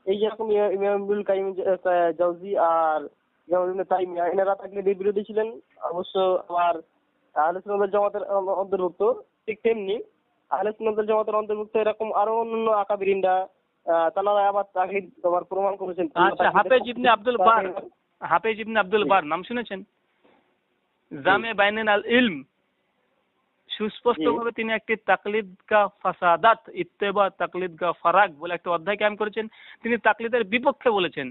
এই যেরকম ইমাম ইবনুল কাইয়িম জাওজি আর ইমাম ইবনু তাইমিয়া এনারা তাকলিদের বিরোধী ছিলেন, অবশ্য আবার আহলে সুন্নাত ওয়াল জামাতের অন্তর্ভুক্ত। ঠিক তেমনি আহলে সুন্নাত ওয়াল জামাতের অন্তর্ভুক্ত এরকম আরো অন্যান্য আকাবিরিনরা তারা আবার তাকলিদ আবার প্রমাণ করেছেন। আচ্ছা, হাফেজ ইবনে আব্দুল বার নাম শুনেছেন? জামে বাইনাল আল ইলম, সুস্পষ্টভাবে তিনি একটি তাকলিদ কা ফাসাদাত ইত্তেবা তাকলিদ কা ফারাক বলে একটা অধ্যায় কায়েম করেছেন। তিনি তাকলিদের বিপক্ষে বলেছেন।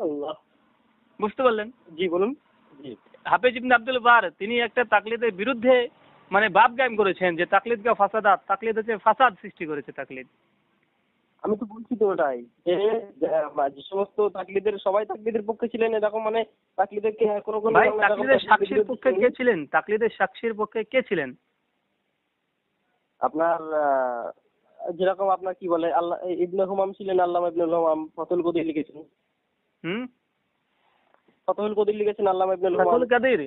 আল্লাহ, বুঝতে পারলেন? জি বলুন। জি, হাফেজ ইবনে আব্দুল বার তিনি একটা তাকলিদের বিরুদ্ধে মানে বাব কায়েম করেছেন যে তাকলিদ কা ফাসাদাত, তাকলিদ হচ্ছে ফাসাদ সৃষ্টি করেছে তাকলিদ। আমি তো বলছি তো ওটাই যে সমস্ত তাকলিদের সবাই তাকলিদের পক্ষে ছিলেন এরকম, মানে তাকলিদের কোনো তাকলিদের সাক্ষীর পক্ষে কে ছিলেন? তাকলিদের সাক্ষীর পক্ষে কে ছিলেন? আপনার যেরকম আপনার কি বলে আল্লাহ ইবনে হুমাম ছিলেন, আল্লামা ইবনে হুমাম ফাতুল কদির লিখেছেন। ফাতুল কদির লিখেছেন আল্লামা ইবনে হুমাম। ফাতুল কদির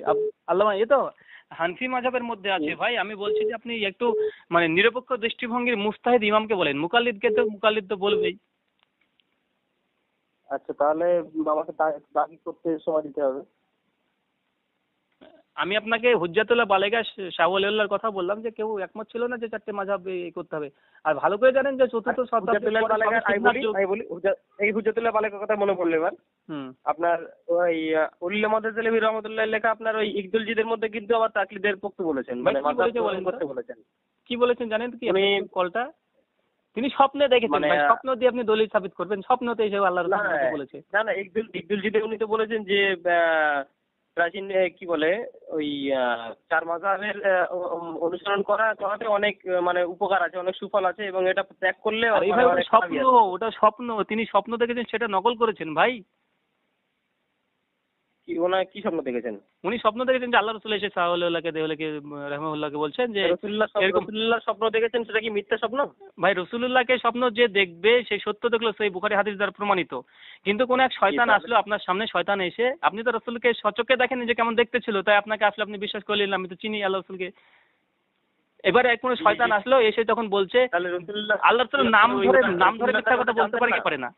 আল্লামা, এ তো হানফি মাযহাবের মধ্যে আছে ভাই। আমি বলছি যে আপনি একটু মানে নিরপেক্ষ দৃষ্টিভঙ্গির মুস্তাহিদ ইমামকে বলেন, মুকাল্লিদকে তো মুকাল্লিদ তো বলবেই। আচ্ছা, তাহলে আমাকে তাহকিক করতে সময় দিতে হবে। আমি আপনাকে হুজ্জাতুল্লাহ বালেগা শাহ ওয়ালিউল্লাহর কথা বললাম যে কেউ একমত ছিল না যে 4টে মাযহাব করতে হবে। আর ভালো করে জানেন যে চতুর্থ শতাব্দীর এই হুজ্জাতুল্লাহ বালেগার কথা মনে পড়লো এবার। আপনার ওই উল্লাহ মাদাজেলভি রহমাতুল্লাহ লেখা আপনার ওই ইকদুলজিদের মধ্যে কিন্তু আবার তাকলিদের পক্ষে বলেছেন, মানে মাযহাব করতে বলেছেন। কি বলেছেন জানেন কি? উনি কলটা তিনি স্বপ্নে দেখেছেন, মানে স্বপ্ন দিয়ে আপনি দলিল সাবিত করবেন, স্বপ্নতে এসে আল্লাহর রাসূল বলেছে। না ইকদুলজিদের উনি তো বলেছেন যে প্রাচীন কি বলে ওই 4 মাযহাবের অনুসরণ করাতে অনেক মানে উপকার আছে, অনেক সুফল আছে, এবং এটা ত্যাগ করলে স্বপ্ন, ওটা স্বপ্ন, তিনি স্বপ্ন দেখেছেন সেটা নকল করেছেন ভাই। কি স্বপ্ন দেখেছেন? উনি স্বপ্ন দেখেছেন যে আল্লাহ রাসূল এসে সাল্লাল্লাহু আলাইহি রাহমাহুল্লাহকে বলছেন যে রাসূলুল্লাহ স্বপ্ন দেখেছেন, সেটা কি মিথ্যা স্বপ্ন? ভাই রাসূলুল্লাহকে স্বপ্ন যে দেখবে সেই সত্য দেখলো, সেই বুখারী হাদিস দ্বারা প্রমাণিত। কিন্তু কোন এক শয়তান আসলো আপনার সামনে, শয়তান এসে, আপনি তো রাসূলকে সচক্ষে দেখেন যে কেমন দেখতে ছিল, তাই আপনাকে আসলে আপনি বিশ্বাস করলেন আমি তো চিনি আল্লাহ রাসূলকে। এবারে এক কোন শয়তান আসলো এসে তখন বলছে আল্লাহ রাসূলের নাম ধরে মিথ্যা কথা বলতে পারে কি পারে না?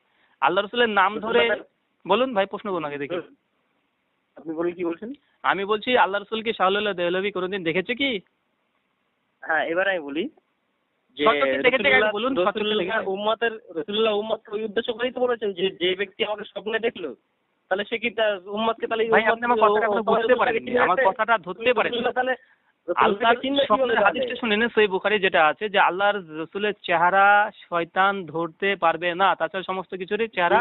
আল্লাহ রাসূলের নাম ধরে বলুন ভাই, প্রশ্ন করুন আগে দেখি। আপনি বলুন কি বলছেন? আমি বলছি আল্লাহ রাসূলকে সাল্লাল্লাহু আলাইহি ওয়াসাল্লাম কোনদিন দেখেছে কি? হ্যাঁ, এবার আমি বলি যে রাসূলুল্লাহ উম্মতকে ওই উদ্দেশ্য করেই তো বলেছেন যে ব্যক্তি আমাকে স্বপ্নে দেখলো তাহলে সে কি উম্মতকে তাহলে ভাই আপনি আমার কথাটা এখনো বুঝতে পারেননি, আমার কথাটা ধরতে পারেননি। তাহলে আল্লাহর স্বপ্নের হাদিসটা শুনেন, সহিহ বুখারী যেটা আছে যে আল্লাহর রাসূলের চেহারা শয়তান ধরতে পারবে না, তাছাড়া সমস্ত কিছুরই চেহারা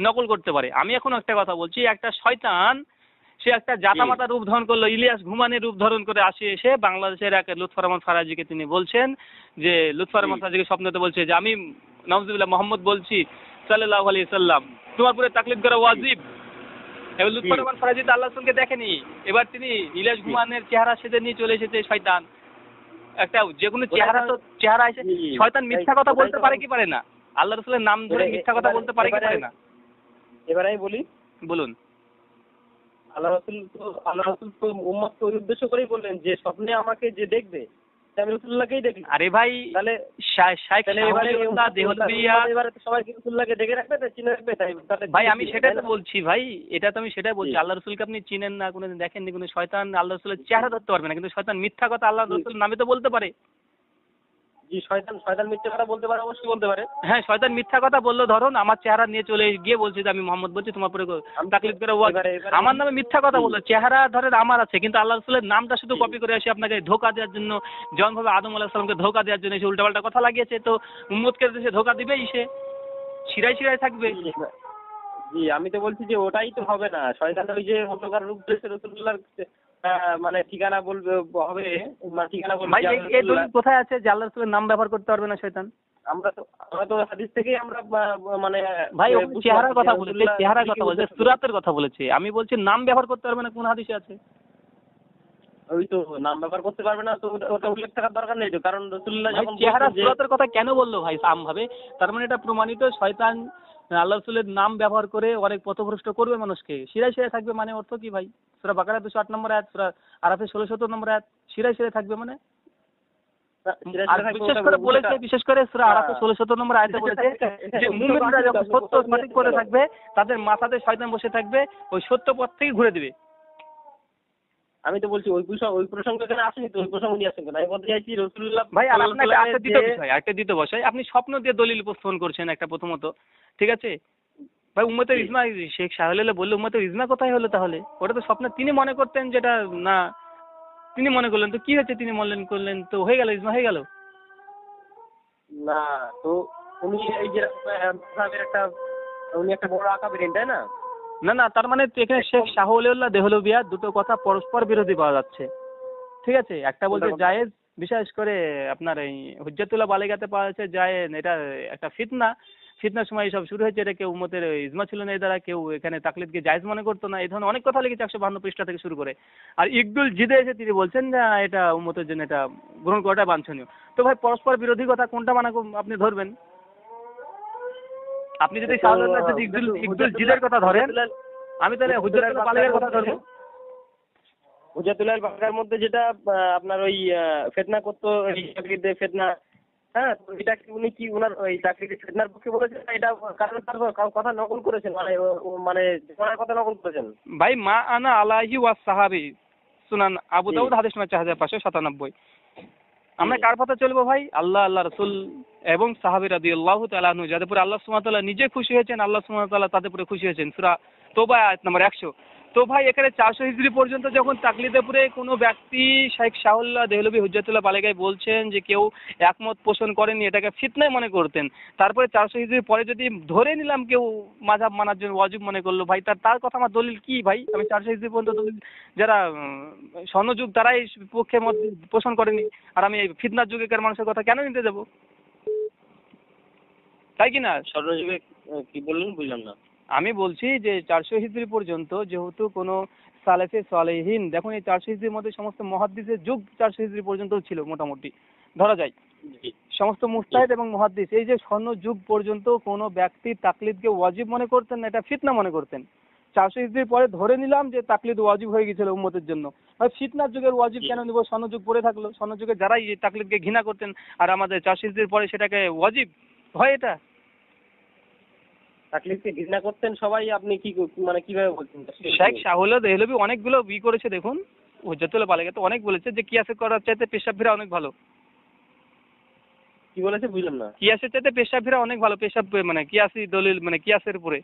নকল করতে পারে। আমি এখন একটা কথা বলছি, একটা শয়তান সে একটা জাতামাতা রূপ ধারণ করলো, ইলিয়াস ঘুমানের রূপ ধারণ করে আসে, এসে বাংলাদেশের এক লুৎফর রহমান ফারাজিকে তিনি বলছেন যে লুৎফর রহমান ফারাজিকে স্বপ্নতে বলছে যে আমি নাউজুবিল্লাহ মোহাম্মদ বলছি সাল্লাল্লাহু আলাইহি সাল্লাম, তোমার পুরো তাকলিদ করা ওয়াজিব। এবার লুৎফর রহমান ফারাজি তো আল্লাহ রাসূলকে দেখেনি, এবার তিনি ইলিয়াস ঘুমানের চেহারা সেজে নিয়ে চলে এসেছে শয়তান। একটা যে কোনো চেহারা এসে শয়তান মিথ্যা কথা বলতে পারে কি পারে না? আল্লাহ রাসূলের নাম ধরে মিথ্যা কথা বলতে পারে কি পারে না? এবার আমি বলি, বলুন। আল্লাহ রাসূল তো উম্মতকে ওই উদ্দেশ্য করেই বললেন যে স্বপ্নে আমাকে যে দেখবে আমি রাসূলুল্লাহকেই দেখি। আরে ভাই তাহলে এবারে সবাই কি রাসূলুল্লাহকে দেখে রাখবে, তাই চিনে রাখবে, তাই ভাই আমি সেটাই তো বলছি ভাই, এটা তো আমি সেটাই বলছি। আল্লাহ রাসূলকে আপনি চিনেন না, কোনোদিন দেখেননি, কোনো শয়তান আল্লাহ রাসূলের চেহারা ধরতে পারবে না, কিন্তু শয়তান মিথ্যা কথা আল্লাহ রাসূলের নামে তো বলতে পারে। জি, শয়তান মিথ্যা কথা বলতে পারে, অবশ্যই বলতে পারে। হ্যাঁ, শয়তান মিথ্যা কথা বললো, ধরুন আমার চেহারা নিয়ে চলে গিয়ে বলছে যে আমি মোহাম্মদ বলছি, তোমার পরে তাকলিদ করে আমার নামে মিথ্যা কথা বললো, চেহারা ধরেন আমার আছে, কিন্তু আল্লাহ রাসূলের নামটা শুধু কপি করে আসে আপনাকে ধোঁকা দেওয়ার জন্য, যেমন ভাবে আদম আলাইহিস সালামকে ধোঁকা দেওয়ার জন্য সে উল্টাপাল্টা কথা লাগিয়েছে, তো উম্মতকে সে ধোঁকা দিবেই, সে ছিড়াই থাকবে। জি, আমি তো বলছি যে ওটাই তো হবে না, শয়তান ওই যে অন্ধকার রূপ ধরেছে রাসূলুল্লাহর মানে ঠিকানা বলবে হবে, মানে ঠিকানা বলবে। ভাই এই দলিল কোথায় আছে যে আল্লাহ রাসূলের নাম ব্যবহার করতে পারবে না শয়তান? আমরা তো হাদিস থেকেই আমরা মানে ভাই চেহারার কথা বলেছে, চেহারার কথা বলেছে, সূরাতের কথা বলেছে, আমি বলছি নাম ব্যবহার করতে পারবে না কোন হাদিসে আছে? ওই তো নাম ব্যবহার করতে পারবে না, তো ওটা উল্লেখ থাকার দরকার নেই তো, কারণ রাসূলুল্লাহ যখন চেহারা সূরাতের কথা কেন বললো ভাই আমভাবে? তার মানে এটা প্রমাণিত শয়তান আল্লাহ রাসূলের নাম ব্যবহার করে অনেক পথভ্রষ্ট করবে মানুষকে, শিরায় থাকবে। মানে অর্থ কি ভাই? সূরা বাকারা 208 নম্বর আয়াত, সূরা আরাফে 16-17 নম্বর আয়াত, শিরায় থাকবে মানে বিশেষ করে সূরা আরাফে 16-17 নম্বর আয়াতে বলেছে যে মুমিনরা যখন সত্য সঠিক পথে থাকবে তাদের মাথাতে শয়তান বসে থাকবে, ওই সত্য পথ থেকে ঘুরে দিবে। আমি তো বলছি ওই প্রসঙ্গ এখানে আসেনি তো, ওই প্রসঙ্গ নিয়ে আসেন কেন? আমি বলতে চাইছি রাসূলুল্লাহ ভাই আর আপনাকে একটা দ্বিতীয় বিষয়, আপনি স্বপ্ন দিয়ে দলিল উপস্থাপন করছেন একটা, প্রথমত ঠিক আছে ভাই, উম্মতের ইজমা শেখ শাহলেলে বললে উম্মতের ইজমা কোথায় হলো তাহলে? ওটা তো স্বপ্ন তিনি মনে করতেন, যেটা না তিনি মনে করলেন, তো কি হয়েছে, তিনি মনে করলেন তো হয়ে গেল, ইজমা হয়ে গেল না? তো উনি এই যে একটা উনি একটা বড় আকাবিরিন, তাই না? না তার মানে এখানে শেখ শাহওয়ালিউল্লাহ দেহলভিয়া দুটো কথা পরস্পর বিরোধী পাওয়া যাচ্ছে, ঠিক আছে? একটা বলছে জায়েজ, বিশেষ করে আপনার এই হুজ্জাতুল্লাহ বালিগাতে পাওয়া যাচ্ছে জায়েজ, এটা একটা ফিতনার সময় সব শুরু হয়েছে, এটা কেউ উম্মতের ইজমা ছিল না, এর দ্বারা কেউ এখানে তাকলিদকে জায়েজ মনে করতো না, এই ধরনের অনেক কথা লিখেছে 152 পৃষ্ঠা থেকে শুরু করে। আর ইকদুল জিদে এসে তিনি বলছেন যে এটা উম্মতের জন্য এটা গ্রহণ করাটা বাঞ্ছনীয়। তো ভাই পরস্পর বিরোধী কথা কোনটা মানে আপনি ধরবেন? আপনি যদি ইকদুল জিদের কথা ধরেন, আমি তাহলে হুজ্জাতুল্লাহ বালিগার কথা ধরবো। হুজ্জাতুল্লাহ বালিগার মধ্যে যেটা আপনার ওই ফিতনা করতো, এই তাকলিদে ফিতনা, হ্যাঁ, এটা কি উনি কি ওনার ওই তাকলিদে ফিতনার পক্ষে বলেছেন, এটা কারণ তার কথা নকল করেছেন, মানে ওনার কথা নকল করেছেন? ভাই মা আনা আলাইহি ওয়াস সাহাবী, সুনান আবু দাউদ হাদিস নম্বর 4597। আমরা কার পথে চলবো ভাই? আল্লাহ রাসূল এবং সাহাবী রাদিয়াল্লাহু তাআলা আনহু, যাদের উপরে আল্লাহ সুবহানাহু ওয়া তাআলা নিজে খুশি হয়েছেন, আল্লাহ সুবহানাহু ওয়া তাআলা তাদের উপরে খুশি হয়েছেন, সূরা তওবা আয়াত নম্বর 100। তো ভাই এখানে 400 হিজরি পর্যন্ত যখন তাকলিদে পুরে কোনো ব্যক্তি শেখ শাহউল্লাহ দেহলভী হুজ্জাতুল্লাহ বালিগায় বলছেন যে কেউ একমত পোষণ করেনি, এটাকে ফিতনায় মনে করতেন, তারপরে 400 হিজরির পরে যদি ধরে নিলাম কেউ মাযহাব মানার জন্য ওয়াজিব মনে করলো, ভাই তার কথা আমার দলিল কি ভাই? আমি 400 হিজরি পর্যন্ত দলিল যারা স্বর্ণযুগ তারাই পক্ষে মত পোষণ করেনি, আর আমি এই ফিতনার যুগের মানুষের কথা কেন নিতে দেবো? তাই কি না? স্বর্ণযুগে কি বললেন বুঝলাম না। আমি বলছি যে 400 হিজরি পর্যন্ত যেহেতু কোনো সালেফে সালেহিন, দেখুন এই 400 হিজরির মধ্যে সমস্ত মুহাদ্দিসের যুগ 400 হিজরি পর্যন্ত ছিল মোটামুটি ধরা যায়, সমস্ত মুজতাহিদ এবং মুহাদ্দিস, এই যে স্বর্ণ যুগ পর্যন্ত কোনো ব্যক্তি তাকলিদকে ওয়াজিব মনে করতেন না, এটা ফিতনা মনে করতেন। 400 হিজরির পরে ধরে নিলাম যে তাকলিদ ওয়াজিব হয়ে গিয়েছিল উম্মতের জন্য, ভাই ফিতনার যুগের ওয়াজিব কেন নিব? স্বর্ণ যুগ পড়ে থাকলো, স্বর্ণ যুগে যারাই এই তাকলিদকে ঘৃণা করতেন, আর আমাদের 400 হিজরির পরে সেটাকে ওয়াজিব হয়। এটা তাকলিদকে ঘৃণা করতেন সবাই, আপনি কি মানে কিভাবে বলছেন? শেখ শাহউল্লাহ দেহলভী অনেকগুলো করেছে, দেখুন হুজ্জাতুল্লাহ বালিগাতে অনেক বলেছে যে কিয়াসে করার চাইতে পেশাব ফেরা অনেক ভালো। কি বলেছে বুঝলাম না? কিয়াসের চাইতে পেশাব ফেরা অনেক ভালো, পেশাব মানে কিয়াসি দলিল, মানে কিয়াসের উপরে।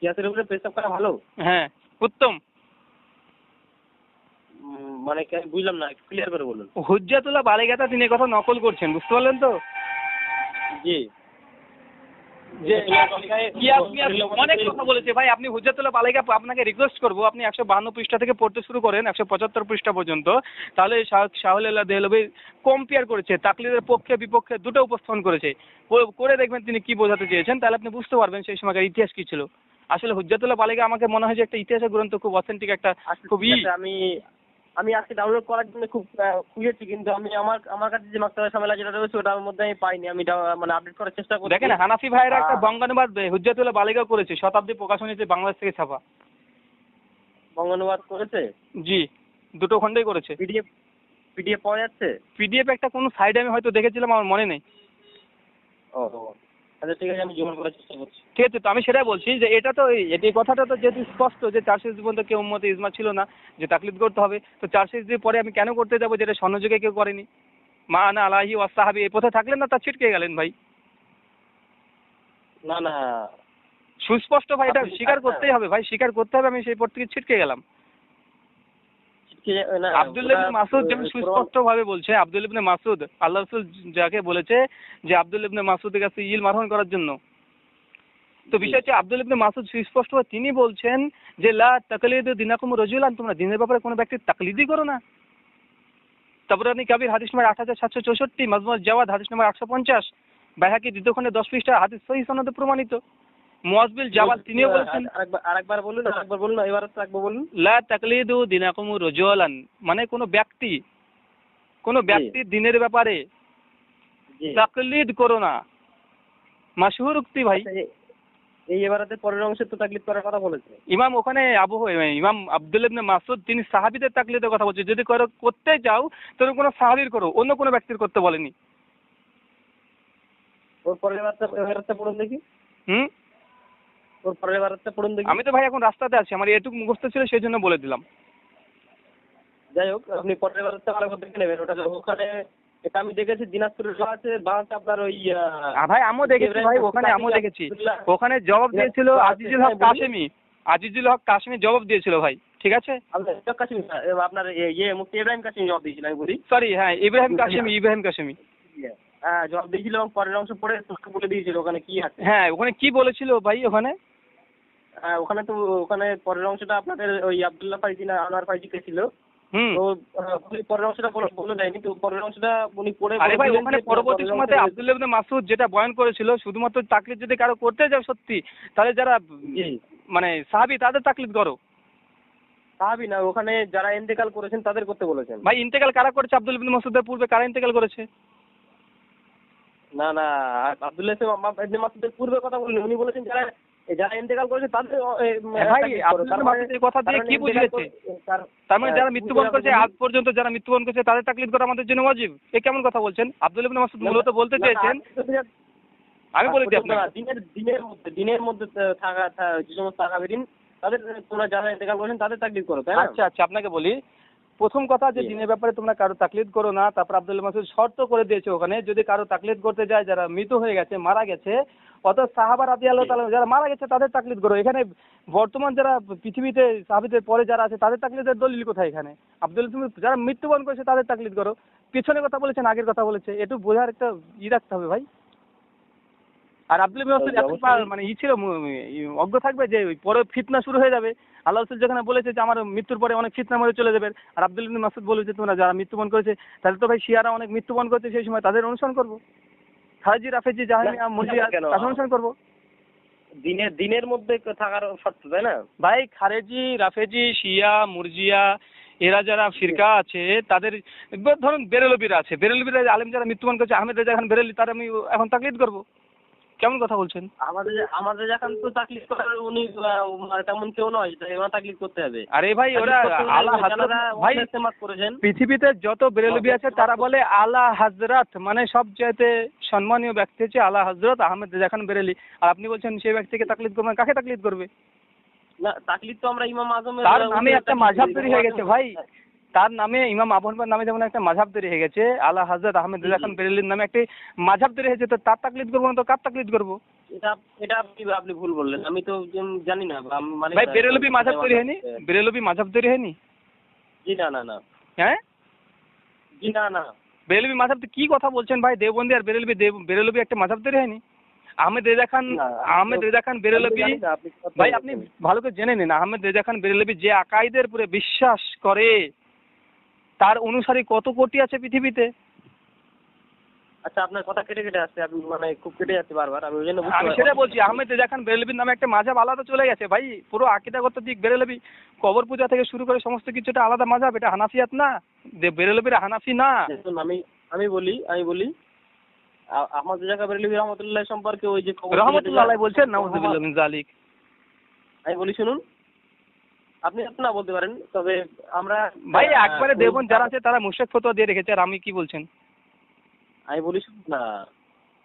কিয়াসের উপরে পেশাব করা ভালো? হ্যাঁ, উত্তম। মানে বুঝলাম না, একটু ক্লিয়ার করে বলুন। হুজ্জাতুল্লাহ বালিগাতা তিনি কথা নকল করছেন, বুঝতে পারলেন তো? জি। যে অনেক কথা বলেছে ভাই। আপনি হুজ্জাতুল্লাহ বালিগা, আপনাকে রিকোয়েস্ট করবো আপনি 152 পৃষ্ঠা থেকে পড়তে শুরু করেন 175 পৃষ্ঠা পর্যন্ত, তাহলে শাহুল দেহলভি কম্পেয়ার করেছে, তাকলিদের পক্ষে বিপক্ষে দুটো উপস্থাপন করেছে, করে দেখবেন তিনি কি বোঝাতে চেয়েছেন, তাহলে আপনি বুঝতে পারবেন সেই সময়কার ইতিহাস কি ছিল। আসলে হুজ্জাতুল্লাহ বালিগা আমাকে মনে হয় যে একটা ইতিহাসের গ্রন্থ, খুব অথেন্টিক একটা, খুব আমি আজকে ডাউনলোড করার জন্য খুব খুঁজেছি, কিন্তু আমি আমার কাছে যে মাক্তাবা শামিলা যেটা রয়েছে ওটার মধ্যে আমি পাইনি। আমি মানে আপডেট করার চেষ্টা করছি। দেখেন, হানাফি ভাইয়েরা একটা বঙ্গানুবাদ হুজ্জাতুল্লাহ বালিগা করেছে, শতাব্দী প্রকাশনীতে বাংলাদেশ থেকে ছাপা। বঙ্গানুবাদ করেছে? জি, দুটো খণ্ডই করেছে। পিডিএফ পাওয়া যাচ্ছে? পিডিএফ একটা কোন সাইডে আমি হয়তো দেখেছিলাম, আমার মনে নেই। ও আচ্ছা, ঠিক আছে, আমি জোগাড় করার চেষ্টা করছি। ঠিক আছে, তো আমি সেটাই বলছি যে এটা তো এই কথাটা তো যেহেতু স্পষ্ট যে 400 পর্যন্ত কেউ উম্মতে ইজমা ছিল না যে তাকলিদ করতে হবে, তো 400 পরে আমি কেন করতে যাবো যেটা স্বর্ণযুগে কেউ করেনি? মা আনা আলাহি ওয়াসহাবি এই পথে থাকলেন না, তা ছিটকে গেলেন ভাই। না না, সুস্পষ্ট ভাই, এটা স্বীকার করতেই হবে ভাই, স্বীকার করতে হবে, আমি সেই পথ থেকে ছিটকে গেলাম। আব্দুল্লাহ ইবনে মাসউদ যেমন সুস্পষ্ট ভাবে বলছে, আব্দুল্লাহ ইবনে মাসউদ, আল্লাহ রাসূল যাকে বলেছে যে আব্দুল্লাহ ইবনে মাসউদের কাছে ইলম আরোহণ করার জন্য, তো বিষয় হচ্ছে আব্দুল্লাহ ইবনে মাসউদ সুস্পষ্ট তিনি বলছেন যে লা তাকলিদু দিনাকুম রাজুলান, তোমরা দিনের ব্যাপারে কোনো ব্যক্তির তাকলিদই করো না। তাবরানী কাবির হাদিস নম্বর 8764, মাজমুআ জাওয়াদ হাদিস নম্বর 850, বাইহাকি দ্বিতীয় খণ্ডে 10 পৃষ্ঠা হাদিস সহিহ সনদে প্রমাণিত। মুআজ বিন জাবাল তিনিও বলেছেন, আরেকবার বলুন, এবার একবার বলুন, লা তাকলিদু দিনাকুম রাজুলান, মানে কোনো ব্যক্তির দিনের ব্যাপারে তাকলিদ করো না। মাশহুর উক্তি ভাই। এই এবারে পরের অংশে তো তাকলিদ করার কথা বলেছে ইমাম, ওখানে ইমাম আব্দুল্লাহ ইবনে মাসউদ তিনি সাহাবীদের তাকলিদের কথা বলছে, যদি করতে যাও তাহলে কোনো সাহাবীর করো, অন্য কোনো ব্যক্তির করতে বলেনি। ওর পরের এবারটা পড়ুন দেখি। ওর পরের এবারটা পড়ুন দেখি। আমি তো ভাই এখন রাস্তাতে আছি, আমার এটুকু মুখস্থ ছিল সেই জন্য বলে দিলাম। যাই হোক, আপনি পরের এবারটা ভালো করে দেখে নেবেন। ওটা ওখানে এটা আমি দেখেছি দিনাজপুরের আছে, বাংলাতে আপনার ওই ভাই আমিও দেখেছি ভাই, আমিও দেখেছি ওখানে জবাব দিয়েছিল আজিজুল হক কাশিমি জবাব দিয়েছিল ভাই, ঠিক আছে। আপনার মুফতি ইব্রাহিম কাশিমি জবাব দিয়েছিল, আমি বলি সরি, হ্যাঁ ইব্রাহিম কাশিমি হ্যাঁ জবাব দিয়েছিল, এবং পরের অংশ পড়ে বলে দিয়েছিল ওখানে কি আছে। হ্যাঁ, ওখানে কি বলেছিল ভাই? ওখানে পরের অংশটা আপনাদের ওই আব্দুল্লাহ ফাইজি না আনোয়ার ফাইজি কে ছিল, তো পরের অংশটা বলে দেয়নি, তো পরের অংশটা উনি পড়ে। আরে ভাই, ওখানে পরবর্তী সময়তে আব্দুল্লাহ ইবনে মাসউদ যেটা বয়ান করেছিল, শুধুমাত্র তাকলিদ যদি কারো করতে যাও সত্যি, তাহলে যারা মানে সাহাবী তাদের তাকলিদ করো। সাহাবী না, ওখানে যারা ইন্তেকাল করেছেন তাদের করতে বলেছেন। ভাই ইন্তেকাল কারা করেছে? আব্দুল্লাহ ইবনে মাসউদের পূর্বে কারা ইন্তেকাল করেছে? না না, আব্দুল্লাহ ইবনে মাসউদের পূর্বে কথা বলেন, উনি বলেছেন যারা ইন্তেকাল করেছে তাদের। ভাই আব্দুল্লাহ মাসউদ এই কথা দিয়ে কি বুঝিয়েছে? তার মানে যারা মৃত্যুবরণ করেছে আজ পর্যন্ত, যারা মৃত্যুবরণ করেছে তাদের তাকলিদ করা আমাদের জন্য ওয়াজিব, এ কেমন কথা বলছেন? আব্দুল্লাহ ইবনে মাসউদ মূলত বলতে চেয়েছেন, আমি বলে দিই আপনাকে, দিনের মধ্যে থাকা যে সমস্ত সাহাবীন তাদের, তোমরা যারা ইন্তেকাল করেছেন তাদের তাকলিদ করো, তাই না? আচ্ছা, আপনাকে বলি, প্রথম কথা যে দিনের ব্যাপারে তোমরা কারো তাকলিদ করো না। তারপর আব্দুল্লাহ মাসউদ শর্ত করে দিয়েছে ওখানে, যদি কারো তাকলিদ করতে যায় যারা মৃত হয়ে গেছে, মারা গেছে, অত সাহাবা রাদিয়াল্লাহু তাআলা যারা মারা গেছে তাদের তাকলিদ করো। এখানে বর্তমান যারা পৃথিবীতে সাহাবীদের পরে যারা আছে তাদের তাকলিদের দলিল কোথায়? এখানে আব্দুল্লাহ, তুমি যারা মৃত্যুবরণ করেছে তাদের তাকলিদ করো। পিছনে কথা বলেছেন, আগের কথা বলেছে, একটু বোঝার একটা রাখতে হবে ভাই। আর আব্দুল্লাহ ইবনে মাসউদ মানে ছিল অজ্ঞ থাকবে যে পরে ফিতনা শুরু হয়ে যাবে। আল্লাহ রাসূল যেখানে বলেছে যে আমার মৃত্যুর পরে অনেক ফিতনা মরে চলে যাবে, আর আব্দুল্লাহ ইবনে মাসউদ বলেছে তোমরা যারা মৃত্যুবরণ করেছে তাদের তো ভাই শিয়ারা অনেক মৃত্যুবরণ করেছে, সেই সময় তাদের অনুসরণ করবো। খারেজি, রাফেজি, জাহামিয়া, মুরজিয়া তাদের অনুসরণ করবো। দিনের মধ্যে থাকার শর্ত, তাই না ভাই? খারেজি, রাফেজি, শিয়া, মুরজিয়া এরা যারা ফিরকা আছে তাদের, ধরুন বেরেলবিরা আছে, বেরেলবিরা আলেম যারা মৃত্যুবরণ করেছে, আহমেদ রেজা খান বেরেলি, তার আমি এখন তাকলিদ করবো। কেমন কথা বলছেন? আমাদের এখন তো তাকলিদ করার উনি তেমন কেউ নয়, তাই ওরা তাকলিদ করতে হবে। আরে ভাই, ওরা আলা হযরত ভাই করেছেন, পৃথিবীতে যত বেরেলবি আছে তারা বলে আলা হযরত, মানে সবচেয়ে সম্মানীয় ব্যক্তি হচ্ছে আলা হযরত আহমেদ রেজা খান বেরেলি। আর আপনি বলছেন সেই ব্যক্তিকে তাকলিদ করবেন, কাকে তাকলিদ করবে? না, তাকলিদ তো আমরা ইমাম আজমের, তার নামে একটা মাযহাব তৈরি হয়ে গেছে ভাই, তার নামে ইমাম আবু হানিফার নামে যেমন একটা মাযহাব তৈরি হয়ে গেছে, আলা হযরত আহমেদ রেজা খান বেরেলির নামে একটা মাযহাব তৈরি হয়েছে, তো তার তাকলিদ করবো না তো কার তাকলিদ করবো? এটা এটা আপনি ভুল বললেন, আমি তো জানি না মানে ভাই বেরেলভি মাযহাব তৈরি হয়নি? বেরেলভি মাযহাব তৈরি হয়নি? জি না না না। হ্যাঁ জি না না। বেরেলভি মাযহাব তো কি কথা বলছেন ভাই? দেওবন্দি আর বেরেলভি একটা মাযহাব তৈরি হয়নি? আহমেদ রেজা খান বেরেলভি, ভাই আপনি ভালো করে জেনে নিন, আহমেদ রেজা খান বেরেলভি যে আকাইদের উপরে বিশ্বাস করে তার অনুসারী কত কোটি আছে পৃথিবীতে। আচ্ছা, আপনার কথা কেটে কেটে আসছে, আপনি মানে খুব কেটে যাচ্ছে বারবার, আমি ওই জন্য আমি সেটা বলছি, আহমেদ রেজা খান বেরেলভির নামে একটা মাযহাব আলাদা চলে গেছে ভাই, পুরো আকিদাগত দিক বেরেলভি, কবর পূজা থেকে শুরু করে সমস্ত কিছুটা আলাদা মাযহাব, এটা হানাফিয়াত না, বেরেলভির হানাফি না। আমি বলি আহমদ রেজা খান বেরেলভি রহমতুল্লাহ সম্পর্কে ওই যে রহমতুল্লাহ আলাইহি বলছেন, নাউযুবিল্লাহ মিন যালিক। আমি বলি শুনুন, আপনি না বলতে পারেন, তবে আমরা ভাই একবারে দেবন যারা আছে তারা মুশরিক ফতোয়া দিয়ে রেখেছে, আর আমি কি বলছেন? আমি বলি শুনুন না,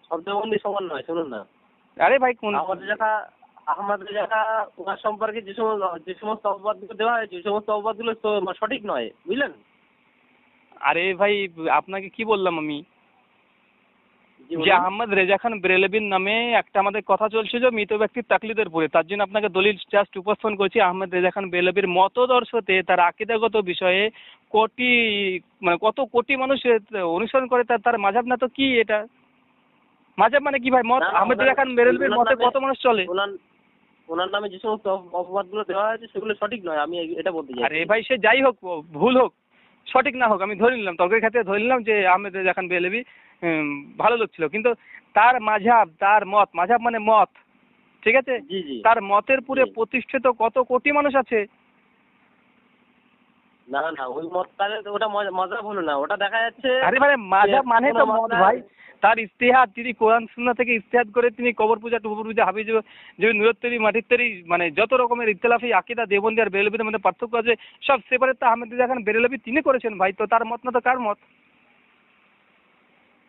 সব দেওবন্দি সমান নয়, শুনুন না। আরে ভাই কোন আহমদ রেজা খান ওনার সম্পর্কে যে সমস্ত অপবাদগুলো দেওয়া হয়েছে, ওই সমস্ত অপবাদগুলো তো সঠিক নয়, বুঝলেন? আরে ভাই আপনাকে কি বললাম আমি, যে আহমদ রেজা খান বেরেলভির নামে একটা আমাদের কথা চলছে যে মৃত ব্যক্তির তাকলিদের পরে, তার জন্য আপনাকে দলিল জাস্ট উপস্থাপন করছি। আহমদ রেজা খান বেরেলভির মতদর্শতে তার আকীদাগত বিষয়ে কত কোটি মানুষ অনুসরণ করে, তার মাযহাব না তো কি এটা? মাযহাব মানে কি ভাই? মত। আহমদ রেজা খান বেরেলভির মতে কত মানুষ চলে? ওনার নামে যে সমস্ত অপবাদগুলো দেওয়া হয়েছে সেগুলো সঠিক নয়, আমি এটা বলতে চাই। আরে ভাই সে যাই হোক, ভুল হোক সঠিক না হোক, আমি ধরে নিলাম, তর্কের ক্ষেত্রে ধরে নিলাম যে আহমেদ রেজা খান বেরেলভি ভালো লোক ছিল, কিন্তু তার মাযহাব, তার মত, মাযহাব মানে মত, ঠিক আছে? জি জি। তার মতের পুরে প্রতিষ্ঠিত কত কোটি মানুষ আছে। না না, ওই মত তাহলে ওটা মাযহাব হলো না, ওটা দেখা যাচ্ছে। আরে ভাই মাযহাব মানে তো মত ভাই, তার ইজতিহাদ, তিনি কোরআন সুন্নাহ থেকে ইজতিহাদ করে তিনি কবর পূজা টুবর পূজা হাবিজ যে নুরত তৈরি মাটির তৈরি মানে যত রকমের ইখতিলাফি আকীদা দেওবন্দি আর বেরেলভির মধ্যে পার্থক্য আছে সব সেপারেট তো আহমেদ রেজা খান বেরেলভি তিনি করেছেন ভাই, তো তার মত না তো কার মত?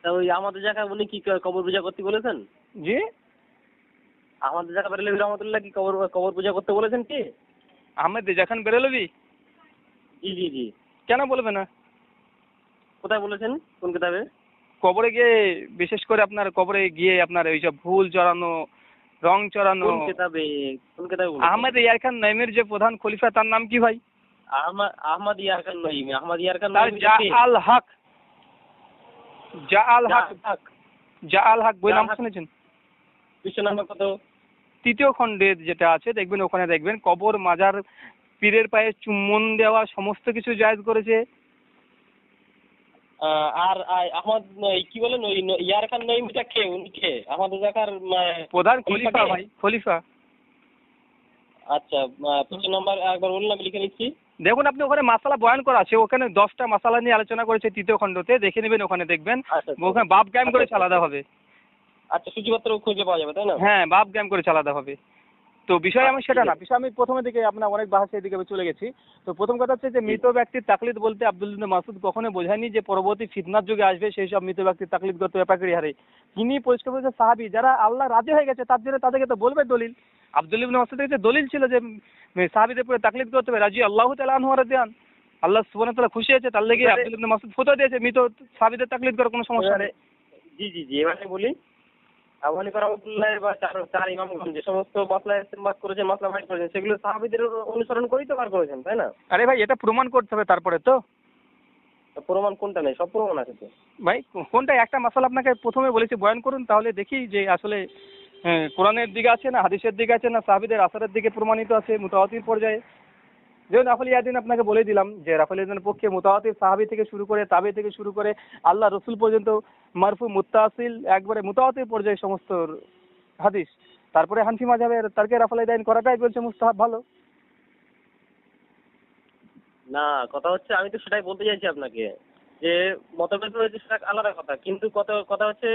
ওই আমাদের জায়গায় উনি কি কবর পূজা করতে বলেছেন? জি আমাদের জায়গা বেরেলভি রহমতুল্লাহ কি কবর পূজা করতে বলেছেন কি আহমেদ রেজা খান বেরেলভি? জি জি জি। কেন বলবে না? কোথায় বলেছেন, কোন কিতাবে? কবরে গিয়ে, বিশেষ করে আপনার কবরে গিয়ে আপনার এইসব ফুল চড়ানো, রং চড়ানো। কোন কিতাবে বলেছেন? আহমেদ ইয়ার খান নাইমের যে প্রধান খলিফা তার নাম কি ভাই? আহমদ ইয়ার খান নঈম। আহমদ ইয়ার খান তার জা আল হক বই নাম শুনেছেন? পৃষ্ঠা নাম্বার কত? 3য় খণ্ডে যেটা আছে দেখবেন, ওখানে দেখবেন কবর মাজার পীরের পায়ে চুম্বন দেওয়া সমস্ত কিছু জায়েজ করেছে। আর আহমদ কি বলেন ওই ইয়ার খান নঈমটা কে? উনি কে? আমাদের জায়গার প্রধান খলিফা ভাই, খলিফা। আচ্ছা, পৃষ্ঠা নাম্বার একবার বলুন, আমি লিখে নিচ্ছি। দেখুন আপনি ওখানে মাসালা বয়ান করা আছে, ওখানে 10টা মাসালা নিয়ে আলোচনা করেছে 3য় খণ্ডতে, দেখে নেবেন, ওখানে দেখবেন। ওখানে বাপ কায়েম করেছে আলাদা হবে। আচ্ছা, সূচিপত্র খুঁজে পাওয়া যাবে তাই না? হ্যাঁ, বাপ কায়েম করেছে আলাদা হবে। তো বিষয় আমি সেটা না, বিষয় আমি প্রথমের দিকে আপনার অনেক বাহাসের দিকে চলে গেছি। তো প্রথম কথা হচ্ছে যে মৃত ব্যক্তির তাকলিদ বলতে আব্দুল ইবনে মাসউদ কখনো বোঝায়নি যে পরবর্তী ফিতনার যুগে আসবে সেই সব মৃত ব্যক্তির তাকলিদ করতে ব্যাপারী হারে। তিনি পরিষ্কার বলেছে সাহাবী যারা আল্লাহ রাজি হয়ে গেছে তার জন্য তাদেরকে তো বলবে দলিল। আব্দুল ইবনে মাসউদের কাছে দলিল ছিল যে সাহাবীদের পুরো তাকলিদ করতে হবে, রাজি আল্লাহু তাআলা আনহু রাদিয়ান, আল্লাহ সুবহানাহু ওয়া তাআলা খুশি হয়েছে, তার লেগে আব্দুল ইবনে মাসউদ ফতোয়া দিয়েছে মৃত সাহাবীদের তাকলিদ করার কোনো সমস্যা নেই। জি জি জি। এবারে বলি, আবু হানিফা রাহমাতুল্লাহ বা চার ইমামগণ যে সমস্ত মাসলা ইস্তেমবাদ করেছেন, মাসলা বাইর করেছেন, সেগুলো সাহাবীদের অনুসরণ করেই তো বার করেছেন, তাই না? আরে ভাই এটা প্রমাণ করতে হবে তারপরে তো। প্রমাণ কোনটা নেই? সব প্রমাণ আছে তো ভাই। কোনটা একটা মাসালা আপনাকে প্রথমে বলেছি বয়ান করুন, তাহলে দেখি যে আসলে কোরআনের দিকে আছে না হাদিসের দিকে আছে না সাহাবীদের আসারের দিকে প্রমাণিত আছে মুতাওয়াতির পর্যায়ে। যেমন রাফাল ইয়াদিন আপনাকে বলে দিলাম যে রাফাল ইয়াদিনের পক্ষে মুতাওয়াতির সাহাবী থেকে শুরু করে তাবে থেকে শুরু করে আল্লাহ রসুল পর্যন্ত মারফু মুত্তাসিল একবারে মুতাওয়াতির পর্যায়ে সমস্ত হাদিস। তারপরে হানফি মাযহাবের তারকে রাফাল ইয়াদিন করাটাই বলছে মুস্তাহাব ভালো। না, কথা হচ্ছে আমি তো সেটাই বলতে চাইছি আপনাকে যে মতভেদ হয়েছে সেটা আলাদা কথা, কিন্তু কথা হচ্ছে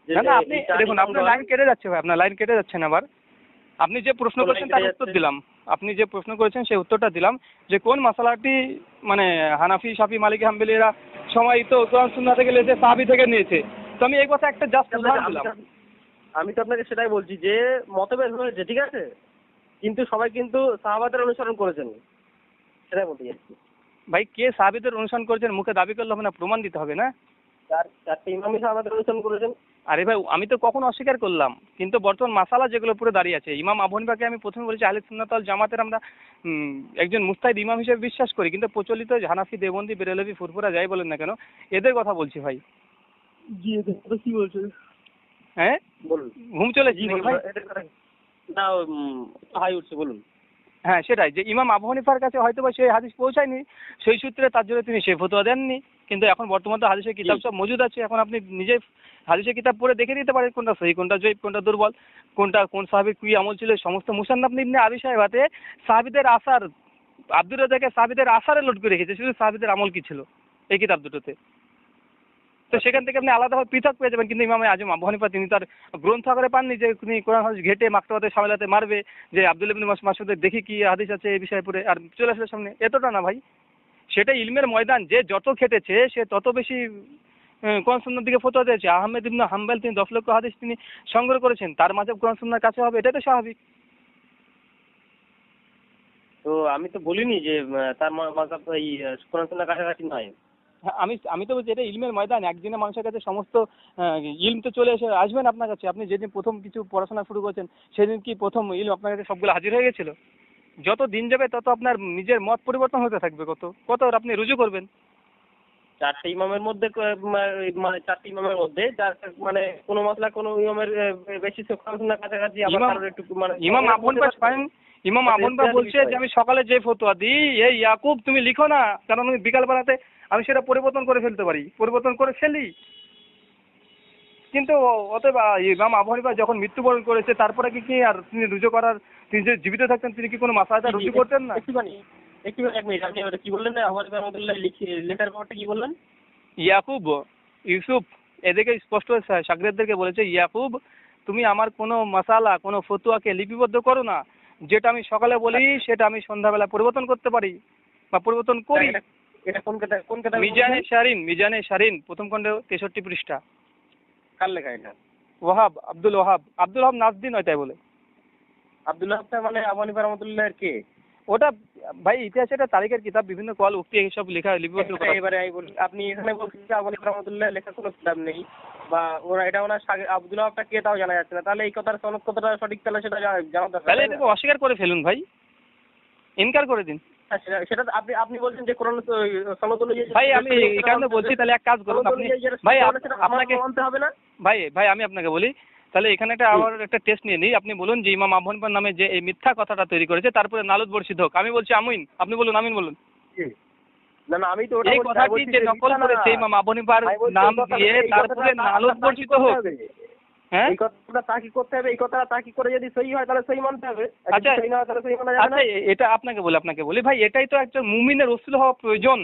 যে না আপনি দেখুন আপনার লাইন কেটে যাচ্ছে ভাই, আপনার লাইন কেটে যাচ্ছে না। আবার আপনি যে প্রশ্ন করেছেন তার উত্তর দিলাম, আপনি যে প্রশ্ন করেছেন সেই উত্তরটা দিলাম যে কোন মাসালাটি মানে হানাফি শাফি মালিকি হাম্বলীরা সময় তো কোরআন সুন্নাহ থেকে নিয়েছে, সাহাবী থেকে নিয়েছে। তো আমি এই কথা একটা জাস্ট উদাহরণ দিলাম। আমি তো আপনাকে সেটাই বলছি যে মতভেদ হয়েছে ঠিক আছে, কিন্তু সবাই কিন্তু সাহাবাদের অনুসরণ করেছেন, সেটাই বলতে চাইছি। ভাই কে সাহাবীদের অনুসরণ করেছেন মুখে দাবি করলে হবে না, প্রমাণ দিতে হবে না। চারটে ইমামই সাহাবাদের অনুসরণ করেছেন। আরে ভাই আমি তো কখন অস্বীকার করলাম, কিন্তু বর্তমান মাসালা যেগুলো পুরো দাঁড়িয়ে আছে, ইমাম আবু হানিফাকে আমি প্রথমে বলেছি আহলে সুন্নাত ওয়াল জামাতের আমরা একজন মুস্তাহিদ ইমাম হিসেবে বিশ্বাস করি, কিন্তু প্রচলিত হানাফি, দেওবন্দি, বেরেলভি, ফুরফুরা যাই বলেন না কেন, এদের কথা বলছি ভাই। জি এদের কথা কি বলছেন? হ্যাঁ বলুন। ঘুম চলেছি জি ভাই। না হাই উঠছে, বলুন। হ্যাঁ সেটাই, যে ইমাম আবু হানিফার কাছে হয়তো বা সেই হাদিস পৌঁছায়নি, সেই সূত্রে তার জন্য তিনি সেই ফতোয়া দেননি, কিন্তু এখন বর্তমান তো হাদিসের কিতাব সব মজুদ আছে, এখন আপনি নিজে হাদিসের কিতাব পড়ে দেখে দিতে পারেন কোনটা সহি, কোনটা জয়ীফ, কোনটা দুর্বল, কোনটা কোন সাহাবীর কি আমল ছিল। সমস্ত মুসান্নাফ ইবনে আবি শাইবাতে সাহাবীদের আসার, আব্দুর রাজ্জাকে সাহাবীদের আসারে লোড করে রেখেছে, শুধু সাহাবীদের আমল কি ছিল এই কিতাব দুটোতে। তো সেখান থেকে আপনি আলাদাভাবে পৃথক পেয়ে যাবেন, কিন্তু ইমাম আজম আবু হানিফা তিনি তার গ্রন্থ আকারে পাননি যে তিনি কোরআন হাদিস ঘেটে মাকতাবাতে সামেলাতে মারবে যে আব্দুল্লাহ ইবনে মাসউদের দেখি কি হাদিস আছে এই বিষয়ে পড়ে আর চলে আসলে সামনে, এতটা না ভাই। সেটা ইলমের ময়দান, যে যত খেটেছে সে তত বেশি কোরআন সুন্নাহর দিকে ফতোয়া দিয়েছে। আহমেদ ইবনে হাম্বল তিনি 10 লক্ষ হাদিস তিনি সংগ্রহ করেছেন, তার মাঝে কোরআন সুন্নাহর কাছে হবে, এটাই তো স্বাভাবিক। তো আমি তো বলিনি যে তার মাযহাব এই কোরআন সুন্নাহর কাছাকাছি নয়। হ্যাঁ আমি তো বলছি এটা ইলমের ময়দান, একদিনে মানুষের কাছে সমস্ত ইলম তো চলে এসে আসবেন আপনার কাছে। আপনি যেদিন প্রথম কিছু পড়াশোনা শুরু করেছেন সেদিন কি প্রথম ইলম আপনার কাছে সবগুলো হাজির হয়ে গেছিল? যত দিন যাবে তত আপনার নিজের মত পরিবর্তন হতে থাকবে, কত কত আপনি রুজু করবেন। চারটে ইমামের মধ্যে মানে চারটে ইমামের মধ্যে যার মানে কোনো মশলা কোনো ইমামের বেশি কোরআন সুন্নাহর কাছাকাছি, আবার কারোর একটু মানে ইমাম আবু হানিফা পারেন, ইমাম আবু হানিফা বলছে যে আমি সকালে যে ফতোয়া দিই, এই ইয়াকুব তুমি লিখো না, কারণ আমি বিকালবেলাতে আমি সেটা পরিবর্তন করে ফেলতে পারি, পরিবর্তন করে ফেলি। কিন্তু অতএব ইমাম আবু হানিফা যখন মৃত্যুবরণ করেছে তারপরে কি আর তিনি রুজু করার, তিনি যে জীবিত থাকতেন তিনি কি কোনো মাসআলা রুজু করতেন না? একটু এক মিনিট, আপনি ওটা কি বললেন না আবু হানিফা রাহমাতুল্লাহ লেখার ব্যাপারটা কি বললেন? ইয়াকুব, ইউসুফ এদেরকে স্পষ্ট শাগরেদদেরকে বলেছে ইয়াকুব তুমি আমার কোনো মাসালা কোনো ফতোয়াকে লিপিবদ্ধ করো না, যেটা আমি সকালে বলি সেটা আমি সন্ধ্যাবেলা পরিবর্তন করতে পারি বা পরিবর্তন করি। এটা কোন কথা? মিজানে শারিন প্রথম খণ্ডে 63 পৃষ্ঠা। কার লেখা এটা? ওয়াহাব, আব্দুল ওয়াহাব নাজদিন হয় তাই বলে। আব্দুল ওয়াহাব মানে আবু হানিফা রাহমাতুল্লাহ এর কে? ওটা ভাই ইতিহাসে একটা তারিখের কিতাব, বিভিন্ন কল উক্তি এইসব লেখা লিপিবদ্ধ করা। এবারে আপনি এখানে বলছেন যে আবু হানিফা রাহমাতুল্লাহ লেখা কোনো কিতাব নেই, বা ওরা এটা ওনার আব্দুল ওয়াহাবটা কে তাও জানা যাচ্ছে না, তাহলে এই কথার সনদ কতটা সঠিক তাহলে সেটা জানা দরকার। তাহলে এটাকে অস্বীকার করে ফেলুন ভাই, ইনকার করে দিন। সেটা আপনি বলছেন যে কোরআন সনদ অনুযায়ী। ভাই আমি এই কারণে বলছি, তাহলে এক কাজ করুন আপনি, ভাই আপনাকে মানতে হবে না। ভাই আমি আপনাকে বলি, তাহলে এখানে আবার একটা টেস্ট নিয়ে নিই। আপনি বলুন যে ইমাম আবু হানিফার নামে যে এই মিথ্যা কথাটা তৈরি করেছে তারপরে নালুদ বর্ষিত হোক। আমি বলছি আমিন, আপনি বলুন আমিন বলুন। না আমি তো এই কথাটি যে নকল করেছে ইমাম আবু হানিফার নাম দিয়ে তারপরে নালুদ বর্ষিত হোক। হ্যাঁ এই কথাটা তাকি করতে হবে, এই কথাটা তাকি করে যদি সহি হয় তাহলে সহি মানতে হবে। আচ্ছা এটা আপনাকে বলি ভাই, এটাই তো একজন মুমিনের রসুল হওয়া প্রয়োজন,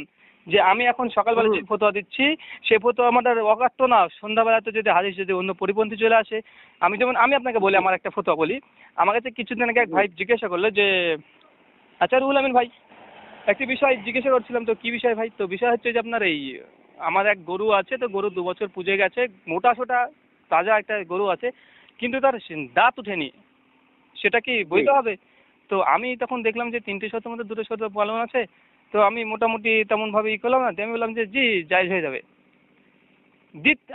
যে আমি এখন সকালবেলা যে ফতোয়া দিচ্ছি সেই ফতোয়া আমাদের অকাট্য না, সন্ধ্যাবেলাতে যদি হাদিস যদি অন্য পরিপন্থী চলে আসে। আমি আপনাকে বলি আমার একটা ফতোয়া বলি। আমার কাছে কিছুদিন আগে এক ভাই জিজ্ঞাসা করলো যে আচ্ছা রুহুল আমিন ভাই একটি বিষয় জিজ্ঞাসা করছিলাম, তো কি বিষয় ভাই? তো বিষয় হচ্ছে যে আপনার এই আমার এক গরু আছে, তো গরু 2 বছর পুজে গেছে, মোটা সোটা তাজা একটা গরু আছে, কিন্তু তার দাঁত উঠেনি, সেটা কি বৈধ হবে? তো আমি তখন দেখলাম যে 3টে শর্তের মধ্যে 2টো শর্ত পালন আছে, তো আমি মোটামুটি তেমন ভাবে করলাম না, আমি বললাম যে জি জায়েজ হয়ে যাবে।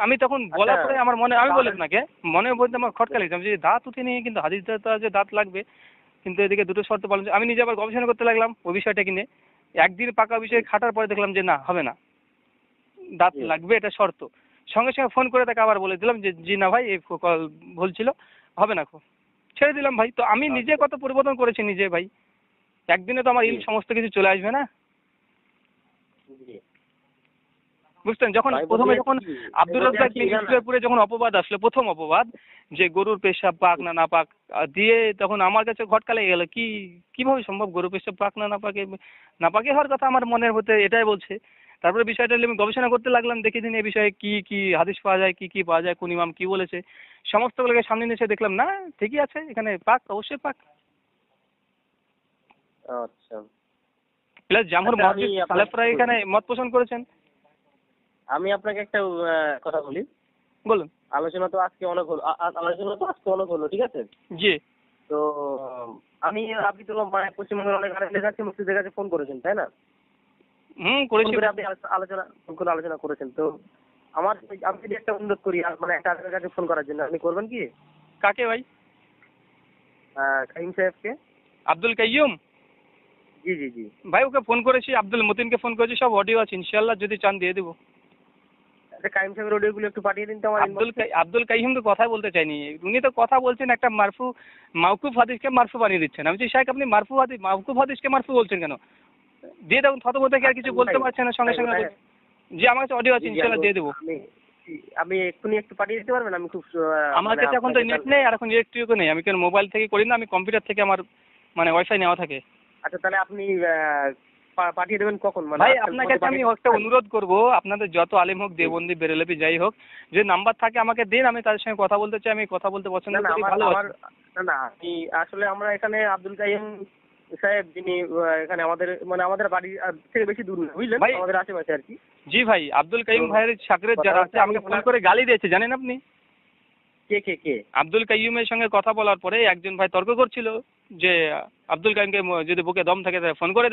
আমি তখন বলার পরে আমার মনে, আমি বলি আপনাকে মনে বলতে আমার খটকা লেগেছে যে দাঁত উঠেনি, কিন্তু হাদিস যে দাঁত লাগবে, কিন্তু এদিকে 2টো শর্ত পালন। আমি নিজে আবার গবেষণা করতে লাগলাম ওই বিষয়টাকে নিয়ে, একদিন পাকা বিষয় খাটার পরে দেখলাম যে না হবে না, দাঁত লাগবে, এটা শর্ত। সঙ্গে সঙ্গে ফোন করে তাকে আবার বলে দিলাম যে জি না ভাই এই ভুল ছিল, হবে না, ছেড়ে দিলাম ভাই। তো আমি নিজে কত পরিবর্তন করেছি নিজে ভাই, একদিনে তো আমার সমস্ত কিছু চলে আসবে না, বুঝতেন? যখন আব্দুর রাজ্জাক ইসলামপুরে যখন অপবাদ আসলো, প্রথম অপবাদ যে গরুর পেশাব পাক না পাক দিয়ে, তখন আমার কাছে ঘটকা লেগে গেল, কিভাবে সম্ভব গরুর পেশাব পাক না পাকে হওয়ার কথা আমার মনের মধ্যে এটাই বলছে। তারপরে বিষয়টা আমি গবেষণা করতে লাগলাম, দেখি দিন এই বিষয়ে কি হাদিস পাওয়া যায়, কি পাওয়া যায়, কোন ইমাম কি বলেছে, সমস্তগুলোকে সামনে নিয়ে এসে দেখলাম না ঠিকই আছে, এখানে পাক, অবশ্যই পাক। আচ্ছা প্লাস জামহুর মুহাদ্দিস সালেফরা এখানে মত পোষণ করেছেন। আমি আপনাকে একটা কথা বলি, বলুন। আলোচনা তো আজকে অনেক হলো, ঠিক আছে? জি। তো আপনি তো মানে পশ্চিমবঙ্গের অনেক মুফতিদের কাছে ফোন করেছেন, তাই না? করেছি। আপনি আলোচনা করেছেন। তো আমি যদি একটা অনুরোধ করি মানে একটা আপনার কাছে ফোন করার জন্য, আপনি করবেন কি? কাকে ভাই? কাইম সাহেবকে। আব্দুল কাইয়ুম? জি জি জি। ভাই ওকে ফোন করেছি, আব্দুল মতিনকে ফোন করেছি, সব অডিও আছে, ইনশাল্লাহ যদি চান দিয়ে দেবো। আচ্ছা, কাইম সাহেবের অডিওগুলো একটু পাঠিয়ে দিন তো আমার ইনবক্সে। আব্দুল কাইয়ুম তো কথাই বলতে চাইনি, উনি তো কথা বলছেন একটা মাওকুফ হাদিসকে মারফু বানিয়ে দিচ্ছেন। আমি বলছি শাইখ আপনি মাওকুফ হাদিসকে মারফু বলছেন কেন? দিয়ে দেখুন থতমত কি আর কিছু বলতে পারছেন না, সঙ্গে সঙ্গে জি আমার কাছে অডিও আছে, ইনশাল্লাহ দিয়ে দেবো। আমি এক্ষুনি একটু পাঠিয়ে দিতে পারবেন? আমি খুব আমার কাছে এখন তো নেট নেই, আর এখন ইলেকট্রিকও নেই, আমি কেন মোবাইল থেকে করি না, আমি কম্পিউটার থেকে আমার মানে ওয়াইফাই নেওয়া থাকে। আচ্ছা, তাহলে আপনি পাঠিয়ে দেবেন কখন? মানে ভাই আপনার কাছে আমি একটা অনুরোধ করব, আপনাদের যত আলেম হোক, দেওবন্দি, বেরেলভি যাই হোক, যে নাম্বার থাকে আমাকে দিন, আমি তাদের সঙ্গে কথা বলতে চাই, আমি কথা বলতে পছন্দ করি, ভালোবাসি। না আসলে আমরা এখানে আব্দুল কাইয়ুম সাহেব, যিনি এখানে আমাদের বাড়ি থেকে বেশি দূর না, বুঝলেন, আমাদের আশেপাশে আর কি। জি ভাই, আব্দুল কাইয়ুম ভাইয়ের সাকরেত যারা আছে আমাকে ফোন করে গালি দিয়েছে, জানেন আপনি? কে? আব্দুল কাইয়ুমের সঙ্গে কথা বলার পরে একজন ভাই তর্ক করছিল যে আব্দুল কাইয়ুমকে যদি বুকে দম থাকে তাহলে ফোন করে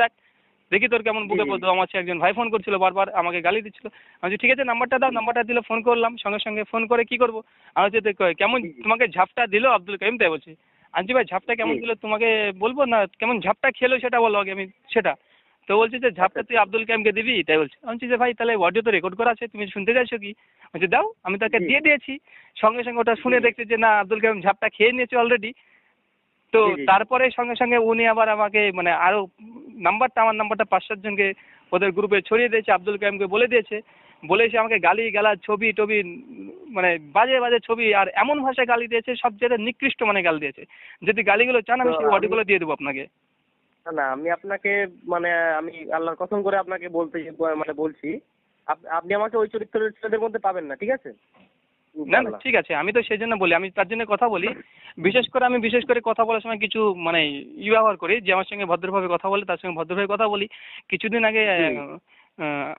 দেখি তোর কেমন বুকে দম আছে। একজন ভাই ফোন করছিল, বারবার আমাকে গালি দিচ্ছিল। আমি বলছি ঠিক আছে নাম্বারটা দাও, নাম্বারটা দিলে ফোন করলাম, সঙ্গে সঙ্গে ফোন করে কি করবো, আমি হচ্ছে কেমন তোমাকে ঝাপটা দিল আব্দুল কাইয়ুম, তাই বলছি। আনছি ভাই ঝাপটা কেমন দিল তোমাকে বলবো না, কেমন ঝাপটা খেলো সেটা বলো আগে, আমি সেটা তো বলছি যে ঝাপটা তুই আব্দুল কাইয়ুমকে দিবি, তাই বলছি। আমি বলছি যে ভাই তাহলে অডিও তো রেকর্ড করা আছে, তুমি শুনতে চাইছো কি? বলছি দাও, আমি তাকে দিয়ে দিয়েছি। সঙ্গে সঙ্গে ওটা শুনে দেখছি যে না আব্দুল কাইয়ুম ঝাপটা খেয়ে নিয়েছে অলরেডি। তো তারপরে সঙ্গে সঙ্গে উনি আবার আমাকে মানে আরো আমার নাম্বারটা 5-7 জনকে ওদের গ্রুপে ছড়িয়ে দিয়েছে, আব্দুল কাইয়ুমকে বলে দিয়েছে, বলে এসে আমাকে গালি গালাজ ছবি টবি মানে বাজে বাজে ছবি আর এমন ভাষায় গালি দিয়েছে, সব যেটা নিকৃষ্ট মানে গালি দিয়েছে। যদি গালিগুলো চান আমি সেই অডিওগুলো দিয়ে দেবো আপনাকে। না আমি আপনাকে আমি আল্লাহর কসম করে আপনাকে বলছি, আপনি আমাকে ওই চরিত্রের ছেলেদের মধ্যে পাবেন না, ঠিক আছে? না ঠিক আছে, আমি তো সেই জন্য বলি, আমি তার জন্য কথা বলি। বিশেষ করে কথা বলার সময় কিছু মানে ব্যবহার করি, যে আমার সঙ্গে ভদ্রভাবে কথা বলে তার সঙ্গে ভদ্রভাবে কথা বলি। কিছুদিন আগে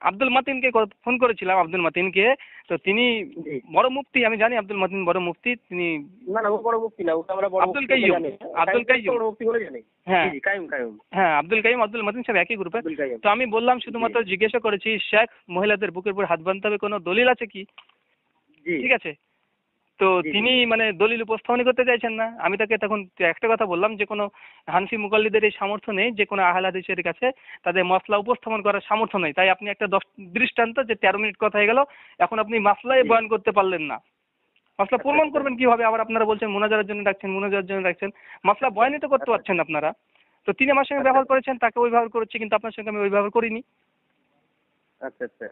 আব্দুল মাতিনকে ফোন করেছিলাম, আব্দুল মাতিনকে। তো তিনি বড় মুফতি, আমি জানি আব্দুল মাতিন বড় মুফতি, তিনি না ও বড় মুফতি না, ওটা আমরা বড় আব্দুল কাইয়ুম বড় মুফতি বলে জানি। হ্যাঁ কাইয়ুম হ্যাঁ, আব্দুল কাইয়ুম আব্দুল মাতিন সব একই গ্রুপে। তো আমি বললাম শুধুমাত্র জিজ্ঞাসা করেছি শেখ মহিলাদের বুকের উপর হাত বাঁধতে হবে কোনো দলিল আছে কি? ঠিক আছে। তো তিনি মানে দলিল উপস্থাপন করতে চাইছেন না। আমি তাকে তখন একটা কথা বললাম যে কোনো হানফি মুকাল্লিদের এই সামর্থ্য নেই যে কোনো আহলে হাদিসের কাছে তাদের মাসলা উপস্থাপন করার সামর্থ্য নেই। তাই আপনি একটা দৃষ্টান্ত যে 13 মিনিট কথা হয়ে গেল, এখন আপনি মাসলাই বয়ান করতে পারলেন না, মাসলা প্রমাণ করবেন কিভাবে? আবার আপনারা বলছেন মুনাজারের জন্য ডাকছেন, মাসলা বয়ানই তো করতে পারছেন আপনারা। তো তিনি আমার সঙ্গে ব্যবহার করেছেন, তাকে ওই ব্যবহার করেছি, কিন্তু আপনার সঙ্গে আমি ওই ব্যবহার করিনি। আচ্ছা।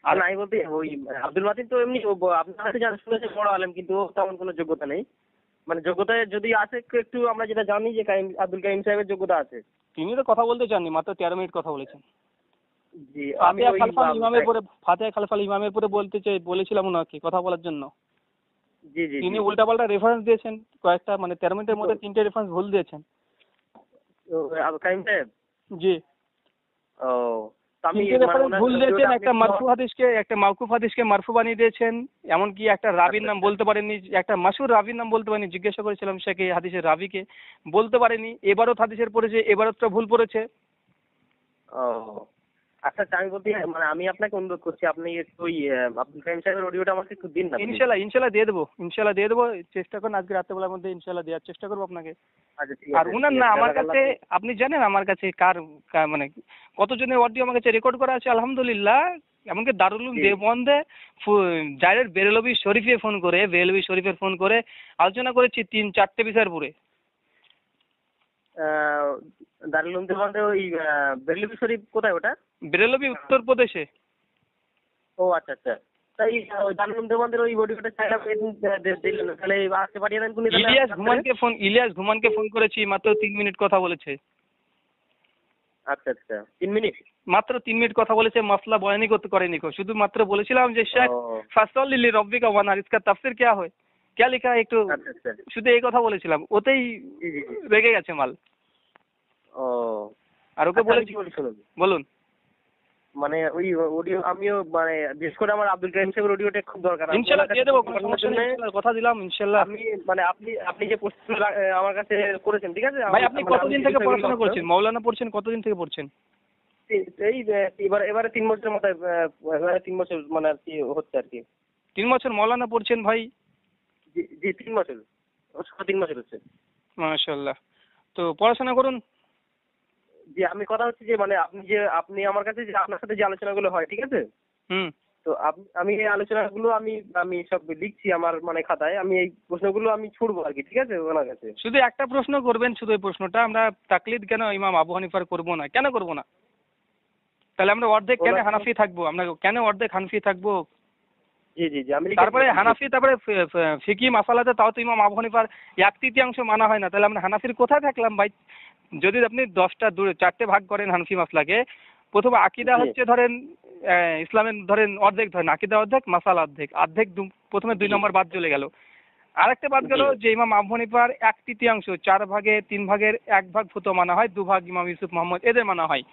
আর আমি বলতে ওই আব্দুল মাতিন তো এমনি আপনার কাছে যা শুনেছে বড় আলেম, কিন্তু তেমন কোনো যোগ্যতা নেই। মানে যোগ্যতা যদি আছে একটু আমরা যেটা জানি যে আব্দুল কাইয়ুম সাহেবের যোগ্যতা আছে। তিনি তো কথা বলতে চাননি, মাত্র 13 মিনিট কথা বলেছেন। জি ফাতিহা খালফাল ইমামের পরে বলেছিলাম ওনাকে কথা বলার জন্য। জি তিনি উল্টাপাল্টা রেফারেন্স দিয়েছেন কয়েকটা, মানে 13 মিনিটের মধ্যে 3টে রেফারেন্স ভুল দিয়েছেন। কাইয়ুম সাহেব জি ও ভুল দিয়েছেন, একটা মাওকুফ হাদিসকে মারফু বানিয়ে দিয়েছেন, এমনকি একটা রাবির নাম বলতে পারেননি, একটা মাশহুর রাবির নাম বলতে পারেনি। জিজ্ঞাসা করেছিলাম শেখ এই হাদিসের রাবিকে, বলতে পারেনি। এবারত হাদিসের পড়েছে, এবারতটা ভুল পড়েছে। ও আচ্ছা, আমি বলতে আমি আপনাকে অনুরোধ করছি, আপনি একটু ওই আব্দুল কাইয়ুম সাহেবের অডিওটা আমাকে একটু দিন না। ইনশাল্লাহ দিয়ে দেবো, চেষ্টা করুন আজকে রাত্রেবেলার মধ্যে ইনশাল্লাহ দেওয়ার চেষ্টা করবো আপনাকে। আচ্ছা ঠিক আর আছে। উনার না আমার কাছে, আপনি জানেন আমার কাছে কার মানে কতজনের অডিও আমার কাছে রেকর্ড করা আছে আলহামদুলিল্লাহ। এমনকি দারুল উলুম দেওবন্দে ডাইরেক্ট বেরেলভি শরীফের ফোন করে আলোচনা করেছি 3-4টে বিষয়ের উপরে। দারুল উলুম দেওবন্দে ওই বেরেলভি শরীফ কোথায় ওটা? বেরেলভি উত্তরপ্রদেশে। ও আচ্ছা। তাই দারুল উলুম দেওবন্দের ওই অডিওটা চাইলাম, দিলেন তাহলে আজকে পাঠিয়ে দেন। ইলিয়াস ঘুমানকে ফোন করেছি, মাত্র 3 মিনিট কথা বলেছে। আচ্ছা 3 মিনিট, মাত্র 3 মিনিট কথা বলেছে, মাসলা বয়ানি করেনি। শুধু মাত্র বলেছিলাম যে শেখ ফাসল লিলি রব্বিকা ওয়ানার ইসকা তাফসির क्या হয়, क्या লিখা है একটু, শুধু এই কথা বলেছিলাম, ওতেই রেগে গেছে মাল। ও আর ওকে বলেছি, বলুন। মানে ওই অডিও আমিও মানে বিশেষ করে আমার আব্দুল কাইয়ুম সাহেবের অডিওটা খুব দরকার। ইনশাআল্লাহ দিয়ে দেবো, কোনো সমস্যা নেই, কথা দিলাম ইনশাআল্লাহ। আপনি যে প্রশ্ন আমার কাছে করেছেন, ঠিক আছে ভাই? আপনি কতদিন থেকে পড়াশোনা করছেন? মাওলানা পড়ছেন কতদিন থেকে পড়ছেন? এবারে 3 বছরের মাথায় এবারে 3 বছর মানে আর কি হচ্ছে আর কি। 3 বছর মৌলানা পড়ছেন ভাই? জি 3 বছর, 3 বছর হচ্ছে। মাশাআল্লাহ। তো পড়াশোনা করুন। জি আমি কথা হচ্ছে যে মানে আপনি আমার কাছে যে আপনার সাথে যে আলোচনাগুলো হয়, ঠিক আছে? হুম। তো আমি এই আলোচনাগুলো আমি সব লিখছি আমার মানে খাতায়। আমি এই প্রশ্নগুলো আমি ছুড়বো আর কি, ঠিক আছে ওনার কাছে। শুধু একটা প্রশ্ন করবেন, শুধু এই প্রশ্নটা, আমরা তাকলিদ কেন ইমাম আবু হানিফার করবো না? কেন করবো না? তাহলে আমরা অর্ধেক কেন হানাফি থাকবো? আমরা কেন অর্ধেক হানাফি থাকবো? জি আমি তারপরে হানাফি, তারপরে ফিকি মাসালাতে তাও তো ইমাম আবু হানিফার 1/3 মানা হয় না, তাহলে আমরা হানাফির কোথায় থাকলাম ভাই? যদি আপনি 4টে ভাগ করেন হানাফি মাসলাকে, প্রথমে আকিদা জি। হচ্ছে ধরেন ইসলামের ধরেন অর্ধেক ধরেন, আকিদা অর্ধেক, মাসালা অর্ধেক, প্রথমে 2 নম্বর বাদ চলে গেল। আরেকটা বাদ গেল যে ইমাম আবু হানিফার 1/3, 4 ভাগে 3 ভাগের 1 ভাগ ফতোয়া মানা হয়, 2 ভাগ ইমাম ইউসুফ মোহাম্মদ এদের মানা হয়।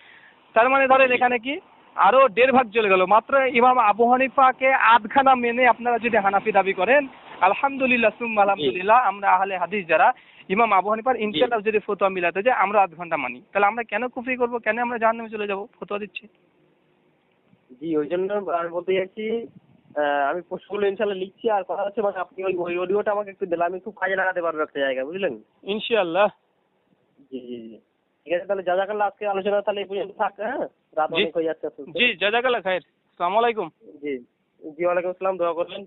তার মানে ধরেন এখানে কি আরো 1.5 ভাগ চলে গেল। মাত্র ইমাম আবু হানিফাকে আধখানা মেনে আপনারা যদি হানাফি দাবি করেন, আলহামদুলিল্লাহ সুম্মা আলহামদুলিল্লাহ, আমরা আহলে হাদিস যারা ইমাম আবু হানিফার ইনশাআল্লাহ যদি ফতোয়া মিলাতে যায় আমরা আধ ঘন্টা মানি, তাহলে আমরা কেন কুফরি করব? কেন আমরা জাহান্নামে চলে যাব? ফতোয়া দিচ্ছি। জি ওই জন্য আমি বলতে চাইছি আমি প্রশ্নগুলো ইনশাল্লাহ লিখছি। আর কথা হচ্ছে মানে আপনি ওই অডিওটা আমাকে একটু দিলে আমি খুব কাজে লাগাতে পারবো একটা জায়গায়, বুঝলেন? ইনশাআল্লাহ। জি ঠিক আছে, তাহলে জাযাকাল্লাহ, আজকে আলোচনা তাহলে এই পর্যন্ত থাক। হ্যাঁ, রাত অনেক হয়ে যাচ্ছে। জি জাযাকাল্লাহ খায়ের। আসসালামু আলাইকুম। জি ওয়ালাইকুম আসসালাম, দোয়া করবেন।